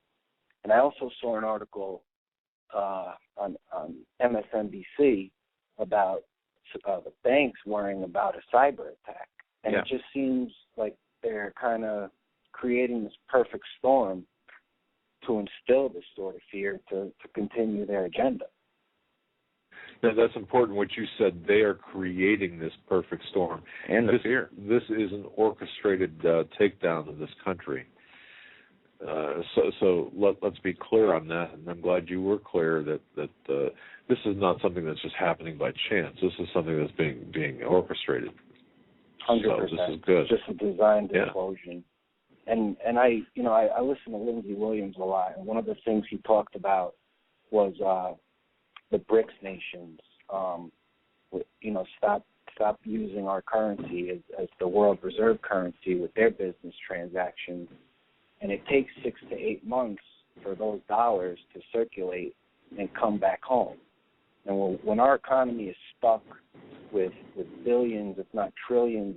Speaker 11: and I also saw an article on MSNBC about the banks worrying about a cyber attack. And it just seems like they're kind of creating this perfect storm to instill this sort of fear to continue their agenda.
Speaker 2: Now, that's important what you said. They are creating this perfect storm.
Speaker 3: And the fear.
Speaker 2: This is an orchestrated takedown of this country. So let's be clear on that, and I'm glad you were clear that this is not something that's just happening by chance. This is something that's being orchestrated.
Speaker 11: 100%.
Speaker 2: So this is good.
Speaker 11: It's just a designed explosion. And I listen to Lindsey Williams a lot, and one of the things he talked about was the BRICS nations. Stop using our currency as the world reserve currency with their business transactions. And it takes 6 to 8 months for those dollars to circulate and come back home. And when our economy is stuck with billions, if not trillions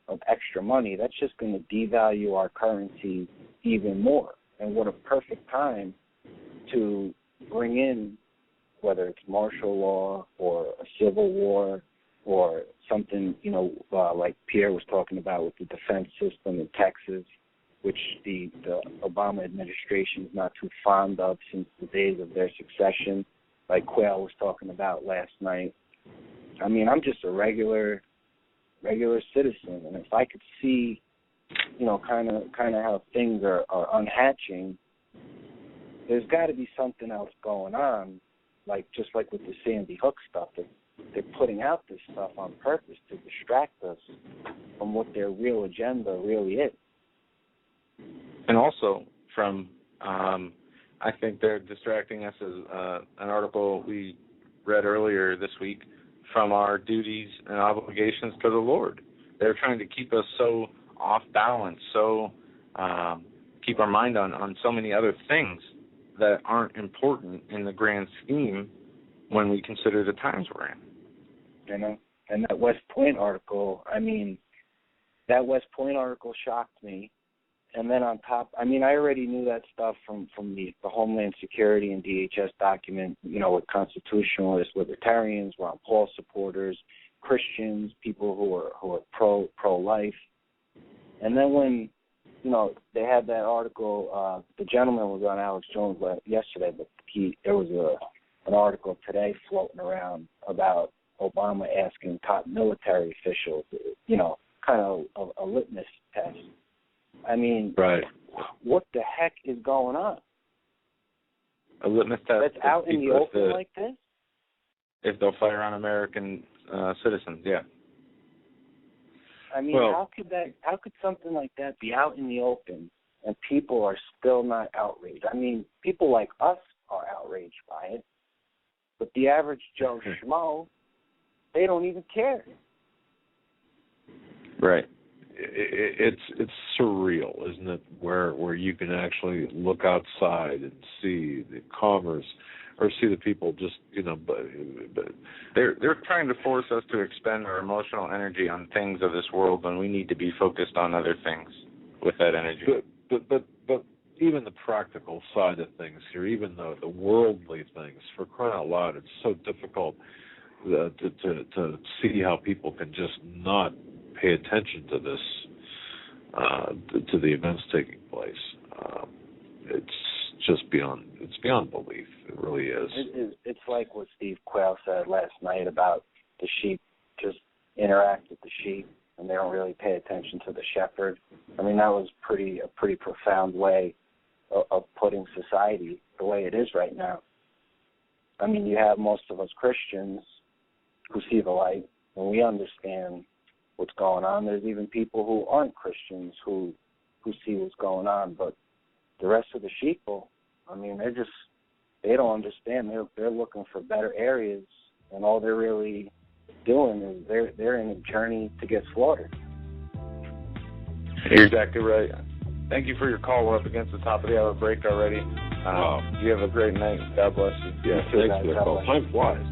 Speaker 11: of extra money, that's just going to devalue our currency even more. And what a perfect time to bring in, whether it's martial law or a civil war or something, like Pierre was talking about with the defense system in Texas, which the Obama administration is not too fond of since the days of their succession, like Quayle was talking about last night. I mean, I'm just a regular citizen, and if I could see, kind of how things are unhatching, there's got to be something else going on, just like with the Sandy Hook stuff. They're putting out this stuff on purpose to distract us from what their real agenda really is.
Speaker 3: And also from, I think they're distracting us as an article we read earlier this week, from our duties and obligations to the Lord. They're trying to keep us so off balance, so keep our mind on so many other things that aren't important in the grand scheme when we consider the times we're in.
Speaker 11: And that West Point article, that West Point article shocked me. And then on top, I already knew that stuff from the Homeland Security and DHS document, with constitutionalists, libertarians, Ron Paul supporters, Christians, people who are pro-life. And then when, they had that article, the gentleman was on Alex Jones yesterday, but there was an article today floating around about Obama asking top military officials, kind of a litmus test.
Speaker 2: Right.
Speaker 11: What the heck is going on?
Speaker 3: A litmus test.
Speaker 11: That's out in the open like this?
Speaker 3: If they'll fire on American citizens, yeah.
Speaker 11: How could something like that be out in the open and people are still not outraged? People like us are outraged by it, but the average Joe Schmo, they don't even care.
Speaker 3: Right.
Speaker 2: It's surreal, isn't it? Where you can actually look outside and see the commerce see the people just, but
Speaker 3: they're trying to force us to expend our emotional energy on things of this world when we need to be focused on other things with that energy.
Speaker 2: But even the practical side of things here, even the worldly things, for crying out loud, it's so difficult to see how people can just not pay attention to this, to the events taking place. It's just beyond belief. It really is.
Speaker 11: It's like what Steve Quayle said last night about the sheep just interact with the sheep and they don't really pay attention to the shepherd. I mean, that was a pretty profound way of putting society the way it is right now. I mean, you have most of us Christians who see the light and we understand what's going on. There's even people who aren't Christians who see what's going on, but the rest of the sheeple, I mean, they don't understand. They're looking for better areas, and all they're really doing is they're in a journey to get slaughtered.
Speaker 3: You're exactly right. Thank you for your call. We're up against the top of the hour break already. You have a great night. God bless you.
Speaker 2: Yeah, thanks for the call. Time flies.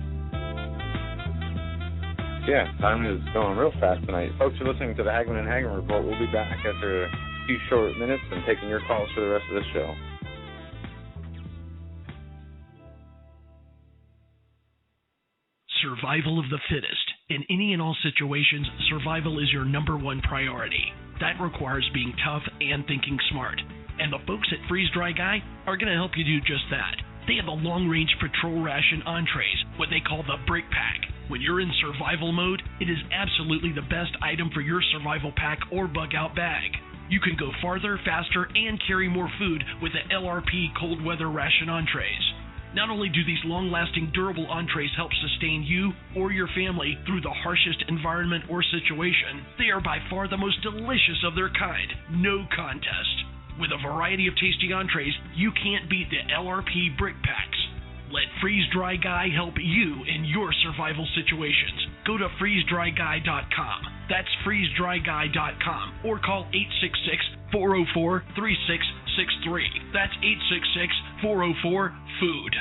Speaker 3: Yeah, time is going real fast tonight. Folks are listening to the Hagmann and Hagmann Report. We'll be back after a few short minutes and taking your calls for the rest of the show.
Speaker 7: Survival of the fittest. In any and all situations, survival is your number one priority. That requires being tough and thinking smart. And the folks at Freeze Dry Guy are going to help you do just that. They have a long-range patrol ration entrees, what they call the Brick Pack. When you're in survival mode, it is absolutely the best item for your survival pack or bug-out bag. You can go farther, faster, and carry more food with the LRP cold weather ration entrees. Not only do these long-lasting, durable entrees help sustain you or your family through the harshest environment or situation, they are by far the most delicious of their kind. No contest. With a variety of tasty entrees, you can't beat the LRP Brick Packs. Let Freeze Dry Guy help you in your survival situations. Go to freezedryguy.com. That's freezedryguy.com or call 866-404-3663. That's 866-404-FOOD.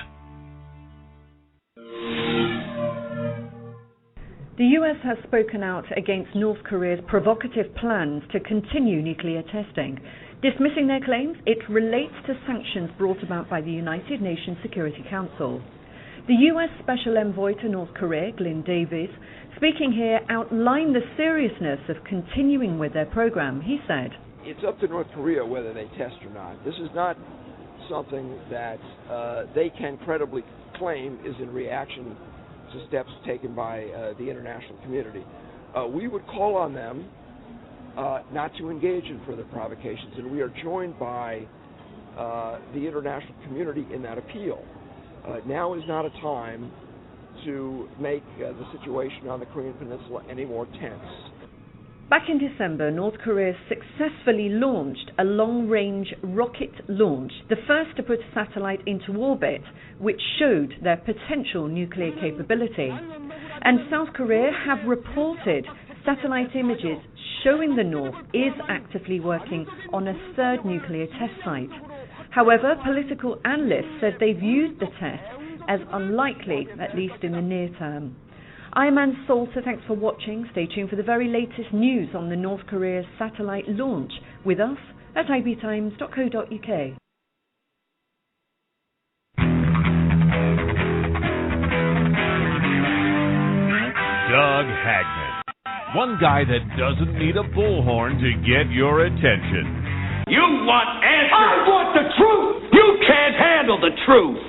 Speaker 12: The U.S. has spoken out against North Korea's provocative plans to continue nuclear testing. Dismissing their claims, it relates to sanctions brought about by the United Nations Security Council. The U.S. Special Envoy to North Korea, Glyn Davis, speaking here, outlined the seriousness of continuing with their program. He said,
Speaker 13: "It's up to North Korea whether they test or not. This is not something that they can credibly claim is in reaction to steps taken by the international community. We would call on them not to engage in further provocations, and we are joined by the international community in that appeal. Now is not a time to make the situation on the Korean Peninsula any more tense."
Speaker 12: Back in December, North Korea successfully launched a long-range rocket launch, the first to put a satellite into orbit, which showed their potential nuclear capability. And South Korea have reported satellite images showing the North is actively working on a third nuclear test site. However, political analysts said they viewed the test as unlikely, at least in the near term. I'm Ann Salter. Thanks for watching. Stay tuned for the very latest news on the North Korea satellite launch with us at ibtimes.co.uk.
Speaker 14: Doug Hagmann. One guy that doesn't need a bullhorn to get your attention.
Speaker 1: You want answers! I want the truth! You can't handle the truth!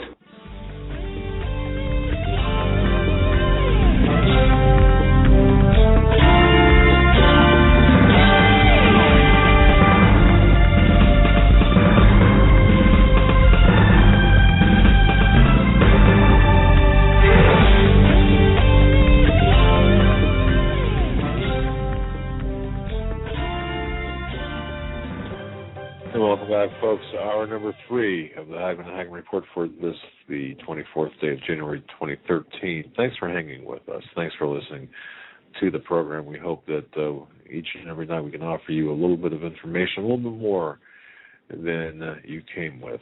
Speaker 2: Welcome back, folks. Hour number 3 of the Hagmann and Hagmann Report for this, the 24th day of January 2013. Thanks for hanging with us. Thanks for listening to the program. We hope that each and every night we can offer you a little bit of information, a little bit more than you came with.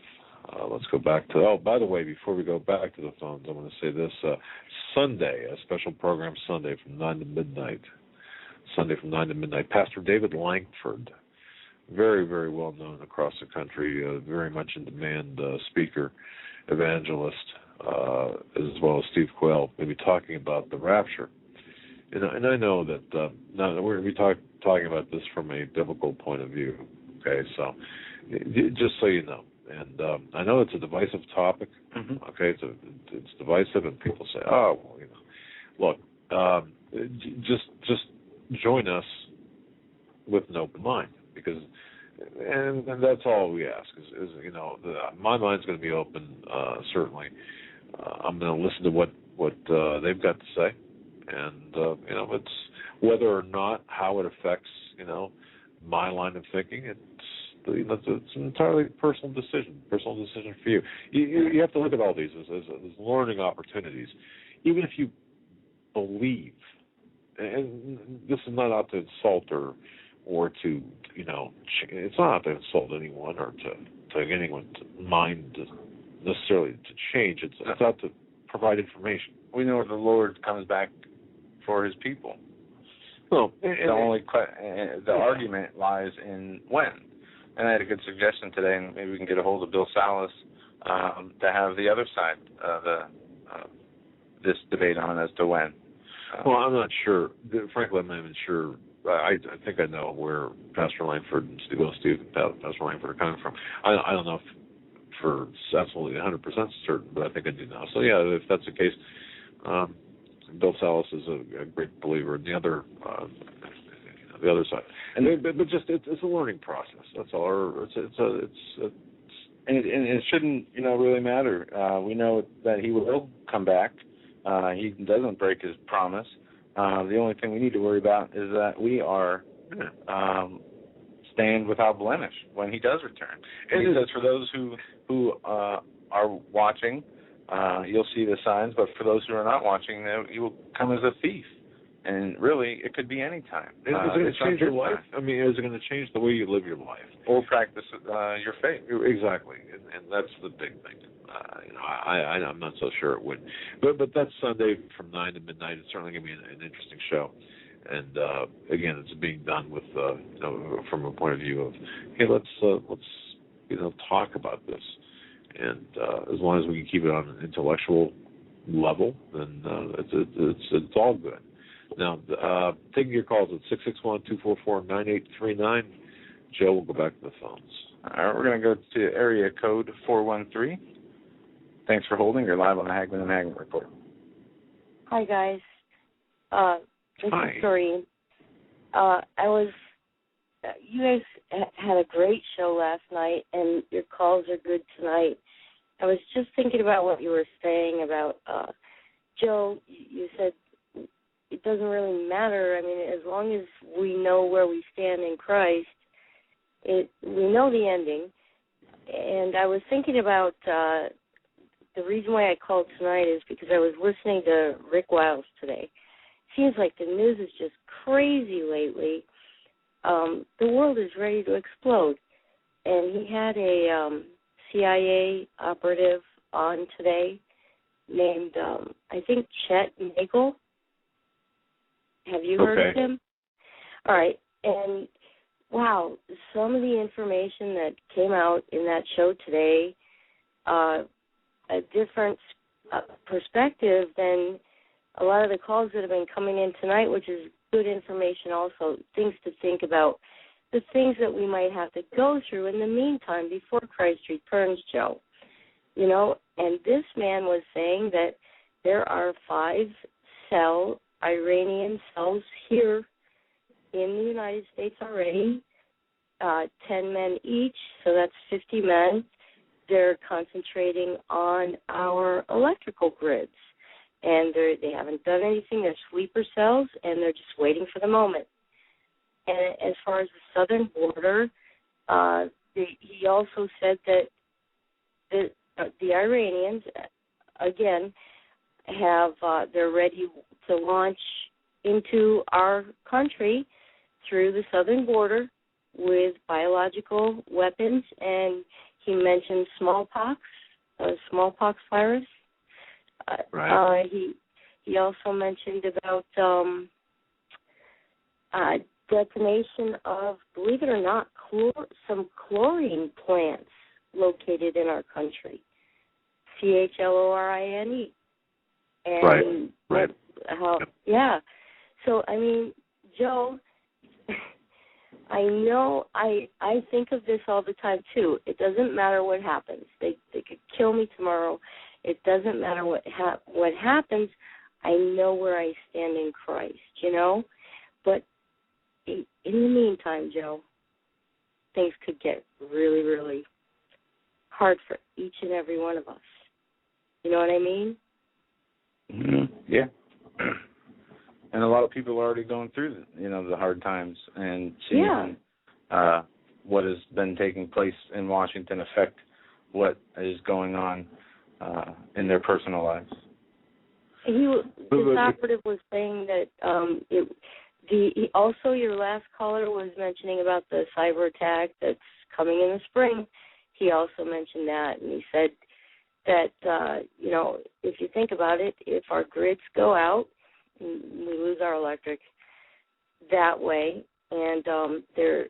Speaker 2: Let's go back to, by the way, before we go back to the phones, I want to say this. Sunday, a special program Sunday from 9 to midnight. Sunday from 9 to midnight. Pastor David Langford, very, very well known across the country, very much in demand speaker, evangelist, as well as Steve Quayle, will be talking about the rapture. And I know that now we're going to be talking about this from a biblical point of view, okay? So just so you know. And I know it's a divisive topic, okay? It's divisive, and people say, oh, well, you know. Look, just join us with an open mind, because, and that's all we ask is you know, my mind's going to be open, certainly. I'm going to listen to what they've got to say, and you know, it's whether or not how it affects, you know, my line of thinking. It's an entirely personal decision for you. You have to look at all these as learning opportunities, even if you believe. And this is not out to insult or to, you know, it's not out to insult anyone or to anyone's mind necessarily to change. It's out to provide information.
Speaker 3: We know the Lord comes back for His people.
Speaker 2: Well,
Speaker 3: the argument lies in when. And I had a good suggestion today, and maybe we can get a hold of Bill Salas to have the other side of this debate on as to when.
Speaker 2: Well, I'm not sure. Frankly, I'm not even sure. I think I know where Pastor Langford and Steve and Pastor Langford are coming from. I don't know if for absolutely 100% certain, but I think I do now. So, yeah, if that's the case, Bill Salas is a great believer in the other side. And but just it's a learning process. That's all.
Speaker 3: And it shouldn't, you know, really matter. We know that He will come back. He doesn't break His promise. The only thing we need to worry about is that we are stand without blemish when He does return. And He says, for those who are watching, you'll see the signs. But for those who are not watching, He will come as a thief. And really, it could be any time.
Speaker 2: Is it going to change your life? I mean, is it going to change the way you live your life?
Speaker 3: Or practice your faith.
Speaker 2: Exactly. And that's the big thing. You know, I'm not so sure it would. But that's Sunday from 9 to midnight. It's certainly going to be an interesting show. And, again, it's being done with, you know, from a point of view of, hey, let's you know, talk about this. And as long as we can keep it on an intellectual level, then it's all good. Now, taking your calls at 661-244-9839. Joe, we'll go back to the phones.
Speaker 3: All right, we're going to go to area code 413. Thanks for holding. You're live on the Hagmann and Hagmann Report.
Speaker 15: Hi, guys. This
Speaker 2: Hi.
Speaker 15: is Doreen. You guys had a great show last night, and your calls are good tonight. I was just thinking about what you were saying about, Joe, you said it doesn't really matter. I mean, as long as we know where we stand in Christ, we know the ending. And I was thinking about the reason why I called tonight is because I was listening to Rick Wiles today. Seems like the news is just crazy lately. The world is ready to explode. And he had a CIA operative on today named, I think, Chet Nagel. Have you heard of him? All right. And, wow, some of the information that came out in that show today, a different perspective than a lot of the calls that have been coming in tonight, which is good information also, things to think about, the things that we might have to go through in the meantime before Christ returns, Joe. You know, and this man was saying that there are 5-cell Iranian cells here in the United States already, 10 men each, so that's 50 men. They're concentrating on our electrical grids, and they haven't done anything. They're sleeper cells, and they're just waiting for the moment. And as far as the southern border, he also said that the Iranians, again, they're ready to launch into our country through the southern border with biological weapons, and he mentioned smallpox virus.
Speaker 2: Right.
Speaker 15: He also mentioned about detonation of, believe it or not, some chlorine plants located in our country. CHLORINE. And
Speaker 2: right.
Speaker 15: Yeah. So, I mean, Joe, I know I think of this all the time, too. It doesn't matter what happens. They could kill me tomorrow. It doesn't matter what happens. I know where I stand in Christ, you know? But in the meantime, Joe, things could get really, really hard for each and every one of us. You know what I mean?
Speaker 3: Mm-hmm. Yeah. And a lot of people are already going through, the hard times and seeing what has been taking place in Washington affect what is going on in their personal lives.
Speaker 15: This operative was saying that also your last caller was mentioning about the cyber attack that's coming in the spring. He also mentioned that, and he said that, if you think about it, if our grids go out, we lose our electric that way, and this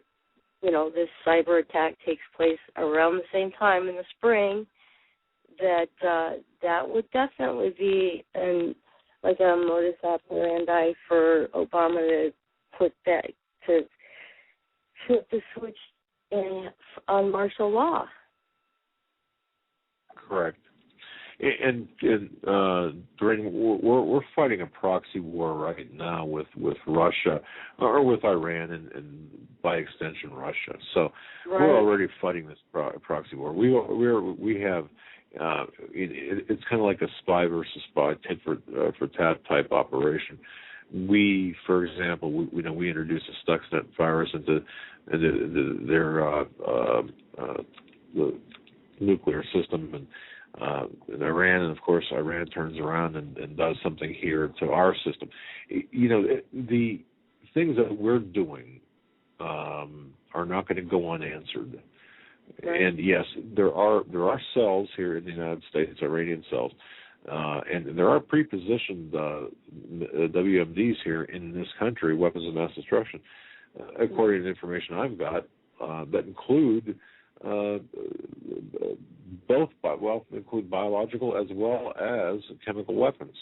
Speaker 15: cyber attack takes place around the same time in the spring, that would definitely be like a modus operandi for Obama to put that, to flip the switch on martial law.
Speaker 2: Correct. And we're fighting a proxy war right now with Russia, or with Iran, and by extension Russia. So we're already fighting this proxy war. We have it's kind of like a spy versus spy, tit for tat type operation. We, for example, we introduced a Stuxnet virus into their the nuclear system, and in Iran, and of course Iran turns around and does something here to our system. The things that we're doing are not going to go unanswered. Right. And yes, there are cells here in the United States, Iranian cells, and there are pre-positioned WMDs here in this country, weapons of mass destruction, according to the information I've got, that include include biological as well as chemical weapons.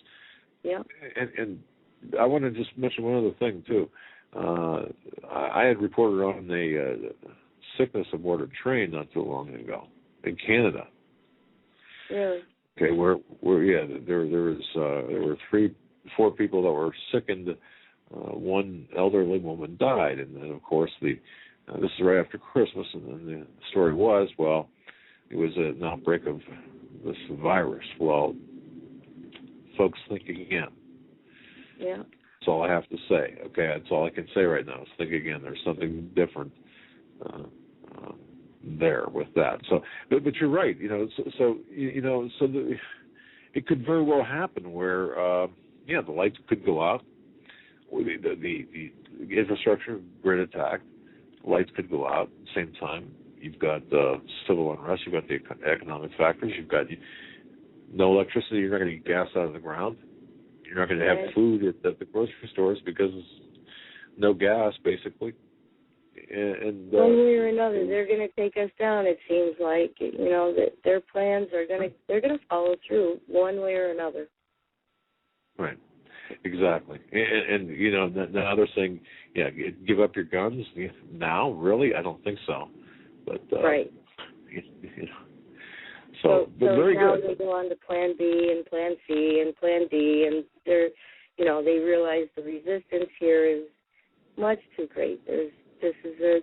Speaker 15: Yeah.
Speaker 2: And I want to just mention one other thing too. I had reported on a sickness aboard a train not too long ago in Canada.
Speaker 15: Really?
Speaker 2: Okay, there were 4 people that were sickened. One elderly woman died, and then of course this is right after Christmas, and then the story was, it was an outbreak of this virus. Well, folks, think again.
Speaker 15: Yeah.
Speaker 2: That's all I have to say. Okay, that's all I can say right now is think again. There's something different there with that. So, but you're right. It could very well happen where the lights could go out, or the infrastructure grid attack. Lights could go out at the same time. You've got civil unrest. You've got the economic factors. You've got no electricity. You're not going to get gas out of the ground. You're not going to have food at the grocery stores because no gas, basically. And
Speaker 15: one way or another, they're going to take us down. It seems like that their plans are they're going to follow through one way or another.
Speaker 2: Right. Exactly. And now they're saying, give up your guns now. Really, I don't think so. But
Speaker 15: right.
Speaker 2: So very
Speaker 15: now
Speaker 2: good.
Speaker 15: They go on to Plan B and Plan C and Plan D, and they realize the resistance here is much too great. This is a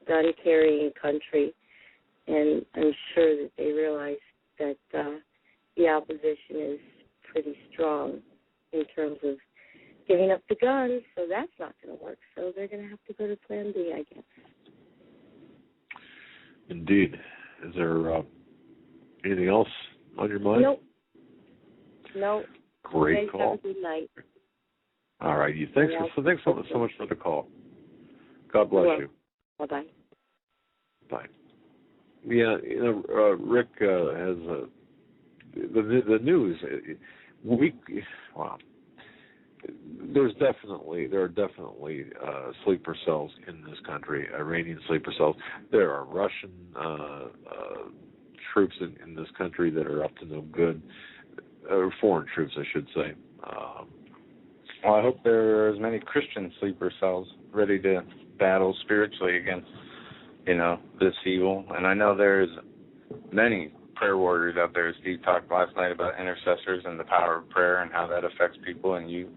Speaker 15: gun-carrying country, and I'm sure that they realize that the opposition is pretty strong in terms of giving up the guns, so that's not going to work. So they're going to have to go to Plan B, I guess.
Speaker 2: Indeed. Is there anything else on your mind?
Speaker 15: Nope.
Speaker 2: Great call.
Speaker 15: Have a good night.
Speaker 2: All right. Thanks so much for the call. God bless you.
Speaker 15: Bye-bye.
Speaker 2: Bye. Yeah, Rick has the news. Wow. There are definitely sleeper cells in this country, Iranian sleeper cells. There are Russian troops in this country that are up to no good, foreign troops, I should say.
Speaker 3: Well, I hope there are as many Christian sleeper cells ready to battle spiritually against, this evil. And I know there's many prayer warriors out there. Steve talked last night about intercessors and the power of prayer and how that affects people, and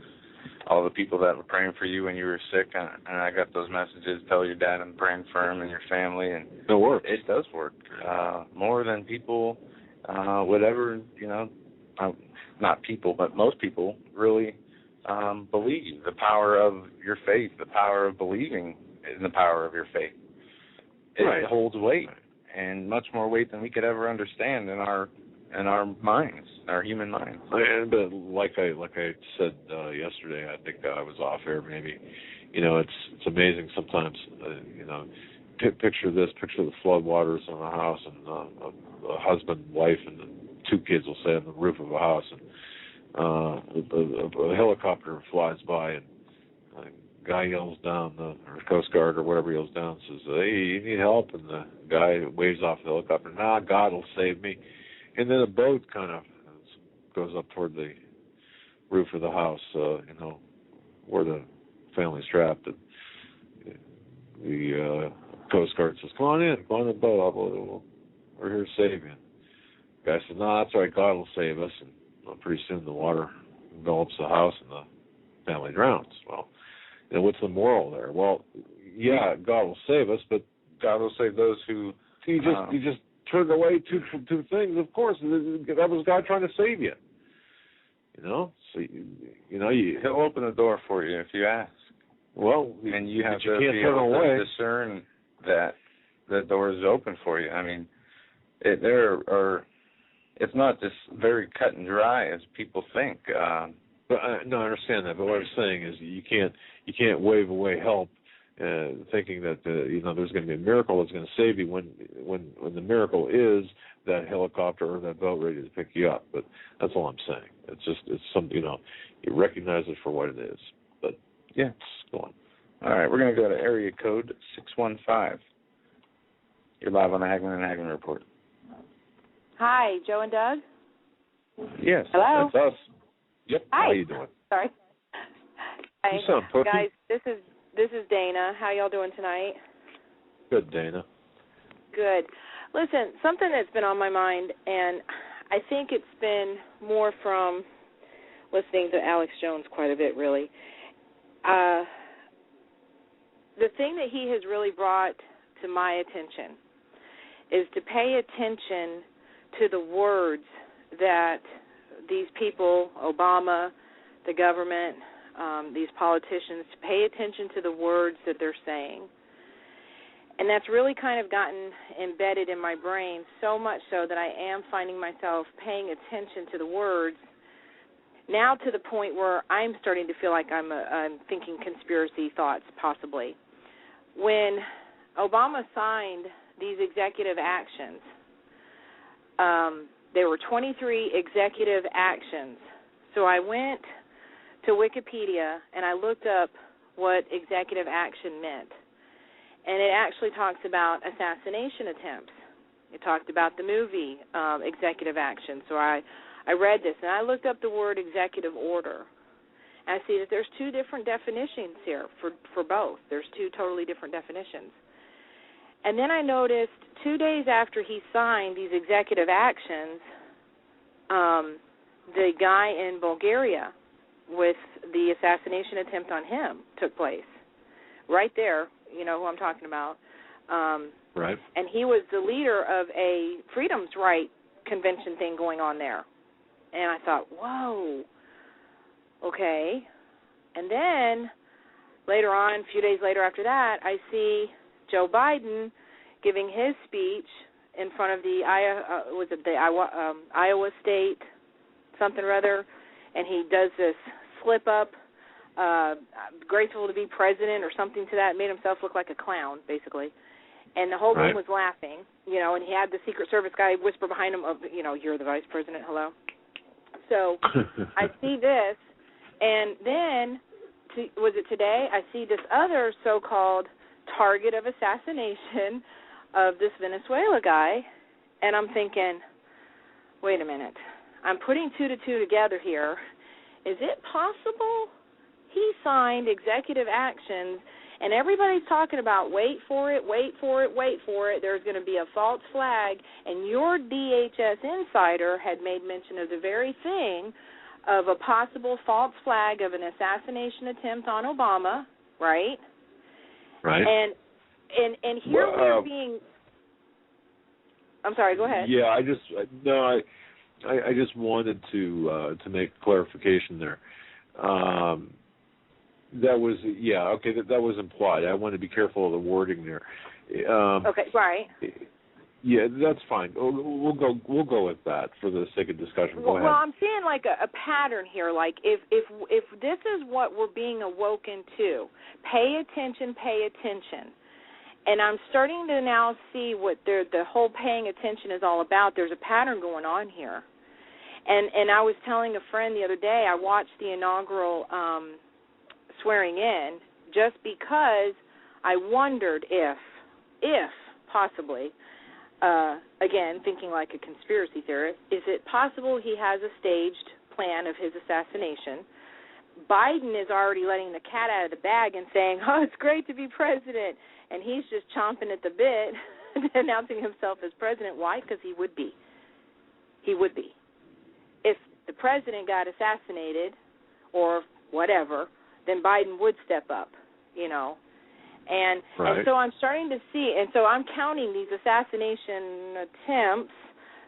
Speaker 3: all the people that were praying for you when you were sick, and I got those messages, tell your dad I'm praying for him and your family, and
Speaker 2: it works.
Speaker 3: It does work. More than people would ever, not people, but most people really believe. The power of your faith, the power of believing in the power of your faith. It holds weight, and much more weight than we could ever understand in our minds, our human minds.
Speaker 2: But like I said yesterday, I think I was off air maybe. It's amazing sometimes. Picture this: picture the flood waters on a house, and a husband, wife, and the 2 kids will say on the roof of a house, and a helicopter flies by, and a guy yells down, or Coast Guard or whatever yells down, says, "Hey, you need help?" And the guy waves off the helicopter. "Nah, God will save me." And then a boat kind of goes up toward the roof of the house, where the family's trapped. And the Coast Guard says, "Come on the boat. We're here to save you." The guy says, "No, that's all right. God will save us." And pretty soon the water envelops the house and the family drowns. Well, what's the moral there? Well, yeah, God will save us, but
Speaker 3: God will save those who
Speaker 2: you just turned away two things. Of course, that was God trying to save you. So
Speaker 3: He'll open the door for you if you ask.
Speaker 2: Well,
Speaker 3: and you have
Speaker 2: to
Speaker 3: be able
Speaker 2: to
Speaker 3: discern that the door is open for you. I mean, it's not just very cut and dry as people think.
Speaker 2: But I understand that. But what I'm saying is, you can't wave away help, thinking that there's going to be a miracle that's going to save you when the miracle is that helicopter or that boat ready to pick you up. But that's all I'm saying. It's something you recognize it for what it is. But yeah, go on.
Speaker 3: All right, we're going to go to area code 615. You're live on the Hagmann and Hagmann Report.
Speaker 16: Hi, Joe and Doug?
Speaker 3: Yes.
Speaker 16: Hello?
Speaker 3: That's us. Yep.
Speaker 16: Hi.
Speaker 2: How you doing?
Speaker 16: Sorry. Hi.
Speaker 2: You sound pokey.
Speaker 16: Guys, this is Dana. How y'all doing tonight?
Speaker 2: Good, Dana.
Speaker 16: Good. Listen, something that's been on my mind, and I think it's been more from listening to Alex+Jones quite a bit, really. The thing that he has really brought to my attention is to pay attention to the words that these people, Obama, the government, these politicians, to pay attention to the words that they're saying. And that's really kind of gotten embedded in my brain, so much so that I am finding myself paying attention to the words, now to the point where I'm starting to feel like I'm thinking conspiracy thoughts, possibly. When Obama signed these executive actions, there were 23 executive actions. So I went to Wikipedia and I looked up what executive action meant. And it actually talks about assassination attempts. It talked about the movie executive action. So I read this, and I looked up the word executive order. And I see that there's 2 different definitions here for both. There's 2 totally different definitions. And then I noticed 2 days after he signed these executive actions, the guy in Bulgaria with the assassination attempt on him took place. Right there, you know who I'm talking about.
Speaker 2: Right.
Speaker 16: And he was the leader of a freedom's right convention thing going on there. And I thought, whoa, okay. And then later on, a few days later after that, I see Joe Biden giving his speech in front of the Iowa State something or other, and he does this slip up, grateful to be president or something to that, made himself look like a clown, basically. and the whole room
Speaker 2: Right.
Speaker 16: was laughing, and he had the Secret Service guy whisper behind him, you're the vice president, hello. So I see this, and then, was it today, I see this other so-called target of assassination of this Venezuela guy, and I'm thinking, wait a minute, I'm putting 2 to 2 together here. Is it possible he signed executive actions, and everybody's talking about wait for it, there's going to be a false flag, and your DHS insider had made mention of the very thing of a possible false flag of an assassination attempt on Obama, right?
Speaker 2: Right.
Speaker 16: And here we're being... I'm sorry, go ahead.
Speaker 2: Yeah, I just wanted to make clarification there. That was that was implied. I want to be careful of the wording there.
Speaker 16: Okay, right.
Speaker 2: Yeah, that's fine. We'll go with that for the sake of discussion. Go ahead.
Speaker 16: Well, I'm seeing like a pattern here. Like if this is what we're being awoken to, pay attention. And I'm starting to now see what the whole paying attention is all about. There's a pattern going on here. And I was telling a friend the other day, I watched the inaugural swearing in just because I wondered if possibly, again, thinking like a conspiracy theorist, is it possible he has a staged plan of his assassination? Biden is already letting the cat out of the bag and saying, oh, it's great to be president. And he's just chomping at the bit, announcing himself as president. Why? Because he would be. He would be. If the president got assassinated or whatever, then Biden would step up, And so I'm starting to see, and so I'm counting these assassination attempts.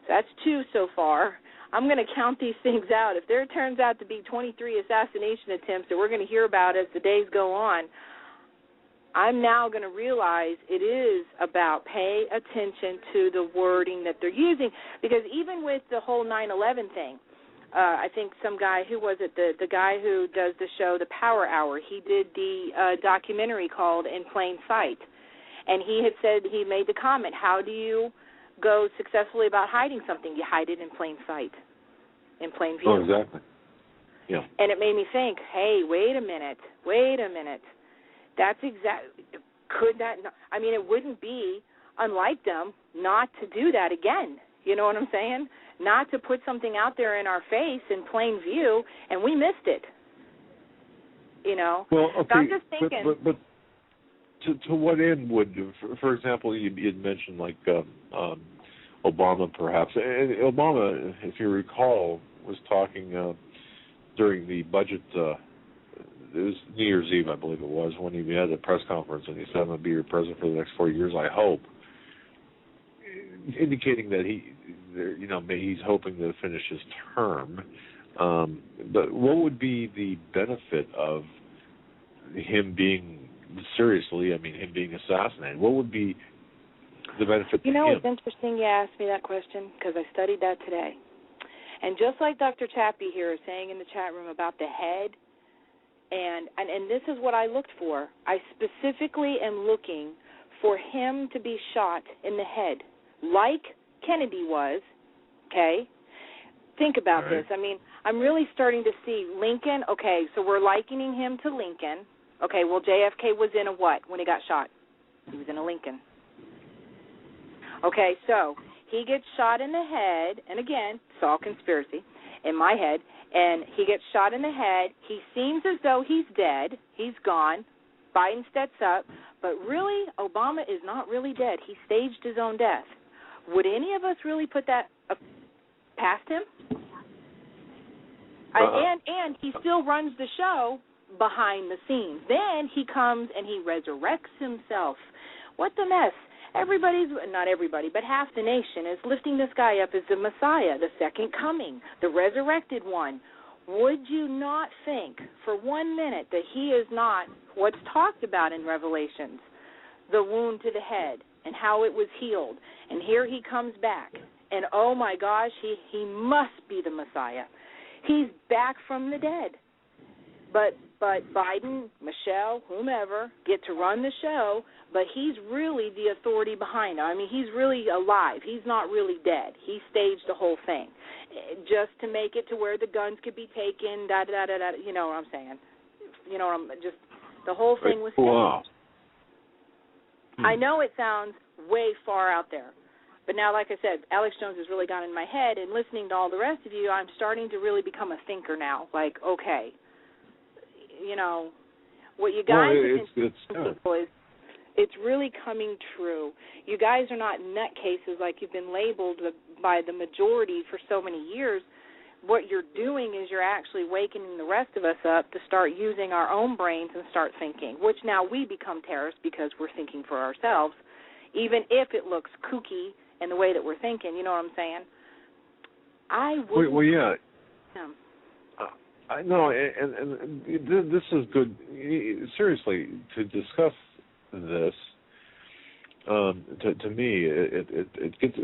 Speaker 16: That's 2 so far. I'm going to count these things out. If there turns out to be 23 assassination attempts that we're going to hear about as the days go on, I'm now going to realize it is about pay attention to the wording that they're using. Because even with the whole 9/11 thing, I think some guy, who was it, the guy who does the show, The Power Hour, he did the documentary called In Plain Sight. And he had said, he made the comment, how do you go successfully about hiding something? You hide it in plain sight, in plain view.
Speaker 2: Oh, exactly. Yeah.
Speaker 16: And it made me think, hey, wait a minute. That's could that not, I mean, it wouldn't be unlike them not to do that again. You know what I'm saying? Not to put something out there in our face in plain view, and we missed it.
Speaker 2: Well, okay,
Speaker 16: so I'm just thinking.
Speaker 2: But to what end would, for example, you'd mentioned like Obama, perhaps. And Obama, if you recall, was talking during the budget. It was New Year's Eve, I believe it was, when he had a press conference, and he said, "I'm going to be your president for the next 4 years, I hope," indicating that he's hoping to finish his term. But what would be the benefit of him being him being assassinated? What would be the benefit to him?
Speaker 16: It's interesting you asked me that question, because I studied that today. And just like Dr. Chappie here is saying in the chat room about the head, and this is what I looked for. I specifically am looking for him to be shot in the head, like Kennedy was, okay? Think about this. I mean, I'm really starting to see Lincoln. Okay, so we're likening him to Lincoln. Okay, well, JFK was in a what when he got shot? He was in a Lincoln. Okay, so he gets shot in the head, and again, it's all conspiracy in my head, and he gets shot in the head. He seems as though he's dead. He's gone. Biden steps up, but really, Obama is not really dead. He staged his own death. Would any of us really put that past him? And he still runs the show behind the scenes. Then he comes and he resurrects himself. What the mess? Not everybody, but half the nation is lifting this guy up as the Messiah, the second coming, the resurrected one. Would you not think for 1 minute that he is not what's talked about in Revelations, the wound to the head and how it was healed? And here he comes back. And oh my gosh, he must be the Messiah. He's back from the dead. But but Biden, Michelle, whomever, get to run the show, but he's really the authority behind it. I mean, he's really alive. He's not really dead. He staged the whole thing just to make it to where the guns could be taken, da-da-da-da-da, you know what I'm saying. You know, just the whole thing was staged.
Speaker 2: Wow.
Speaker 16: I know it sounds way far out there, but now, like I said, Alex Jones has really gone in my head, and listening to all the rest of you, I'm starting to really become a thinker now. Like, okay, you know, what you guys is it's really coming true. You guys are not nutcases like you've been labeled by the majority for so many years. What you're doing is you're actually wakening the rest of us up to start using our own brains and start thinking, which now we become terrorists because we're thinking for ourselves, even if it looks kooky in the way that we're thinking. You know what I'm saying?
Speaker 2: Well, yeah. I know, and this is good. Seriously, to discuss this, to me, it gets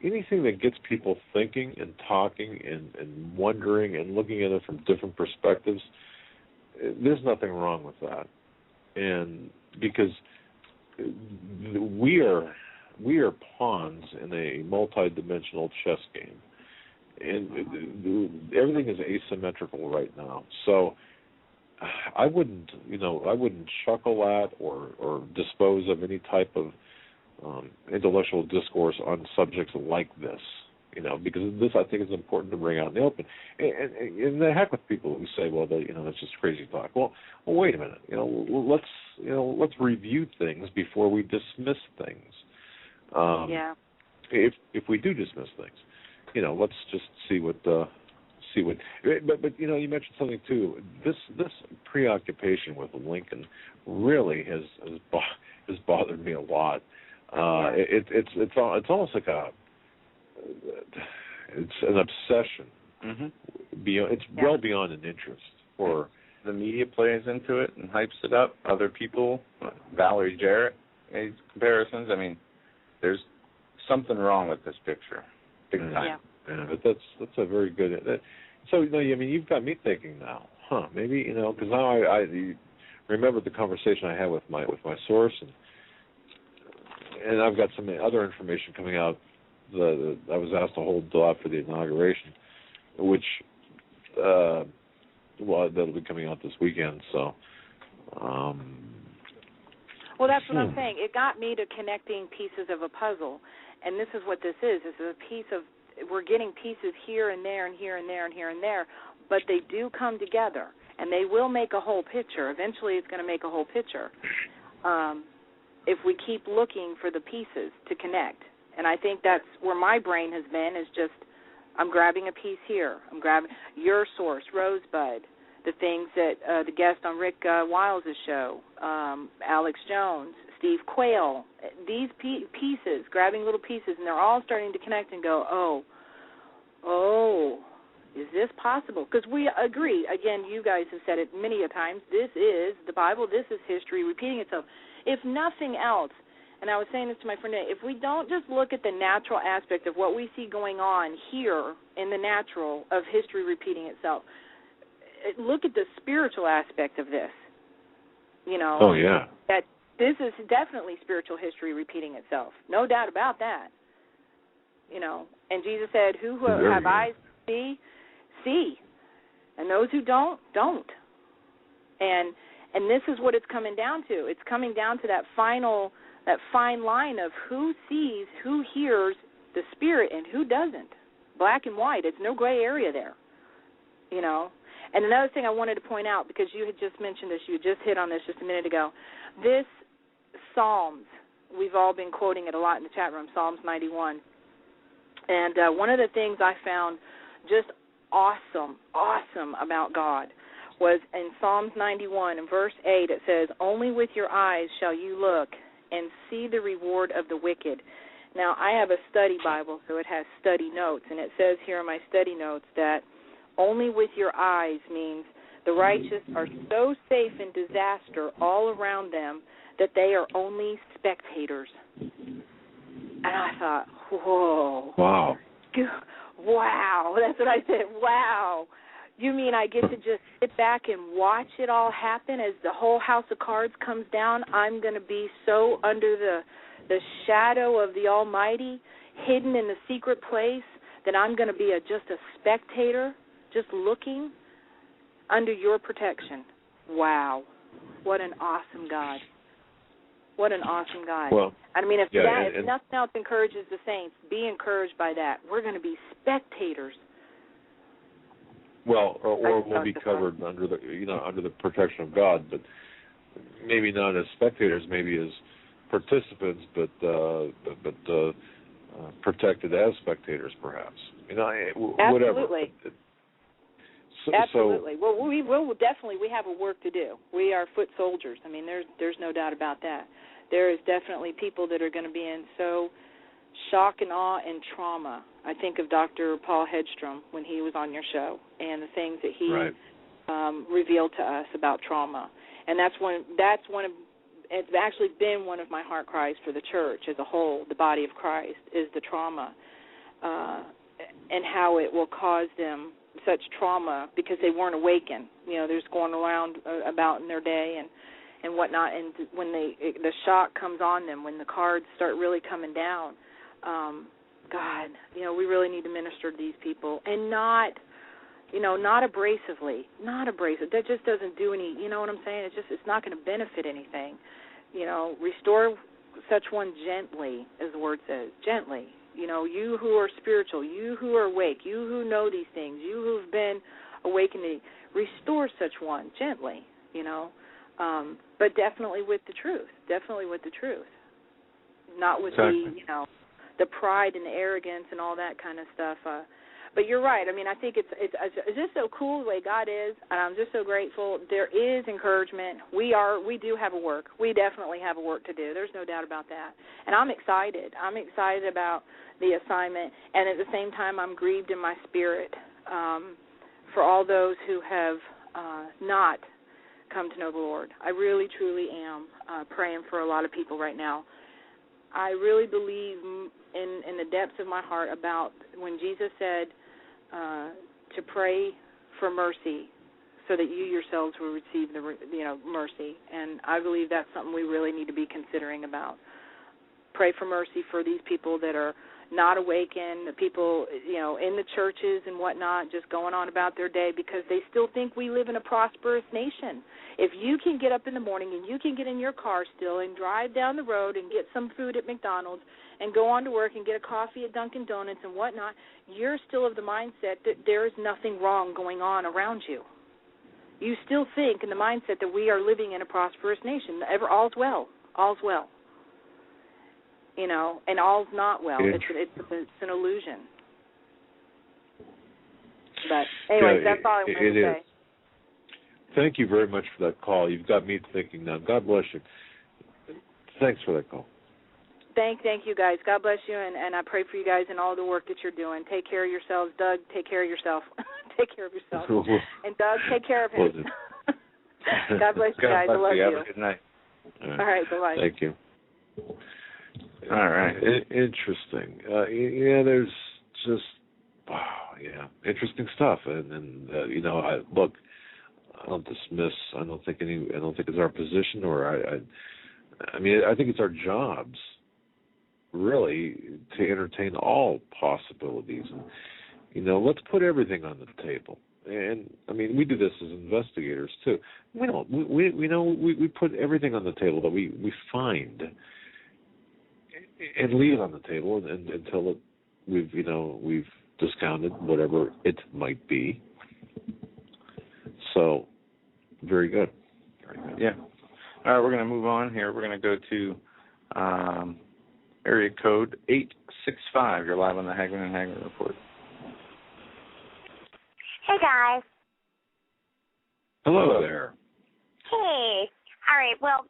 Speaker 2: anything that gets people thinking and talking and wondering and looking at it from different perspectives. There's nothing wrong with that, and because we are pawns in a multi-dimensional chess game. And everything is asymmetrical right now. So I wouldn't chuckle at or dispose of any type of intellectual discourse on subjects like this, because this, I think, is important to bring out in the open. And the heck with people who say, well, that's just crazy talk. Well, wait a minute. Let's review things before we dismiss things. If we do dismiss things. Let's just see what. But you mentioned something too. This preoccupation with Lincoln really has bothered me a lot. It's almost like it's an obsession.
Speaker 3: Mm-hmm.
Speaker 2: It's well beyond an interest. For
Speaker 3: the media plays into it and hypes it up. Other people, Valerie Jarrett, made comparisons. I mean, there's something wrong with this picture. Big time.
Speaker 2: Yeah, but that's a very good. So you've got me thinking now, maybe because now I remember the conversation I had with my source, and I've got some other information coming out that I was asked to hold for the inauguration, which that'll be coming out this weekend. So.
Speaker 16: Well, that's what I'm saying. It got me to connecting pieces of a puzzle. And this is what this is. This is a piece of, we're getting pieces here and there and here and there and here and there, but they do come together, and they will make a whole picture. Eventually it's going to make a whole picture if we keep looking for the pieces to connect. And I think that's where my brain has been, is just I'm grabbing a piece here. I'm grabbing your source, Rosebud, the things that the guest on Rick Wiles' show, Alex Jones, Steve Quayle, these pieces, grabbing little pieces, and they're all starting to connect and go, oh, is this possible? Because we agree, again, you guys have said it many a times, this is the Bible, this is history repeating itself. If nothing else, and I was saying this to my friend today, if we don't just look at the natural aspect of what we see going on here in the natural of history repeating itself, look at the spiritual aspect of this,
Speaker 2: Oh, yeah.
Speaker 16: That this is definitely spiritual history repeating itself. No doubt about that. And Jesus said, who have eyes to see. And those who don't. And this is what it's coming down to. It's coming down to that fine line of who sees, who hears the Spirit, and who doesn't. Black and white. It's no gray area there. And another thing I wanted to point out, because you had just mentioned this, you had just hit on this just a minute ago, this Psalms, we've all been quoting it a lot in the chat room, Psalms 91. And one of the things I found just awesome about God was in Psalms 91, in verse 8, it says, only with your eyes shall you look and see the reward of the wicked. Now, I have a study Bible, so it has study notes, and it says here in my study notes that only with your eyes means the righteous are so safe in disaster all around them that they are only spectators. And I thought, whoa.
Speaker 2: Wow.
Speaker 16: Wow. That's what I said. Wow. You mean I get to just sit back and watch it all happen as the whole house of cards comes down? I'm going to be so under the shadow of the Almighty, hidden in the secret place, that I'm going to be just a spectator, just looking under your protection. Wow. What an awesome God. What an awesome God.
Speaker 2: Well,
Speaker 16: I mean, if
Speaker 2: and
Speaker 16: nothing else encourages the saints, be encouraged by that. We're going to be spectators.
Speaker 2: Well, or we'll be covered under the protection of God, but maybe not as spectators, maybe as participants, but protected as spectators, perhaps. Whatever.
Speaker 16: Absolutely. Absolutely. Well, we have a work to do. We are foot soldiers. I mean, there's no doubt about that. There is definitely people that are going to be in so shock and awe and trauma. I think of Dr. Paul Hedstrom when he was on your show and the things that he revealed to us about trauma. And that's one of it's actually been one of my heart cries for the church as a whole, the body of Christ, is the trauma and how it will cause them such trauma because they weren't awakened. They're just going around about in their day and whatnot, and when the shock comes on them, when the cards start really coming down, God, we really need to minister to these people, and not abrasively, That just doesn't do any, you know what I'm saying? It's not going to benefit anything. Restore such one gently, as the word says, gently. You who are spiritual, you who are awake, you who know these things, you who've been awakening, restore such one gently, but definitely with the truth, not with the pride and the arrogance and all that kind of stuff. But you're right. I mean, I think it's just so cool the way God is, and I'm just so grateful. There is encouragement. We do have a work. We definitely have a work to do. There's no doubt about that. And I'm excited. I'm excited about the assignment, and at the same time, I'm grieved in my spirit for all those who have not come to know the Lord. I really, truly am praying for a lot of people right now. I really believe in the depths of my heart about when Jesus said to pray for mercy so that you yourselves will receive the mercy. And I believe that's something we really need to be considering about. Pray for mercy for these people that are not awakened, the people, in the churches and whatnot, just going on about their day because they still think we live in a prosperous nation. If you can get up in the morning and you can get in your car still and drive down the road and get some food at McDonald's and go on to work and get a coffee at Dunkin' Donuts and whatnot, you're still of the mindset that there is nothing wrong going on around you. You still think in the mindset that we are living in a prosperous nation. All's well. All's well. And all's not well. It's an illusion. But anyway, that's all I wanted to say.
Speaker 2: Thank you very much for that call. You've got me thinking now. God bless you. Thanks for that call.
Speaker 16: Thank you, guys. God bless you, and I pray for you guys and all the work that you're doing. Take care of yourselves. Doug, take care of yourself. Take care of yourself. And Doug, take care of him. God bless you guys. I love you.
Speaker 3: Have a good night.
Speaker 16: All right, bye-bye.
Speaker 2: Thank you.
Speaker 3: All right.
Speaker 2: Interesting. There's just, interesting stuff. And look, I don't dismiss. I don't think it's our position, or I mean, I think it's our jobs, really, to entertain all possibilities. And let's put everything on the table. And I mean, we do this as investigators too. We put everything on the table that we find, and leave it on the table until we've discounted whatever it might be. So, very good.
Speaker 3: Yeah. All right, we're going to move on here. We're going to go to area code 865. You're live on the Hagmann and Hagmann Report.
Speaker 17: Hey, guys.
Speaker 2: Hello there.
Speaker 17: Hey. All right, well,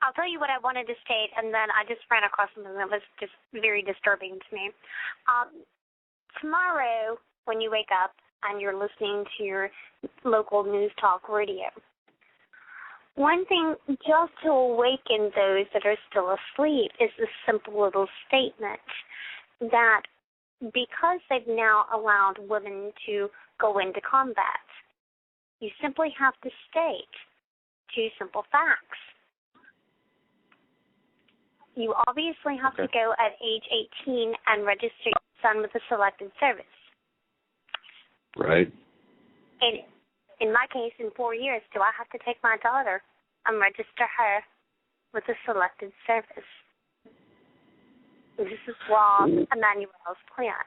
Speaker 17: I'll tell you what I wanted to state, and then I just ran across something that was just very disturbing to me. Tomorrow, when you wake up and you're listening to your local news talk radio, one thing just to awaken those that are still asleep is this simple little statement that because they've now allowed women to go into combat. You simply have to state 2 simple facts. You obviously have to go at age 18 and register your son with a selected service.
Speaker 2: Right.
Speaker 17: And in my case, in 4 years, do I have to take my daughter and register her with a selected service? This is Rob Emanuel's plan.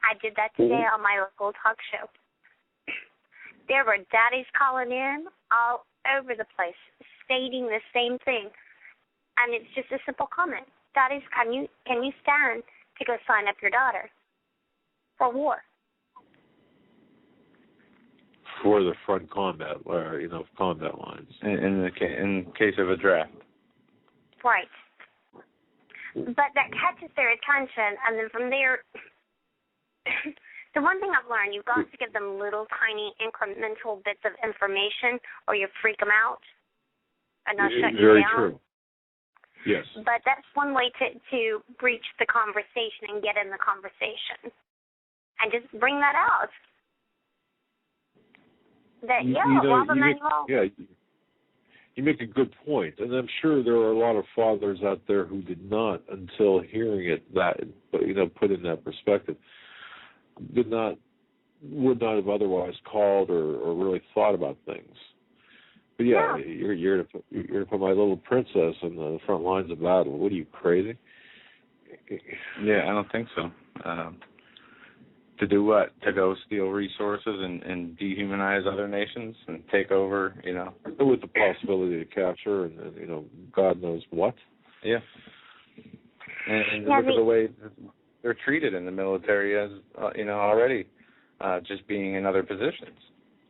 Speaker 17: I did that today on my local talk show. There were daddies calling in all over the place, stating the same thing. And it's just a simple comment. Daddies, can you stand to go sign up your daughter for war?
Speaker 2: For the front combat, combat lines.
Speaker 3: In case of a draft.
Speaker 17: Right. But that catches their attention, and then from there, the one thing I've learned, you've got to give them little tiny incremental bits of information, or you freak them out, and they'll shut you
Speaker 2: Very
Speaker 17: down.
Speaker 2: true. Yes.
Speaker 17: But that's one way to breach the conversation and get in the conversation, and just bring that out. That Rob Emanuel.
Speaker 2: You make a good point, and I'm sure there are a lot of fathers out there who did not, until hearing it, put in that perspective, would not have otherwise called or really thought about things. But you're to put my little princess on the front lines of battle. What are you, crazy?
Speaker 3: Yeah, I don't think so. To do what? To go steal resources and dehumanize other nations and take over,
Speaker 2: With the possibility to capture and God knows what.
Speaker 3: Yeah. And look at the way they're treated in the military as, already, just being in other positions.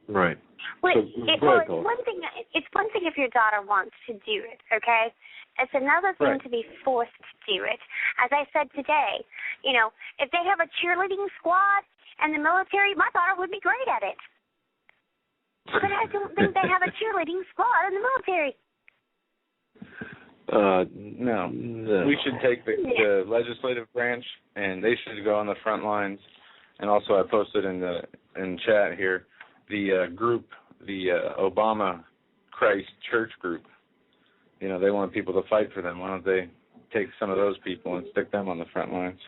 Speaker 2: Right.
Speaker 17: Well, it's one thing if your daughter wants to do it, okay? It's another thing to be forced to do it. As I said today, if they have a cheerleading squad in the military, my daughter would be great at it. But I don't think they have a cheerleading squad in the military.
Speaker 3: No. We should take the legislative branch, and they should go on the front lines. And also, I posted in chat here the group, the Obama Christ Church group. They want people to fight for them. Why don't they take some of those people and stick them on the front lines?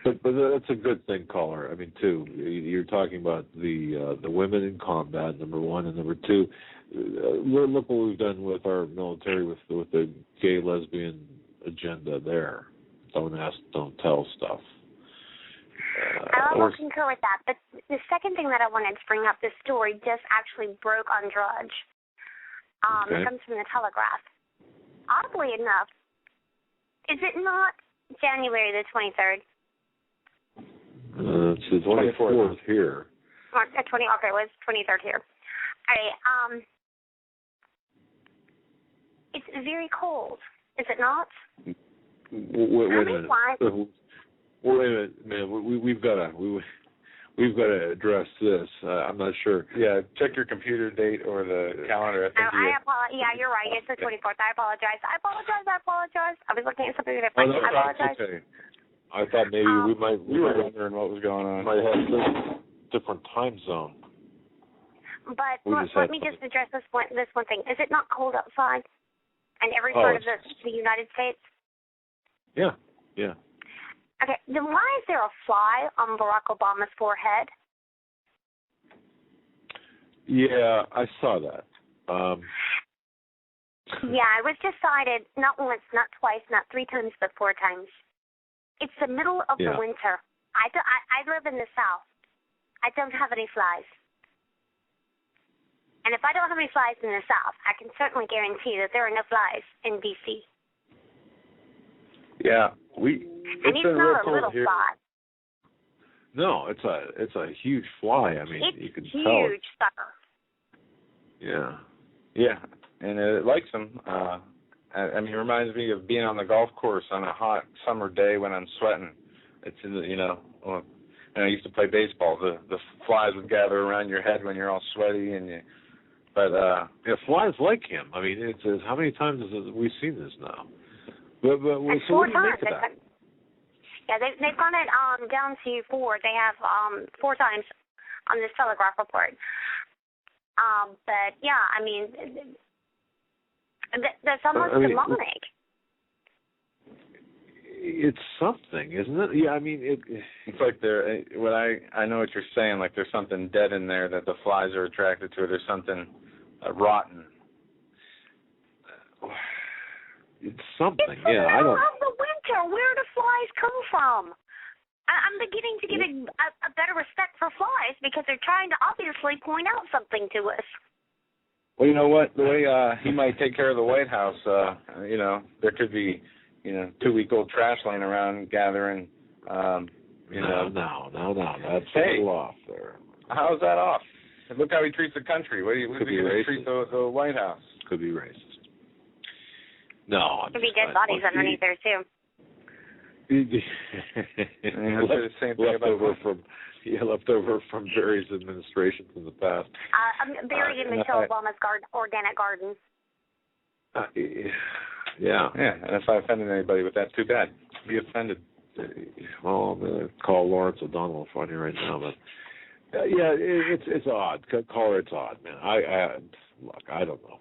Speaker 2: But that's a good thing, caller. I mean, too, you're talking about the women in combat, number one, and number two, look what we've done with our military with the gay lesbian agenda there. Don't ask, don't tell stuff.
Speaker 17: I will concur with that. But the second thing that I wanted to bring up, this story just actually broke on Drudge. It comes from the Telegraph. Oddly enough, is it not January the 23rd?
Speaker 2: It's the 24th here.
Speaker 17: Okay, it was 23rd here. All right. It's very cold, is it not?
Speaker 2: Wait a minute. Wait a minute, man. We've got to address this. I'm not sure.
Speaker 3: Yeah, check your computer date or the calendar.
Speaker 17: I apologize. Yeah, you're right. It's the 24th. I apologize. I was looking at something different. I apologize.
Speaker 2: Okay. I thought maybe we were wondering what was going on. Might have a different time zone.
Speaker 17: But let me just address this one thing. Is it not cold outside in every part of the United States?
Speaker 2: Yeah.
Speaker 17: Okay, then why is there a fly on Barack Obama's forehead?
Speaker 2: Yeah, I saw that.
Speaker 17: Yeah, it was decided not once, not twice, not 3 times, but 4 times. It's the middle of the winter. I live in the South. I don't have any flies. And if I don't have any flies in the South, I can certainly guarantee that there are no flies in D.C.
Speaker 2: Yeah,
Speaker 17: and it's not a little
Speaker 2: here.
Speaker 17: fly.
Speaker 2: No, it's a huge fly. I mean, you can tell.
Speaker 17: It's huge, sucker.
Speaker 3: Yeah, and it likes them. I mean, it reminds me of being on the golf course on a hot summer day when I'm sweating. It's when I used to play baseball. The flies would gather around your head when you're all sweaty,
Speaker 2: flies like him. I mean, it's how many times have we seen this now? But so
Speaker 17: 4
Speaker 2: what do you
Speaker 17: times.
Speaker 2: make of that?
Speaker 17: Yeah, they've gone it down to 4. They have 4 times on this Telegraph report. But yeah, I mean, that's almost demonic.
Speaker 2: It's something, isn't it? Yeah, I mean,
Speaker 3: it's like I know what you're saying. Like there's something dead in there that the flies are attracted to. Or there's something rotten.
Speaker 2: It's something.
Speaker 17: It's the middle of the winter. Where do flies come from? I'm beginning to get a better respect for flies because they're trying to obviously point out something to us.
Speaker 3: Well, you know what? The way he might take care of the White House, there could be, 2-week-old trash laying around gathering,
Speaker 2: No, that's a little off there.
Speaker 3: How's that off? Look how he treats the country. What do you treat the White House?
Speaker 2: Could be racist. No.
Speaker 17: Could be dead bodies underneath there, too.
Speaker 2: Left over from various administrations in the past.
Speaker 17: Buried in Michelle Obama's organic garden.
Speaker 2: Yeah.
Speaker 3: And if I offended anybody with that, too bad. Be offended.
Speaker 2: Well, I'm going to call Lawrence O'Donnell funny right now, but it's odd. Caller, it's odd, man. I don't know. I don't know.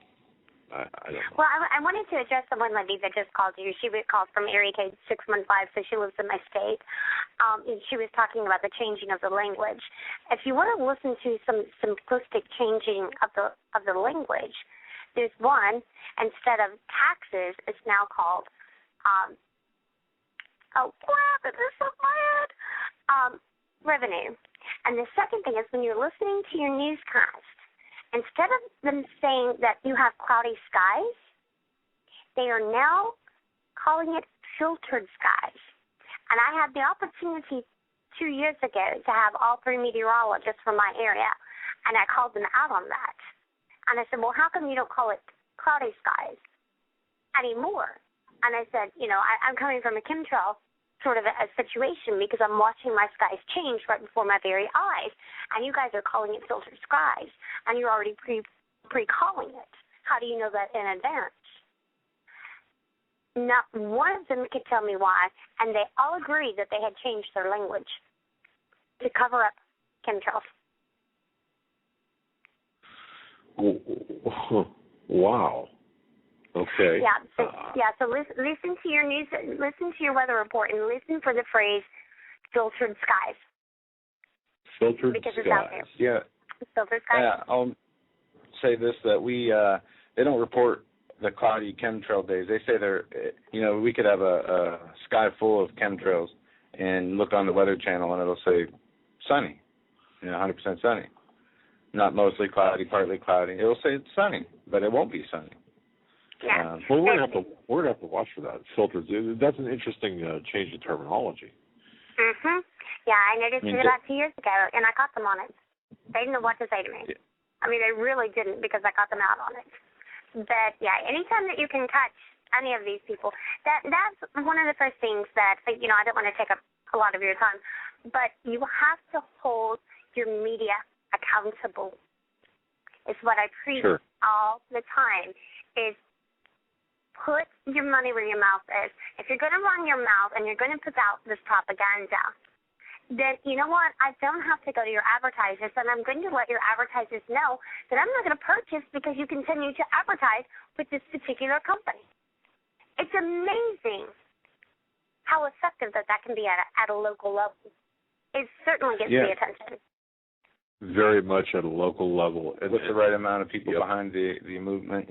Speaker 17: Well, I wanted to address the one lady that just called you. She called from area code 615, so she lives in my state. She was talking about the changing of the language. If you want to listen to some simplistic changing of the language, there's one. Instead of taxes, it's now called revenue. And the second thing is when you're listening to your newscast, instead of them saying that you have cloudy skies, they are now calling it filtered skies. And I had the opportunity 2 years ago to have all 3 meteorologists from my area, and I called them out on that. And I said, well, how come you don't call it cloudy skies anymore? And I said, I'm coming from a chemtrail sort of a situation because I'm watching my skies change right before my very eyes, and you guys are calling it filtered skies, and you're already pre-calling it. How do you know that in advance? Not one of them could tell me why, and they all agreed that they had changed their language to cover up chemtrails.
Speaker 2: Wow. Okay.
Speaker 17: So listen to your news, listen to your weather report, and listen for the phrase "filtered skies."
Speaker 2: Filtered
Speaker 17: because
Speaker 2: skies.
Speaker 17: It's out there.
Speaker 3: Yeah.
Speaker 17: Filtered skies.
Speaker 3: Yeah. I'll say this: that they don't report the cloudy chemtrail days. They say we could have a sky full of chemtrails and look on the Weather Channel and it'll say sunny, 100% sunny. Not mostly cloudy, partly cloudy. It'll say it's sunny, but it won't be sunny.
Speaker 17: Yeah.
Speaker 2: Well, we're gonna have to watch for that. Filters. That's an interesting change in terminology.
Speaker 17: Mhm. Yeah, I noticed it about 2 years ago, and I caught them on it. They didn't know what to say to me. Yeah. I mean, they really didn't because I caught them out on it. But yeah, anytime that you can touch any of these people, that's one of the first things that I don't want to take up a lot of your time, but you have to hold your media accountable. It's what I preach all the time. Is put your money where your mouth is. If you're going to run your mouth and you're going to put out this propaganda, then you know what? I don't have to go to your advertisers, and I'm going to let your advertisers know that I'm not going to purchase because you continue to advertise with this particular company. It's amazing how effective that can be at a local level. It certainly gets the attention.
Speaker 2: Very much at a local level.
Speaker 3: With the right amount of people behind the movement,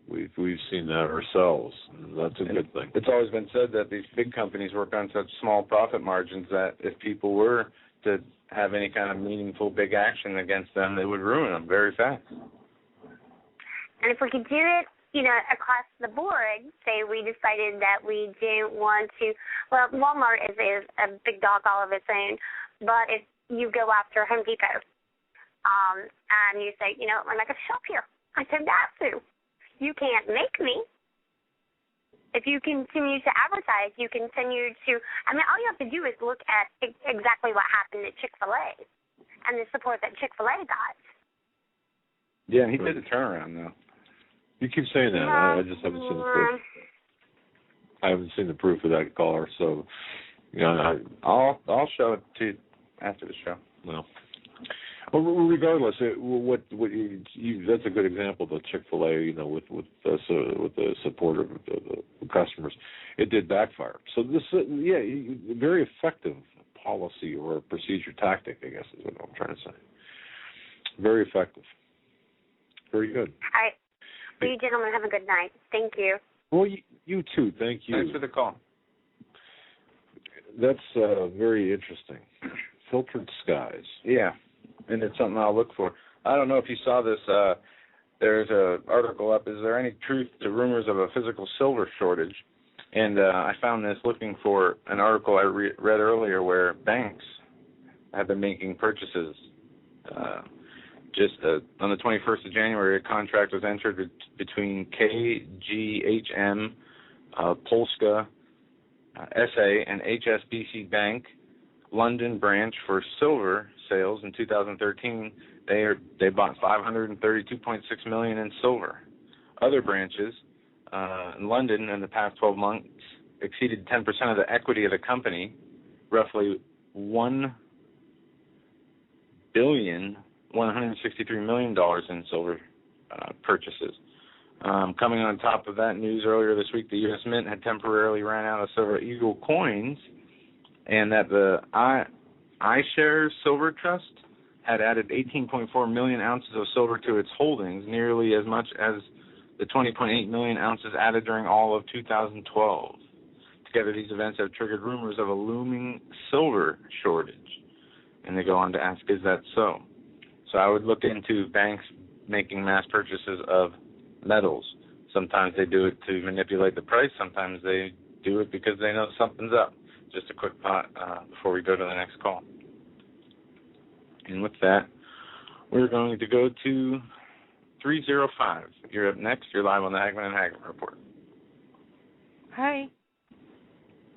Speaker 2: We've seen that ourselves. That's a good thing.
Speaker 3: It's always been said that these big companies work on such small profit margins that if people were to have any kind of meaningful big action against them, they would ruin them very fast.
Speaker 17: And if we could do it, across the board, say we decided that we didn't want to, well, Walmart is a big dog all of its own, but if you go after Home Depot, and you say, I'm not going to shop here. I don't have to. You can't make me. If you continue to advertise, you continue to, all you have to do is look at exactly what happened at Chick-fil-A and the support that Chick-fil-A got.
Speaker 3: Yeah, he did a turnaround, though.
Speaker 2: You keep saying that. I just haven't seen the proof. I haven't seen the proof of that, caller, so Yeah,
Speaker 3: I'll show it to you after the show.
Speaker 2: Well, regardless, that's a good example. The Chick-fil-A, with the support of the customers, it did backfire. So this, very effective policy or procedure tactic, I guess is what I'm trying to say. Very effective. Very good.
Speaker 17: All right. Well, you gentlemen have a good night. Thank you.
Speaker 2: Well, you too. Thank you.
Speaker 3: Thanks for the call.
Speaker 2: That's very interesting. Filtered skies.
Speaker 3: Yeah, and it's something I'll look for. I don't know if you saw this. There's an article up. Is there any truth to rumors of a physical silver shortage? And I found this looking for an article I read earlier where banks have been making purchases. On the 21st of January, a contract was entered between KGHM, Polska, SA, and HSBC Bank, London branch for silver sales in 2013. They bought $532.6 million in silver. Other branches in London in the past 12 months exceeded 10% of the equity of the company, roughly $1.163 billion in silver purchases. Coming on top of that news earlier this week, the U.S. Mint had temporarily ran out of Silver Eagle coins, and that the iShares Silver Trust had added 18.4 million ounces of silver to its holdings, nearly as much as the 20.8 million ounces added during all of 2012. Together, these events have triggered rumors of a looming silver shortage. And they go on to ask, is that so? So I would look into banks making mass purchases of metals. Sometimes they do it to manipulate the price. Sometimes they do it because they know something's up. Just a quick thought before we go to the next call. And with that, we're going to go to 305. You're up next. You're live on the Hagmann and Hagmann Report.
Speaker 18: Hi.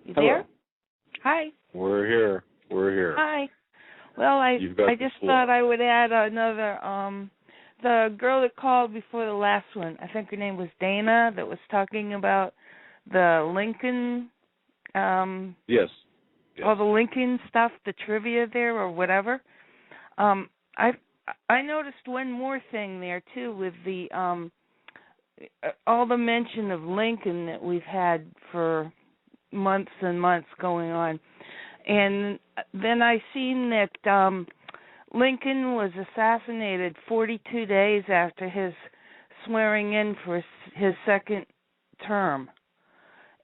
Speaker 18: You
Speaker 3: Hello.
Speaker 18: there? Hi.
Speaker 2: We're here.
Speaker 18: Hi. Well, I just thought I would add another. The girl that called before the last one, I think her name was Dana, that was talking about the Lincoln.
Speaker 2: Yes.
Speaker 18: All the Lincoln stuff, the trivia there or whatever. I noticed one more thing there too with the all the mention of Lincoln that we've had for months and months going on, and then I seen that Lincoln was assassinated 42 days after his swearing in for his second term,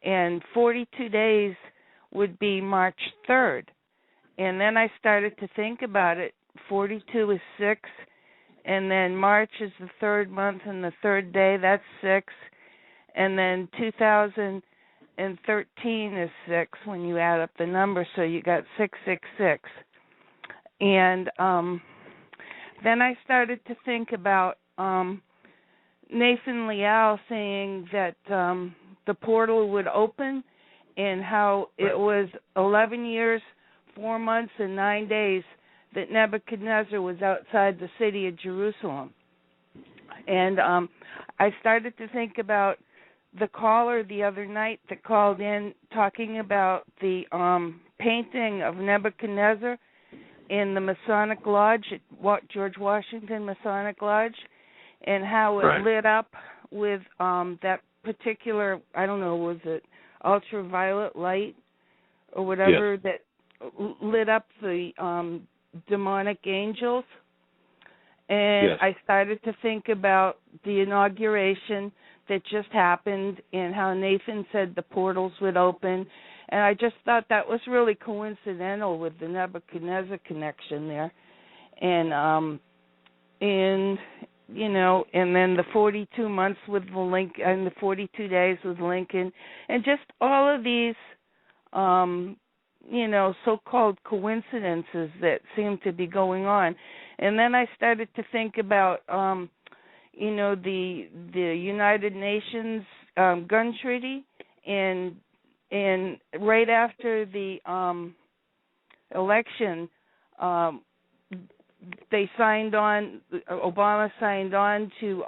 Speaker 18: and 42 days would be March 3rd. And then I started to think about it. 42 is 6, and then March is the third month and the third day, that's 6, and then 2013 is 6 when you add up the numbers, so you got 666. And then I started to think about Nathan Liao saying that the portal would open, and how it was 11 years, 4 months, and 9 days that Nebuchadnezzar was outside the city of Jerusalem. And I started to think about the caller the other night that called in talking about the painting of Nebuchadnezzar in the Masonic Lodge at George Washington Masonic Lodge, and how it lit up with that particular, I don't know, was it ultraviolet light or whatever that lit up the demonic angels. And I started to think about the inauguration that just happened and how Nathan said the portals would open. And I just thought that was really coincidental with the Nebuchadnezzar connection there. And you know, and then the 42 months with the Lincoln, and the 42 days with Lincoln, and just all of these, you know, so-called coincidences that seem to be going on. And then I started to think about, you know, the United Nations gun treaty, and right after the election, they signed on. Obama signed on to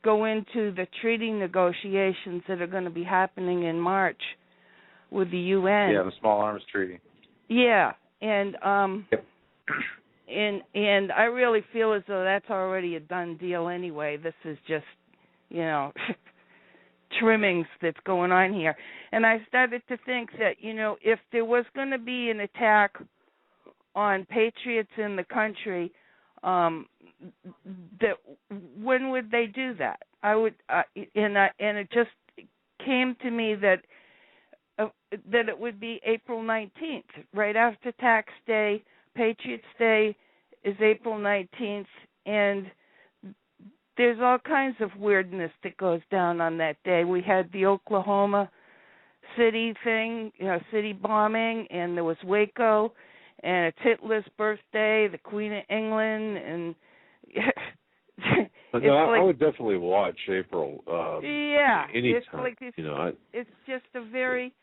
Speaker 18: go into the treaty negotiations that are going to be happening in March with the UN.
Speaker 3: Yeah, the Small Arms Treaty.
Speaker 18: Yeah, and
Speaker 3: Yep.
Speaker 18: and I really feel as though that's already a done deal anyway. This is just, trimmings that's going on here. And I started to think that, if there was going to be an attack on patriots in the country, that when would they do that? I would, and it just came to me that it would be April 19th, right after Tax Day. Patriots Day is April 19th, and there's all kinds of weirdness that goes down on that day. We had the Oklahoma City thing, city bombing, and there was Waco, and it's Hitler's birthday, the Queen of England, and
Speaker 2: but no, I would definitely watch April.
Speaker 18: Yeah,
Speaker 2: anytime.
Speaker 18: It's like this, it's just a very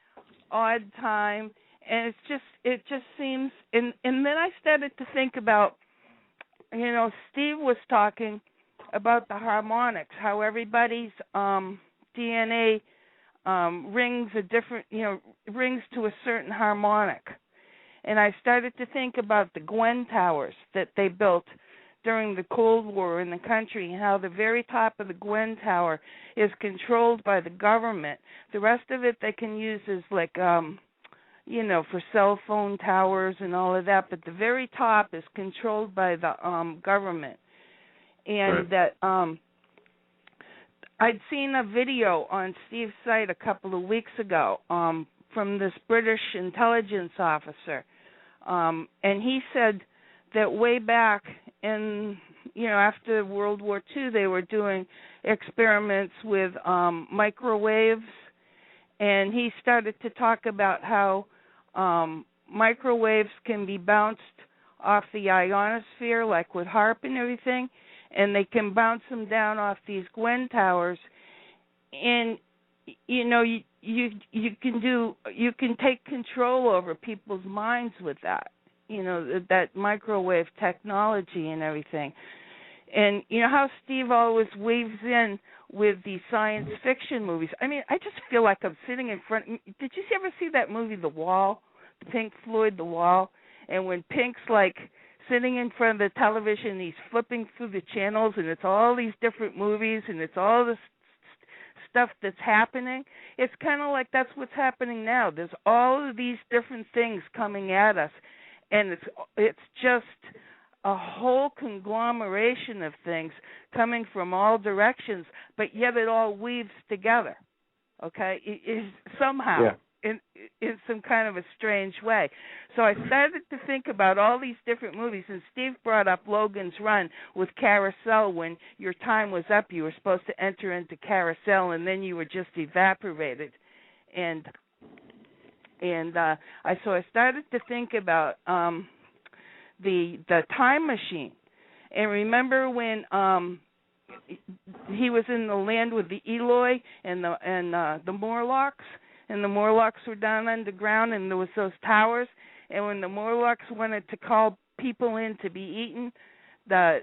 Speaker 18: odd time, and it just seems. And then I started to think about, Steve was talking about the harmonics, how everybody's DNA rings a different, rings to a certain harmonic. And I started to think about the Gwen Towers that they built during the Cold War in the country, and how the very top of the Gwen Tower is controlled by the government. The rest of it they can use as like, for cell phone towers and all of that, but the very top is controlled by the government. And right. That I'd seen a video on Steve's site a couple of weeks ago from this British intelligence officer, and he said that way back in, after World War II, they were doing experiments with microwaves, and he started to talk about how microwaves can be bounced off the ionosphere, like with HAARP and everything, and they can bounce them down off these Gwen Towers, and you can take control over people's minds with that. That microwave technology and everything. And how Steve always weaves in with the science fiction movies. I mean, I just feel like I'm sitting in front. Did you ever see that movie, The Wall? Pink Floyd, The Wall? And when Pink's like sitting in front of the television, he's flipping through the channels, and it's all these different movies, and it's all this stuff that's happening. It's kind of like that's what's happening now. There's all of these different things coming at us. And it's just a whole conglomeration of things coming from all directions, but yet it all weaves together, okay? It is somehow in some kind of a strange way. So I started to think about all these different movies, and Steve brought up Logan's Run with Carousel. When your time was up, you were supposed to enter into Carousel, and then you were just evaporated. And so I started to think about the time machine, and remember when he was in the land with the Eloi and the Morlocks, and the Morlocks were down underground, and there was those towers, and when the Morlocks wanted to call people in to be eaten, their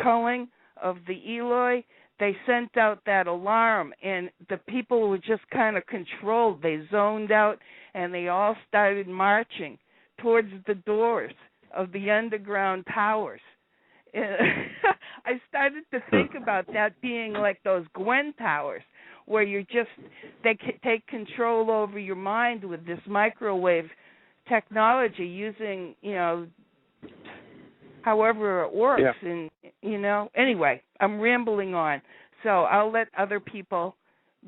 Speaker 18: culling of the Eloi, they sent out that alarm, and the people were just kind of controlled. They zoned out, and they all started marching towards the doors of the underground towers. I started to think about that being like those Gwen Towers, where they take control over your mind with this microwave technology using, however it works. Yeah. And, anyway, I'm rambling on. So I'll let other people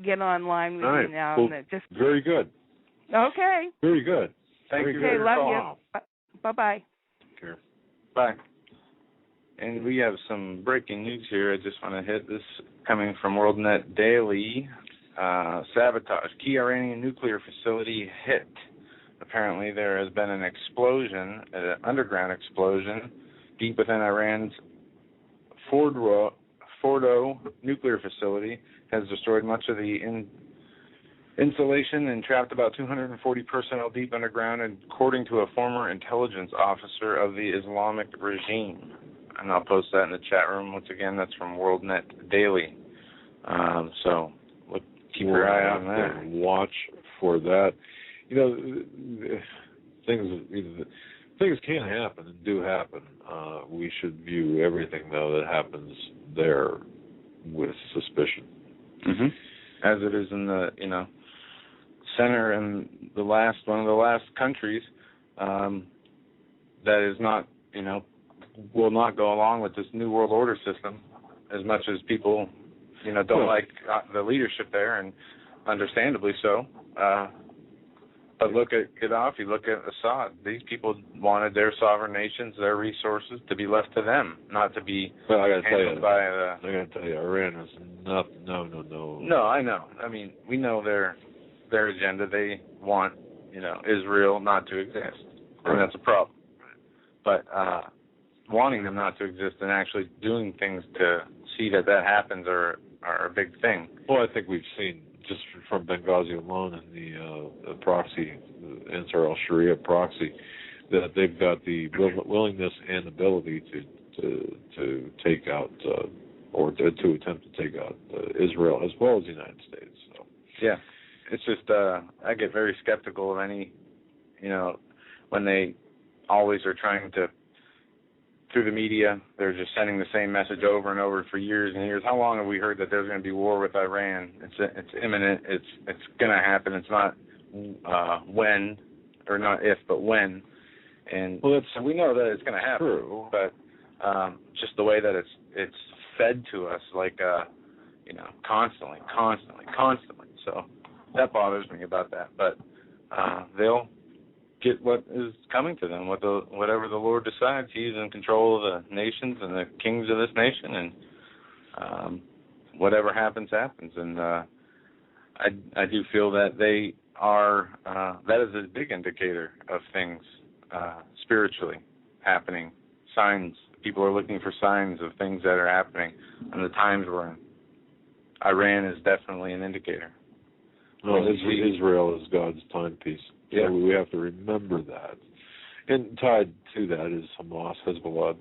Speaker 18: get online with you now.
Speaker 2: Well, very good.
Speaker 18: Okay.
Speaker 2: Very good.
Speaker 3: Thank you.
Speaker 18: Okay, love you. Bye-bye.
Speaker 2: Take care.
Speaker 3: Bye. And we have some breaking news here. I just want to hit this coming from WorldNet Daily. Sabotage. Key Iranian nuclear facility hit. Apparently there has been an explosion, an underground explosion, deep within Iran's Fordo nuclear facility. Has destroyed much of the insulation and trapped about 240 personnel deep underground, according to a former intelligence officer of the Islamic regime. And I'll post that in the chat room. Once again, that's from WorldNet Daily. So keep your eye on that.
Speaker 2: And watch for that. Things can happen and do happen. We should view everything, though, that happens there with suspicion.
Speaker 3: Mm-hmm. As it is in the center and one of the last countries that is not will not go along with this New World Order system as much as people don't like the leadership there, and understandably so. But look at Gaddafi, look at Assad. These people wanted their sovereign nations, their resources, to be left to them, not to be handled by the...
Speaker 2: I got to tell you, Iran is no.
Speaker 3: No, I know. I mean, we know their agenda. They want, Israel not to exist, and that's a problem. But wanting them not to exist and actually doing things to see that happens are a big thing.
Speaker 2: Well, I think we've seen, just from Benghazi alone and the proxy, Ansar al-Sharia proxy, that they've got the willingness and ability to take out or to attempt to take out Israel as well as the United States. So.
Speaker 3: Yeah, it's just I get very skeptical of any, when they always are trying to, through the media, they're just sending the same message over and over for years and years. How long have we heard that there's going to be war with Iran? It's imminent. It's going to happen. It's not when, or not if, but when. And we know that it's going to happen.
Speaker 2: True.
Speaker 3: But just the way that it's fed to us, like constantly. So that bothers me about that. But they'll get what is coming to them, whatever the Lord decides. He's in control of the nations and the kings of this nation, and whatever happens. And I do feel that they are. That is a big indicator of things spiritually happening. Signs. People are looking for signs of things that are happening and the times we're in. Iran is definitely an indicator.
Speaker 2: No, Israel is God's timepiece.
Speaker 3: Yeah.
Speaker 2: So we have to remember that. And tied to that is Hamas, Hezbollah,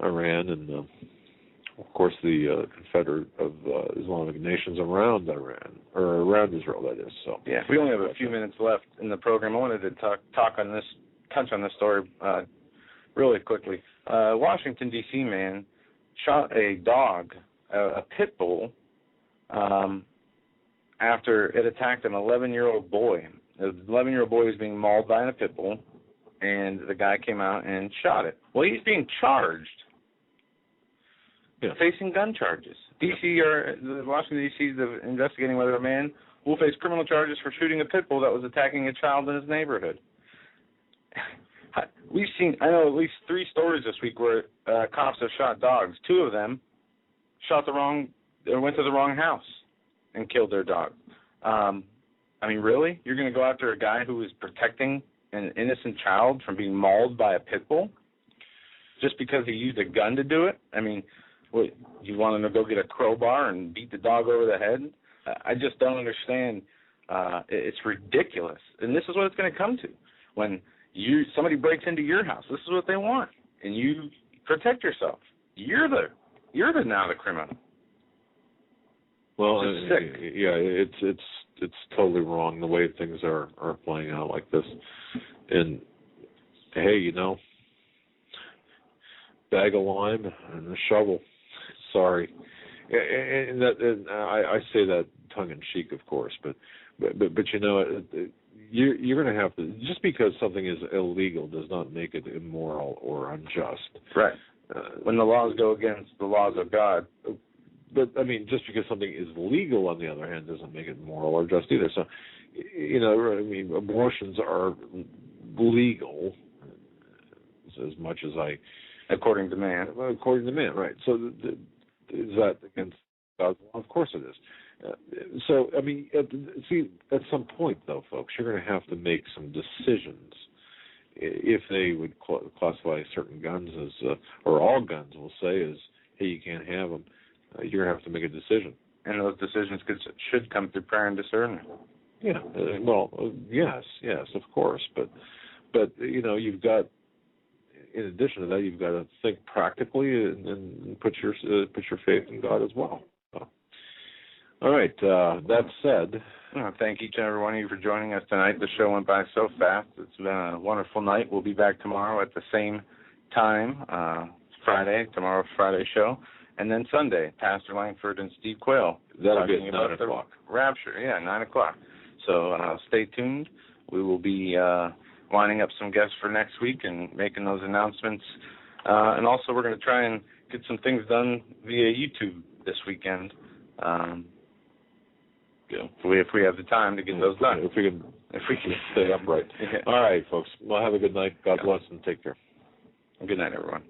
Speaker 2: Iran, and of course the Confederate of Islamic nations around Iran, or around Israel, that is. So
Speaker 3: yeah, we only have a few minutes left in the program. I wanted to touch on this story really quickly. Washington D.C. man shot a dog, a pit bull, after it attacked an 11-year-old boy. The 11-year-old boy was being mauled by a pit bull, and the guy came out and shot it. Well, he's being charged, facing gun charges. Washington, D.C. is investigating whether a man will face criminal charges for shooting a pit bull that was attacking a child in his neighborhood. We've seen, I know, at least 3 stories this week where cops have shot dogs. 2 of them went to the wrong house and killed their dog. I mean, really? You're going to go after a guy who is protecting an innocent child from being mauled by a pit bull just because he used a gun to do it? I mean, what, you want him to go get a crowbar and beat the dog over the head? I just don't understand. It's ridiculous. And this is what it's going to come to. When somebody breaks into your house, this is what they want. And you protect yourself. You're now the criminal.
Speaker 2: Well,
Speaker 3: it's sick.
Speaker 2: Yeah, it's totally wrong the way things are playing out like this. And hey, bag of lime and a shovel. Sorry, and I say that tongue in cheek, of course, but you're going to have to, just because something is illegal does not make it immoral or unjust.
Speaker 3: Right. When the laws go against the laws of God.
Speaker 2: But, I mean, just because something is legal, on the other hand, doesn't make it moral or just either. So, I mean, abortions are legal as much as
Speaker 3: according to man.
Speaker 2: According to man, right. So, is that against God's law? Of course it is. So, I mean, at some point, though, folks, you're going to have to make some decisions. If they would classify certain guns as, or all guns, we'll say, as, hey, you can't have them, you're going to have to make a decision.
Speaker 3: And those decisions should come through prayer and discernment.
Speaker 2: Yeah. Yes, of course. But you've got, in addition to that, you've got to think practically and put your faith in God as well. So, All right. That said,
Speaker 3: thank each and every one of you for joining us tonight. The show went by so fast. It's been a wonderful night. We'll be back tomorrow at the same time, Friday, tomorrow's Friday show. And then Sunday, Pastor Langford and Steve Quayle.
Speaker 2: That'll be at 9 o'clock.
Speaker 3: Rapture, 9 o'clock. So stay tuned. We will be lining up some guests for next week and making those announcements. And also we're going to try and get some things done via YouTube this weekend. If we have the time to get those done.
Speaker 2: If we can stay upright. All right, folks. Well, have a good night. God bless and take care.
Speaker 3: Good night, everyone.